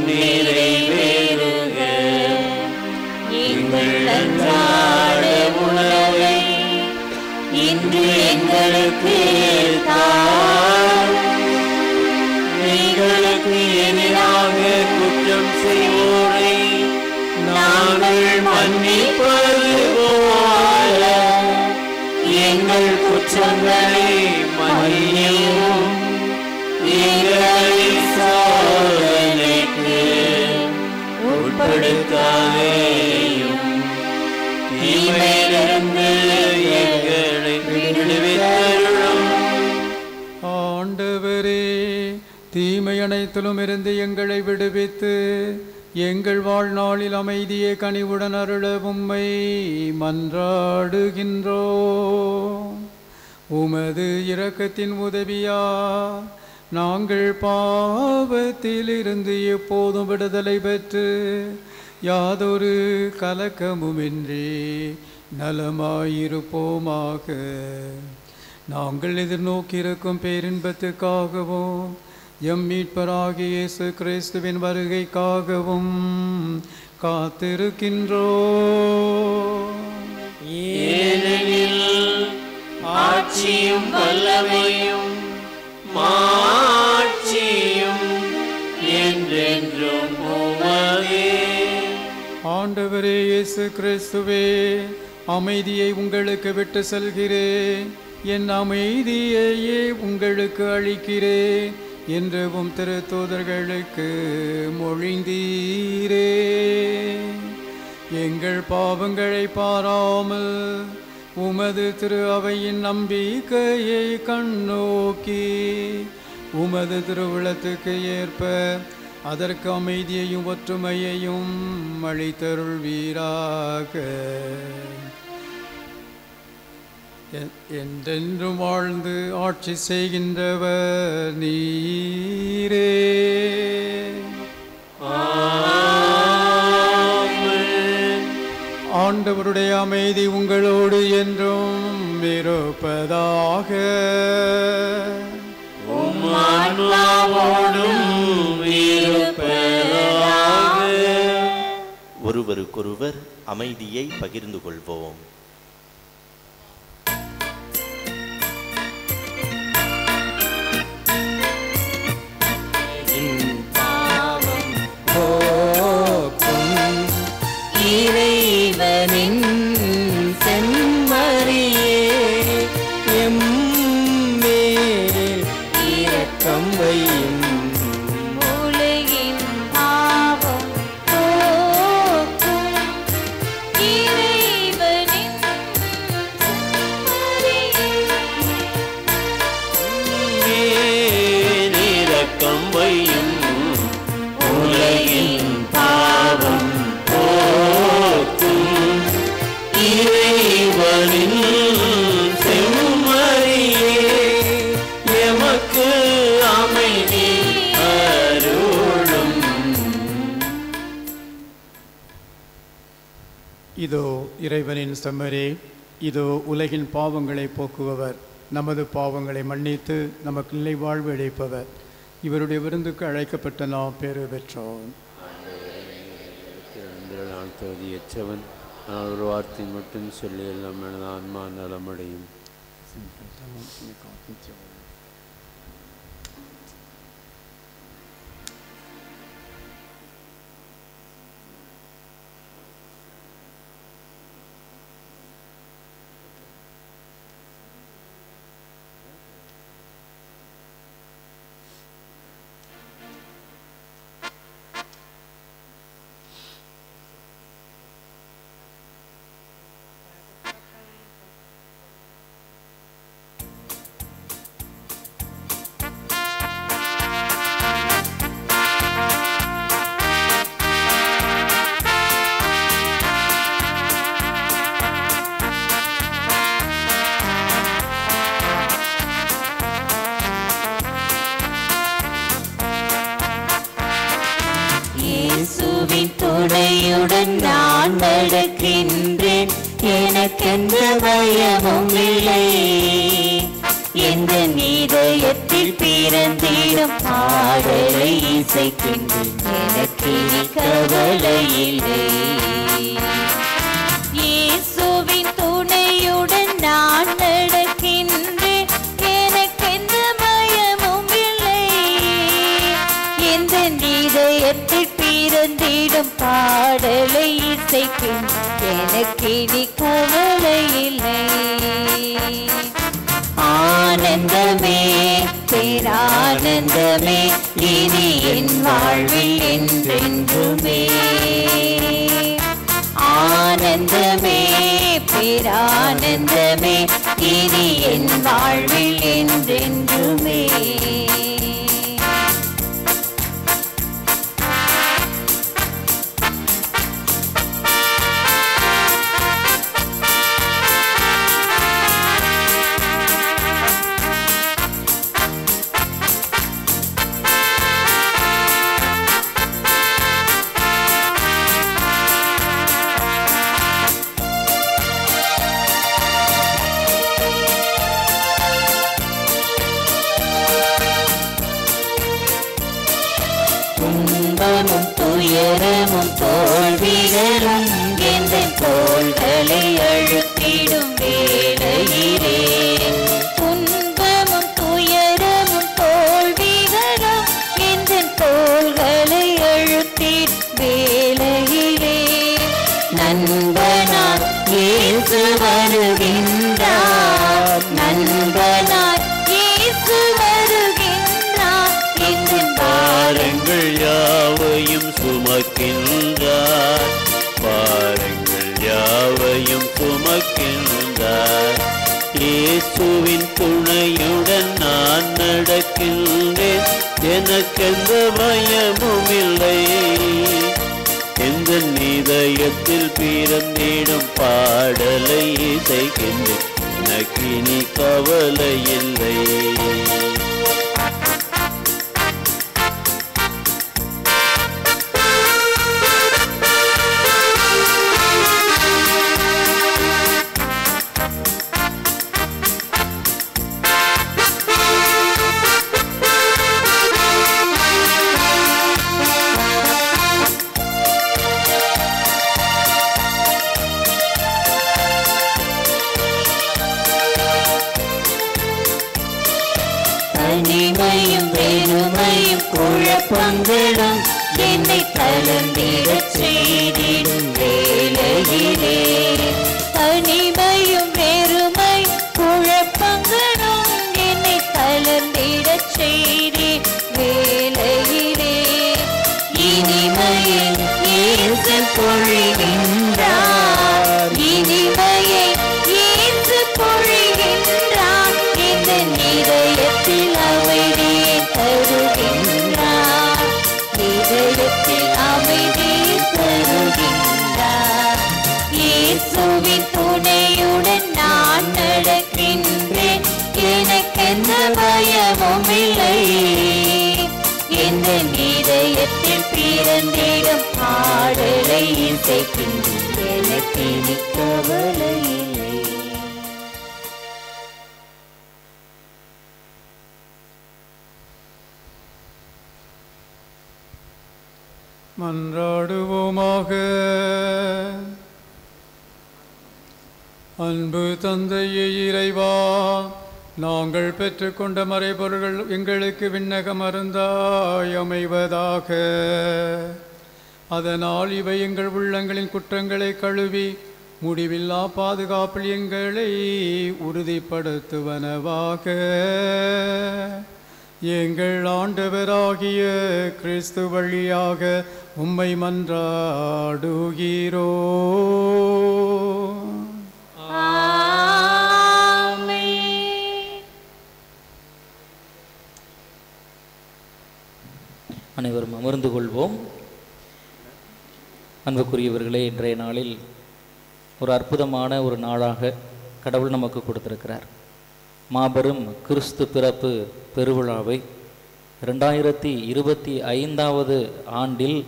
நிறைவேறுக. எங்கள் அன்றாட உணவை இன்று எங்களுக்கு தாரும். எங்களுக்கு எதிராக குற்றம் செய்வோரை நாங்கள் மன்னிப்பது போல எங்கள் குற்றங்களை மன்னியும். எங்களை சோதனைக்கு உட்படுத்தாதேயும், தீமையிலிருந்து எங்களை விடுவித்தருளும். ஆண்டவரே, தீமை அனைத்திலும் இருந்து எங்களை விடுவித்து எங்கள் வாழ்நாளில் அமைதியை கனிவுடன் அருள உம்மை மன்றாடுகின்றோம். உமது இரக்கத்தின் உதவியா நாங்கள் பாவத்திலிருந்து எப்போதும் விடுதலை பெற்று யாதொரு கலக்கமுமின்றி நலமாயிருப்போமாக. நாங்கள் எதிர்நோக்கியிருக்கும் பேரின்பத்துக்காகவும் எம் மீட்பராகிய இயேசு கிறிஸ்துவின் வருகைக்காகவும் காத்திருக்கின்றோம். ஏனெனில் ஆட்சியும் வல்லமையும் மாட்சியும் என்றென்றும் உமதே. ஆண்டவரே இயேசு கிறிஸ்துவே, அமைதியை உங்களுக்கு விட்டு செல்கிறேன், என் அமைதியையே உங்களுக்கு அளிக்கிறேன் என்று உம் திருத்தூதர்களுக்கு மொழிந்தீரே. எங்கள் பாவங்களை பாராமல் உமது திரு அவையின் நம்பிக்கையை கண்ணோக்கி உமது திருவுளத்துக்கு ஏற்ப அதற்கு அமைதியையும் ஒற்றுமையையும் அளித்தருள்வீராக. என்றென்றும் வாழ்ந்து ஆட்சி செய்கின்றவர் நீரே. ஆண்டவருடைய அமைதி உங்களோடு என்றும் இருப்பதாக. ஒருவருக்கொருவர் அமைதியை பகிர்ந்து கொள்வோம். இறைவனின் செம்மறியே எம்மேல் இரக்கம் வையும். உலகின் பாவம் போக்கும் இறைவனின் மேல் இரக்கம் வையும். உலகின் பாவம் போக்கும் இறைவனின் செம்மறியே எமக்கு அமைதி அருளும். இதோ இறைவனின் செம்மறி, இதோ உலகின் பாவங்களை போக்குபவர், நமது பாவங்களை மன்னித்து நமக்கு நிலை வாழ்வு அளிப்பவர். இவருடைய விருந்துக்கு அழைக்கப்பட்ட நாம் பேறு பெற்றோம். நான் தகுதியற்றவன், ஆனால் ஒரு வார்த்தை மட்டும் சொல்லி எல்லாம் எனது ஆன்மா நலமடையும். இயேசுவின் துணையுடன் நான் நடக்கின்றேன், எனக்கெந்த பயமும் இல்லை. எந்த இதயத்தில் பிறந்திடும் பாடலை இசைக்கின்றேன், எனக்கு இனி கவலை இல்லை. இயேசுவின் துணையுடன் நான் நடக்கின்றேன், எனக்கெந்த பயமும் இல்லை. எந்த இதயத்தில் பிறந்திடும் பாடலை இசைக்கின்றேன், எனக்கு இனி கவலை இல்லை. ஆனந்தமே பேரானந்தமே இனி என் வாழ்வில் என்றென்றுமே. ஆனந்தமே பேரானந்தமே இனி என் வாழ்வில் என்றென்றுமே. துன்பமும் துயரமும் தோல்விகளும் எந்த தோள்களை அழுத்திடும் வேளையிலே. துன்பமும் துயரமும் தோல்விகளும் எந்த தோள்களை அழுத்திடும் வேளையிலே. நண்பனார் இயேசு சுமக்கின்றார். பாரங்கள் யாவையும் சுமக்கின்றார். இயேசுவின் துணையுடன் நான் நடக்கின்றேன், எனக்கெந்த பயமும் இல்லை. எந்த இதயத்தில் பிறந்திடும் பாடலை இசைக்கின்றேன், எனக்கு இனி கவலை இல்லை. தனிமையும் வெறுமையும் குழப்பங்களும் என்னை கலந்திடச் செய்திடும் வேளையிலே. தனிமையும் வெறுமை குழப்பங்களும் என்னை கலந்திடச் செய்தி வேளையிலே. இனிமையை இயேசு பொழிகின்றார், இனிமையை இயேசு பொழிகின்றார். இந்த இதயத்தில் அமைதியை தருகின்றார், இதயத்தில் அமைதியை தருகின்றார். இயேசுவின் துணையுடன் நான் நடக்கின்றேன், எனக்கெந்த பயமும் இல்லை. இந்த இதயத்தில் பிறந்திடும் பாடலை இசைக்கின்றேன், எனக்கு இனி கவலை இல்லை. மன்றாடுவோமாக. அன்பு தந்தையே இறைவா, நாங்கள் பெற்றுக்கொண்ட மறைபொருள்கள் எங்களுக்கு விண்ணக மருந்தாய் அமைவதாக. அதனால் இவை எங்கள் உள்ளங்களின் குற்றங்களை கழுவி முடிவில்லா பாதுகாப்பில் எங்களை உறுதிப்படுத்துவனவாக. எங்கள் ஆண்டவராகிய கிறிஸ்து வழியாக உம்மை மன்றாடுகிறோ. அனைவரும் அமர்ந்து கொள்வோம். அன்புக்குரியவர்களே, இன்றைய நாளில் ஒரு அற்புதமான ஒரு நாளாக கடவுள் நமக்கு கொடுத்திருக்கிறார். மாபெரும் கிறிஸ்து பிறப்பு பெருவிழாவை 2025 ஆண்டில்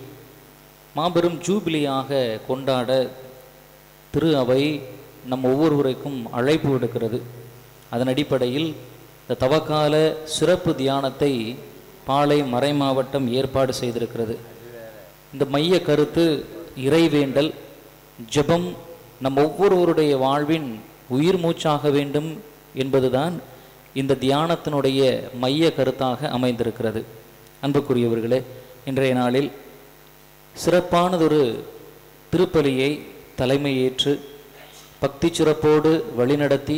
மாபெரும் ஜூபிலியாக கொண்டாட திரு அவை நம் ஒவ்வொருவருக்கும் அழைப்பு விடுக்கிறது. அதன் அடிப்படையில் இந்த தவக்கால சிறப்பு தியானத்தை பாளை மறைமாவட்டம் ஏற்பாடு செய்திருக்கிறது. இந்த மைய கருத்து இறைவேண்டல், ஜெபம் நம் ஒவ்வொருவருடைய வாழ்வின் உயிர் மூச்சாக வேண்டும் என்பதுதான் இந்த தியானத்தினுடைய மைய கருத்தாக அமைந்திருக்கிறது. அன்புக்குரியவர்களே, இன்றைய நாளில் சிறப்பானதொரு திருப்பலியை தலைமையேற்று பக்தி சிறப்போடு வழிநடத்தி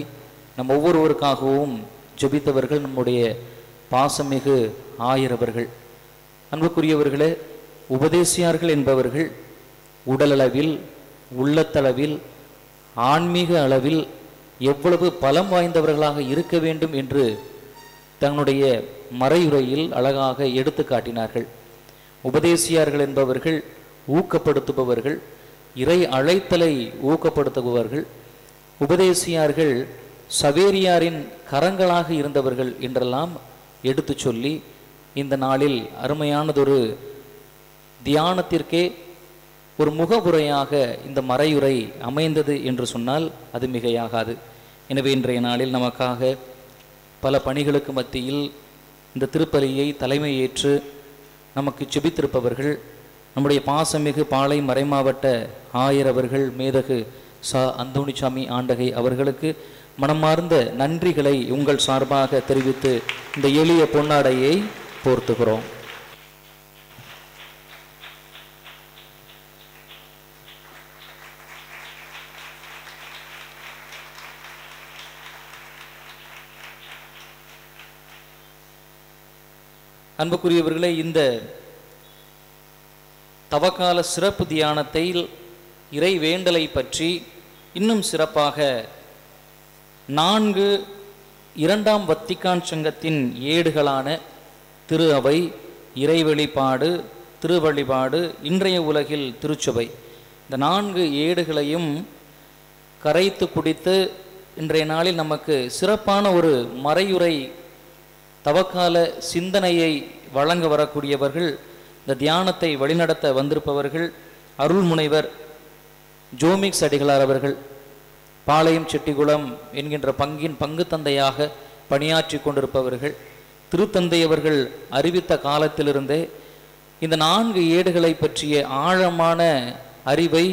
நம் ஒவ்வொருவருக்காகவும் ஜெபித்தவர்கள் நம்முடைய பாசமிகு ஆயரவர்கள். அன்புக்குரியவர்களே, உபதேசியார்கள் என்பவர்கள் உடலளவில், உள்ளத்தளவில், ஆன்மீக அளவில் எவ்வளவு பலம் வாய்ந்தவர்களாக இருக்க வேண்டும் என்று தன்னுடைய மறையுரையில் அழகாக எடுத்து காட்டினார்கள். உபதேசியார்கள் என்பவர்கள் ஊக்கப்படுத்துபவர்கள், இறை அழைத்தலை ஊக்கப்படுத்துபவர்கள். உபதேசியார்கள் சவேரியாரின் கரங்களாக இருந்தவர்கள் என்றெல்லாம் எடுத்து சொல்லி இந்த நாளில் அருமையானதொரு தியானத்திற்கே ஒரு முகவுரையாக இந்த மறையுரை அமைந்தது என்று சொன்னால் அது மிகையாகாது. எனவே இன்றைய நாளில் நமக்காக பல பணிகளுக்கு மத்தியில் இந்த திருப்பலியை தலைமையேற்று நமக்கு செபித்திருப்பவர்கள் நம்முடைய பாசமிகு பாளை மறைமாவட்ட ஆயரவர்கள் மேதகு அந்தோணிசாமி ஆண்டகை அவர்களுக்கு மனமார்ந்த நன்றிகளை உங்கள் சார்பாக தெரிவித்து இந்த எளிய பொன்னாடையை போர்த்துகிறோம். அன்புக்குரியவர்களே, இந்த தவக்கால சிறப்பு தியானத்தில் இறை வேண்டலை பற்றி இன்னும் சிறப்பாக 4 இரண்டாம் வத்திக்கான் சங்கத்தின் ஏடுகளான திரு அவை, இறை வெளிப்பாடு, திருவழிபாடு, இன்றைய உலகில் திருச்சபை, இந்த 4 ஏடுகளையும் கரைத்து குடித்து இன்றைய நாளில் நமக்கு சிறப்பான ஒரு மறையுறை தவக்கால சிந்தனையை வழங்க வரக்கூடியவர்கள், இந்த தியானத்தை வழிநடத்த வந்திருப்பவர்கள் அருள்முனைவர் ஜோமிக்ஸ் அடிகளார் அவர்கள். பாளையம் செட்டிகுளம் என்கின்ற பங்கு தந்தையாக பணியாற்றி கொண்டிருப்பவர்கள். திருத்தந்தை அவர்கள் அறிவித்த காலத்திலிருந்தே இந்த 4 ஏடுகளை பற்றிய ஆழமான அறிவை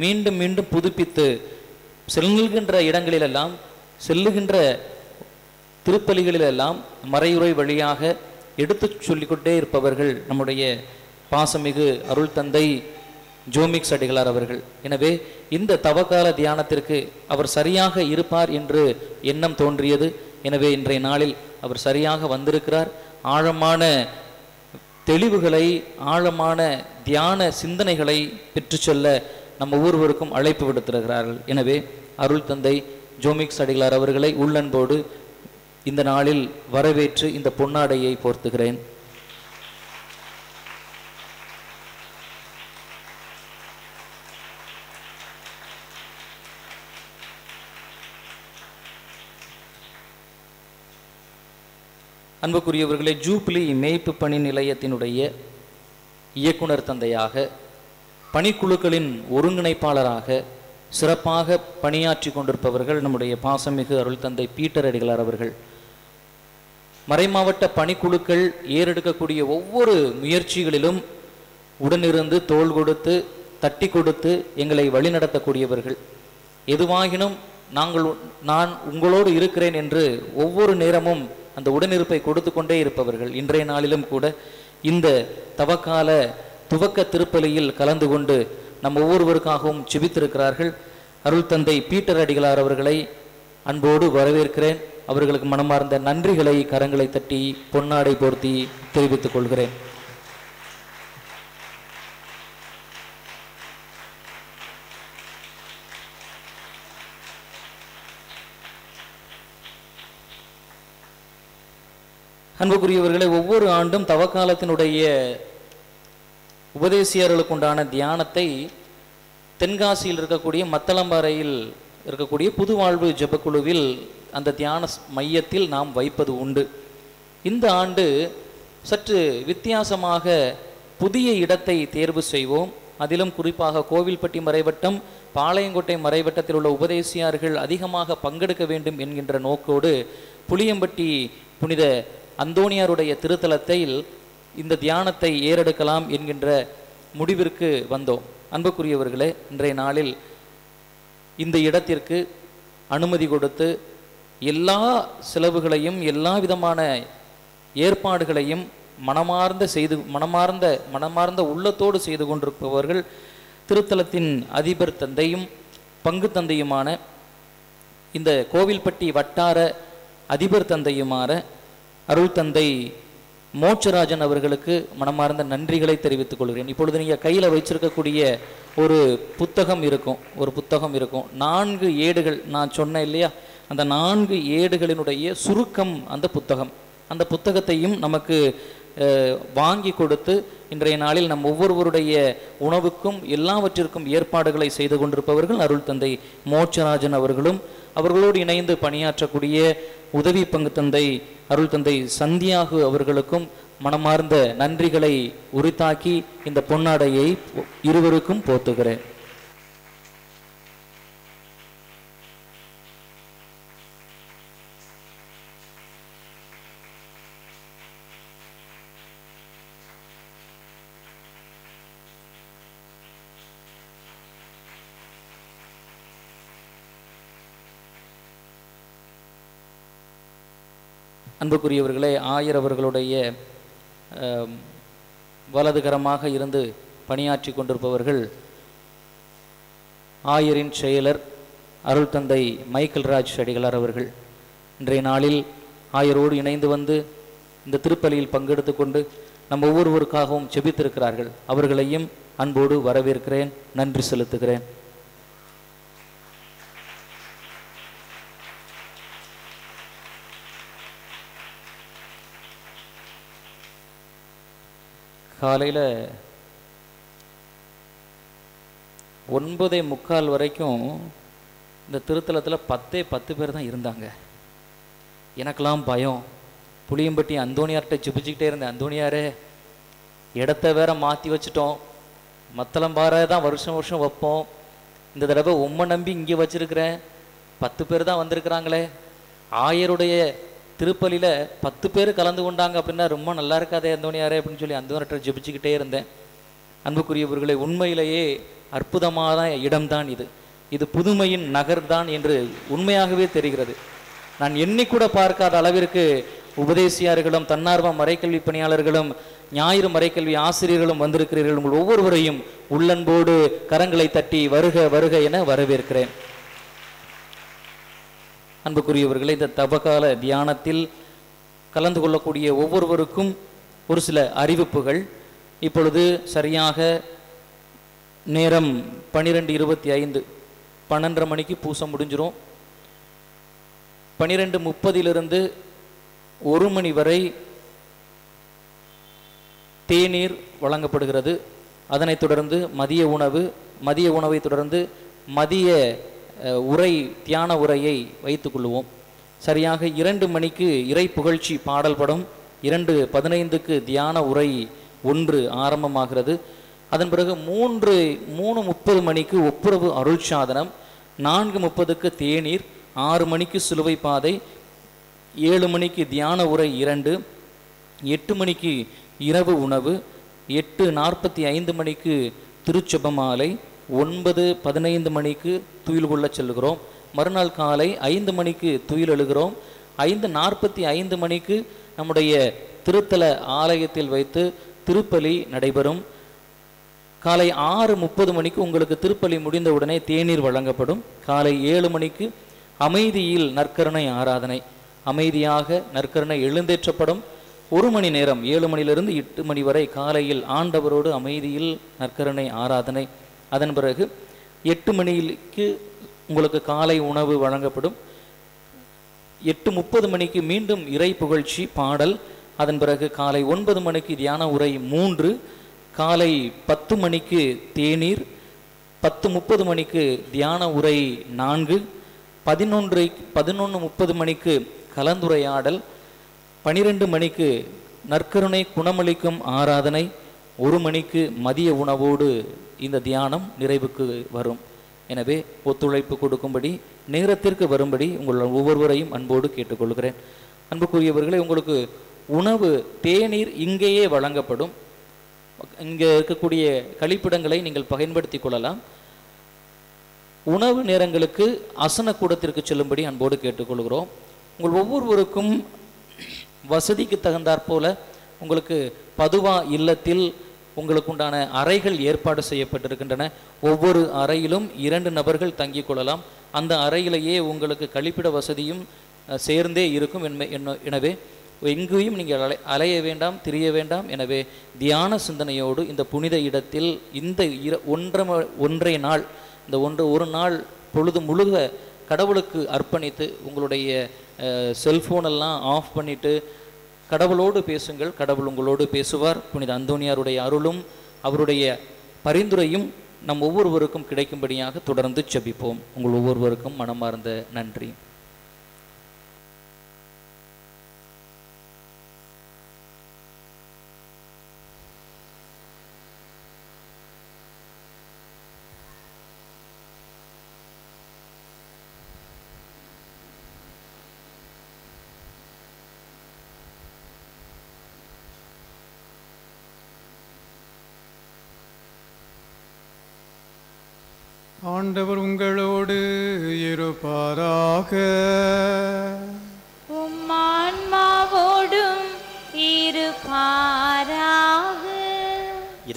மீண்டும் மீண்டும் புதுப்பித்து செல்கின்ற இடங்களிலெல்லாம், செல்லுகின்ற திருப்பலிகளிலெல்லாம் மறையுறை வழியாக எடுத்து சொல்லிக்கொண்டே இருப்பவர்கள் நம்முடைய பாசமிகு அருள் தந்தை ஜோமிக்ஸ் அடிகளார் அவர்கள். எனவே இந்த தவக்கால தியானத்திற்கு அவர் சரியாக இருப்பார் என்று எண்ணம் தோன்றியது. எனவே இன்றைய நாளில் அவர் சரியாக வந்திருக்கிறார். ஆழமான தெளிவுகளை, ஆழமான தியான சிந்தனைகளை பெற்று செல்ல நம்ம ஒவ்வொருவருக்கும் அழைப்பு விடுத்திருக்கிறார்கள். எனவே அருள் தந்தை ஜோமிக்ஸ் அடிகளார் அவர்களை உள்ளன்போடு இந்த நாளில் வரவேற்று இந்த பொன்னாடையை போர்த்துகிறேன். அன்புக்குரியவர்களே, ஜூப்ளி மேய்ப்பு பணி நிலையத்தினுடைய இயக்குனர் தந்தையாக, பணிக்குழுக்களின் ஒருங்கிணைப்பாளராக சிறப்பாக பணியாற்றி கொண்டிருப்பவர்கள் நம்முடைய பாசமிகு அருள் தந்தை பீட்டர் அடிகளார் அவர்கள். மறைமாவட்ட பணிக்குழுக்கள் ஏறெடுக்கக்கூடிய ஒவ்வொரு முயற்சிகளிலும் உடனிருந்து தோள் கொடுத்து தட்டி கொடுத்து எங்களை வழிநடத்தக்கூடியவர்கள். எதுவாகினும் நான் உங்களோடு இருக்கிறேன் என்று ஒவ்வொரு நேரமும் அந்த உடனிருப்பை கொடுத்து கொண்டே இருப்பவர்கள். இன்றைய நாளிலும் கூட இந்த தவக்கால துவக்க திருப்பலியில் கலந்து கொண்டு நம் ஒவ்வொருவருக்காகவும் செபித்திருக்கிறார்கள். அருள் தந்தை பீட்டர் அடிகளார் அவர்களை அன்போடு வரவேற்கிறேன். அவர்களுக்கு மனமார்ந்த நன்றிகளை கரங்களை தட்டி பொன்னாடை போர்த்தி தெரிவித்துக் கொள்கிறேன். அன்புக்குரியவர்களை, ஒவ்வொரு ஆண்டும் தவக்காலத்தினுடைய உபதேசியர்களுக்கு உண்டான தியானத்தை தென்காசியில் இருக்கக்கூடிய மத்தளம்பாறையில் இருக்கக்கூடிய புதுவாழ்வு ஜெபக்குழுவில் அந்த தியான மையத்தில் நாம் வைப்பது உண்டு. இந்த ஆண்டு சற்று வித்தியாசமாக புதிய இடத்தை தேர்வு செய்வோம். அதிலும் குறிப்பாக கோவில்பட்டி மறைவட்டம், பாளையங்கோட்டை மறைவட்டத்தில் உள்ள உபதேசியார்கள் அதிகமாக பங்கெடுக்க வேண்டும் என்கின்ற நோக்கோடு புளியம்பட்டி புனித அந்தோணியாருடைய திருத்தலத்தில் இந்த தியானத்தை ஏறெடுக்கலாம் என்கின்ற முடிவிற்கு வந்தோம். அன்புக்குரியவர்களே, இன்றைய நாளில் இந்த இடத்திற்கு அனுமதி கொடுத்து எல்லா செலவுகளையும் எல்லா விதமான ஏற்பாடுகளையும் மனமார்ந்த உள்ளத்தோடு செய்து கொண்டிருப்பவர்கள் திருத்தலத்தின் அதிபர் தந்தையும் பங்கு தந்தையுமான இந்த கோவில்பட்டி வட்டார அதிபர் தந்தையுமான அருள் தந்தை மோட்சராஜன் அவர்களுக்கு மனமார்ந்த நன்றிகளை தெரிவித்துக் கொள்கிறேன். இப்பொழுது நீங்கள் கையில் வச்சிருக்கக்கூடிய ஒரு புத்தகம் இருக்கும், 4 ஏடுகள் நான் சொன்னேன் இல்லையா, அந்த 4 ஏடுகளினுடைய சுருக்கம் அந்த புத்தகத்தையும் நமக்கு வாங்கி கொடுத்து இன்றைய நாளில் நம் ஒவ்வொருவருடைய உணவுக்கும் எல்லாவற்றிற்கும் ஏற்பாடுகளை செய்து கொண்டிருப்பவர்கள் அருள் தந்தை மோட்சராஜன் அவர்களும், அவர்களோடு இணைந்து பணியாற்றக்கூடிய உதவி பங்கு தந்தை அருள் தந்தை சந்தியாகு அவர்களுக்கும் மனமார்ந்த நன்றிகளை உரித்தாக்கி இந்த பொன்னாடையை இருவருக்கும் போத்துகிறேன். அன்புக்குரியவர்களே, ஆயர் அவர்களுடைய வலதுகரமாக இருந்து பணியாற்றி கொண்டிருப்பவர்கள் ஆயரின் செயலர் அருள் தந்தை மைக்கேல் ராஜ் அடிகளார் அவர்கள். இன்றைய நாளில் ஆயரோடு இணைந்து வந்து இந்த திருப்பலியில் பங்கெடுத்து கொண்டு நம்ம ஒவ்வொருவருக்காகவும் செபித்திருக்கிறார்கள். அவர்களையும் அன்போடு வரவேற்கிறேன். நன்றி செலுத்துகிறேன். காலையில் 9:45 வரைக்கும் இந்த திருத்தலத்தில் 10 பேர் தான் இருந்தாங்க. எனக்கெல்லாம் பயம். புளியம்பட்டி அந்தோணியார்கிட்ட ஜெபிச்சுக்கிட்டே இருந்தேன். அந்தோணியாரே, இடத்த வேற மாற்றி வச்சுட்டோம், மத்தளம்பாறை தான் வருஷம் வருஷம் வைப்போம், இந்த தடவை உம்மை நம்பி இங்கே வச்சிருக்கிறேன், 10 பேர் தான் வந்திருக்கிறாங்களே, ஆயருடைய திருப்பலியில் 10 பேர் கலந்து கொண்டாங்க அப்படின்னா ரொம்ப நல்லா இருக்காதே அந்தோணியாரே அப்படின்னு சொல்லி அந்தோணியார்கிட்ட ஜெபிச்சுக்கிட்டே இருந்தேன். அன்புக்குரியவர்களை, உண்மையிலேயே அற்புதமான இடம்தான் இது. இது புதுமையின் நகர்தான் என்று உண்மையாகவே தெரிகிறது. நான் எண்ணிக்கூட பார்க்காத அளவிற்கு உபதேசியார்களும் தன்னார்வ மறைக்கல்வி பணியாளர்களும் ஞாயிறு மறைக்கல்வி ஆசிரியர்களும் வந்திருக்கிறீர்கள். உங்கள் ஒவ்வொருவரையும் உள்ளன்போடு கரங்களை தட்டி வருக வருக என வரவேற்கிறேன். அன்புக்குரியவர்களை, இந்த தபகால தியானத்தில் கலந்து கொள்ளக்கூடிய ஒவ்வொருவருக்கும் ஒரு சில அறிவிப்புகள். இப்பொழுது சரியாக நேரம் 12:25, 12:30 மணிக்கு பூசை முடிஞ்சிரும். 12:30 1 மணி வரை தேநீர் வழங்கப்படுகிறது. அதனைத் தொடர்ந்து மதிய உணவை தொடர்ந்து மதிய உரை, தியான உரையை வைத்துக் கொள்வோம். சரியாக 2 மணிக்கு இறை புகழ்ச்சி பாடல் படம், 2:15 தியான உரை 1 ஆரம்பமாகிறது. அதன் பிறகு 3:30 மணிக்கு ஒப்புரவு அருள் சாதனம், 4:30 தேநீர், 6 மணிக்கு சிலுவை பாதை, 7 மணிக்கு தியான உரை 2, 8 மணிக்கு இரவு உணவு, 8:45 மணிக்கு திருச்செபமாலை, 9:15 மணிக்கு துயில் கொள்ள செல்கிறோம். மறுநாள் காலை 5 மணிக்கு துயில் எழுகிறோம். 5:45 மணிக்கு நம்முடைய திருத்தல ஆலயத்தில் வைத்து திருப்பலி நடைபெறும். காலை 6:30 மணிக்கு உங்களுக்கு திருப்பலி முடிந்தவுடனே தேநீர் வழங்கப்படும். காலை 7 மணிக்கு அமைதியில் நற்கருணை ஆராதனை, அமைதியாக நற்கருணை எழுந்தேற்றப்படும். 1 மணி நேரம், 7 மணியிலிருந்து 8 மணி வரை காலையில் ஆண்டவரோடு அமைதியில் நற்கருணை ஆராதனை. அதன் பிறகு 8 மணிக்கு உங்களுக்கு காலை உணவு வழங்கப்படும். 8:30 மணிக்கு மீண்டும் இறை புகழ்ச்சி பாடல். அதன் பிறகு காலை 9 மணிக்கு தியான உரை 3, காலை 10 மணிக்கு தேநீர், 10:30 மணிக்கு தியான உரை 4, 11:30 மணிக்கு கலந்துரையாடல், 12 மணிக்கு நற்கருணை குணமளிக்கும் ஆராதனை, 1 மணிக்கு மதிய உணவோடு இந்த தியானம் நிறைவுக்கு வரும். எனவே ஒத்துழைப்பு கொடுக்கும்படி, நேரத்திற்கு வரும்படி உங்கள் ஒவ்வொருவரையும் அன்போடு கேட்டுக்கொள்கிறேன். அன்புக்குரியவர்களே, உங்களுக்கு உணவு, தேநீர் இங்கேயே வழங்கப்படும். இங்கே இருக்கக்கூடிய கழிப்பிடங்களை நீங்கள் பயன்படுத்தி கொள்ளலாம். உணவு நேரங்களுக்கு அசன கூடத்திற்கு செல்லும்படி அன்போடு கேட்டுக்கொள்கிறோம். உங்கள் ஒவ்வொருவருக்கும் வசதிக்கு தகுந்தாற்போல உங்களுக்கு பதுவா இல்லத்தில் உங்களுக்கு உண்டான அறைகள் ஏற்பாடு செய்யப்பட்டிருக்கின்றன. ஒவ்வொரு அறையிலும் 2 நபர்கள் தங்கிக் கொள்ளலாம். அந்த அறையிலேயே உங்களுக்கு கழிப்பிட வசதியும் சேர்ந்தே இருக்கும். எனவே எங்கேயும் நீங்கள் அலைய வேண்டாம், திரிய வேண்டாம். எனவே தியான சிந்தனையோடு இந்த புனித இடத்தில் இந்த 1.5 நாள், இந்த ஒரு நாள் பொழுது முழுக கடவுளுக்கு அர்ப்பணித்து உங்களுடைய செல்ஃபோனெல்லாம் ஆஃப் பண்ணிவிட்டு கடவுளோடு பேசுங்கள். கடவுள் உங்களோடு பேசுவார். புனித அந்தோணியாருடைய அருளும் அவருடைய பரிந்துரையும் நம் ஒவ்வொருவருக்கும் கிடைக்கும்படியாக தொடர்ந்து ஜெபிப்போம். உங்கள் ஒவ்வொருவருக்கும் மனமார்ந்த நன்றி. ஆண்டவர் உங்களோடு இருப்பாராக. உம்மான்மாவோடும் இருப்பாராக.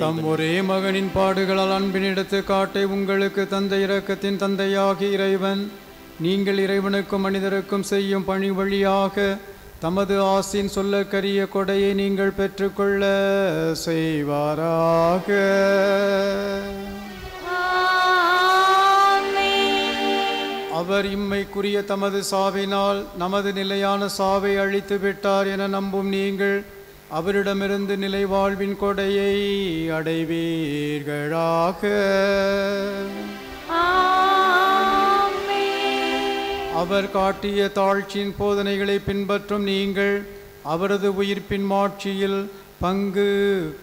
தம் ஒரே மகனின் பாடுகளால் அன்பின் எடுத்து காட்டை உங்களுக்கு தந்த இரக்கத்தின் தந்தையாகி இறைவன், நீங்கள் இறைவனுக்கும் மனிதருக்கும் செய்யும் பணி வழியாக தமது ஆசின் சொல்லக்கரிய கொடையை நீங்கள் பெற்றுக்கொள்ள செய்வாராக. அவர் இம்மைக்குரிய தமது சாவினால் நமது நிலையான சாவை அழித்து விட்டார் என நம்பும் நீங்கள் அவரிடமிருந்து நிலை வாழ்வின் கொடையை அடைவீர்களாக. அவர் காட்டிய தாழ்ச்சியின் போதனைகளை பின்பற்றும் நீங்கள் அவரது உயிர்ப்பின் மாட்சியில் பங்கு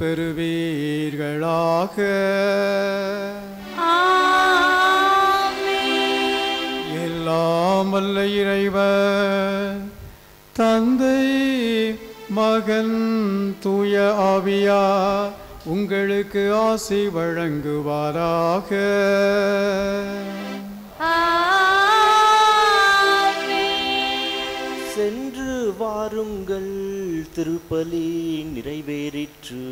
பெறுவீர்களாக. எல்லாம் வல்ல இறைவர் தந்தை மகன் தூய ஆவியா உங்களுக்கு ஆசி வழங்குவாராக. சென்று வாருங்கள், திருப்பலி நிறைவேறிற்று.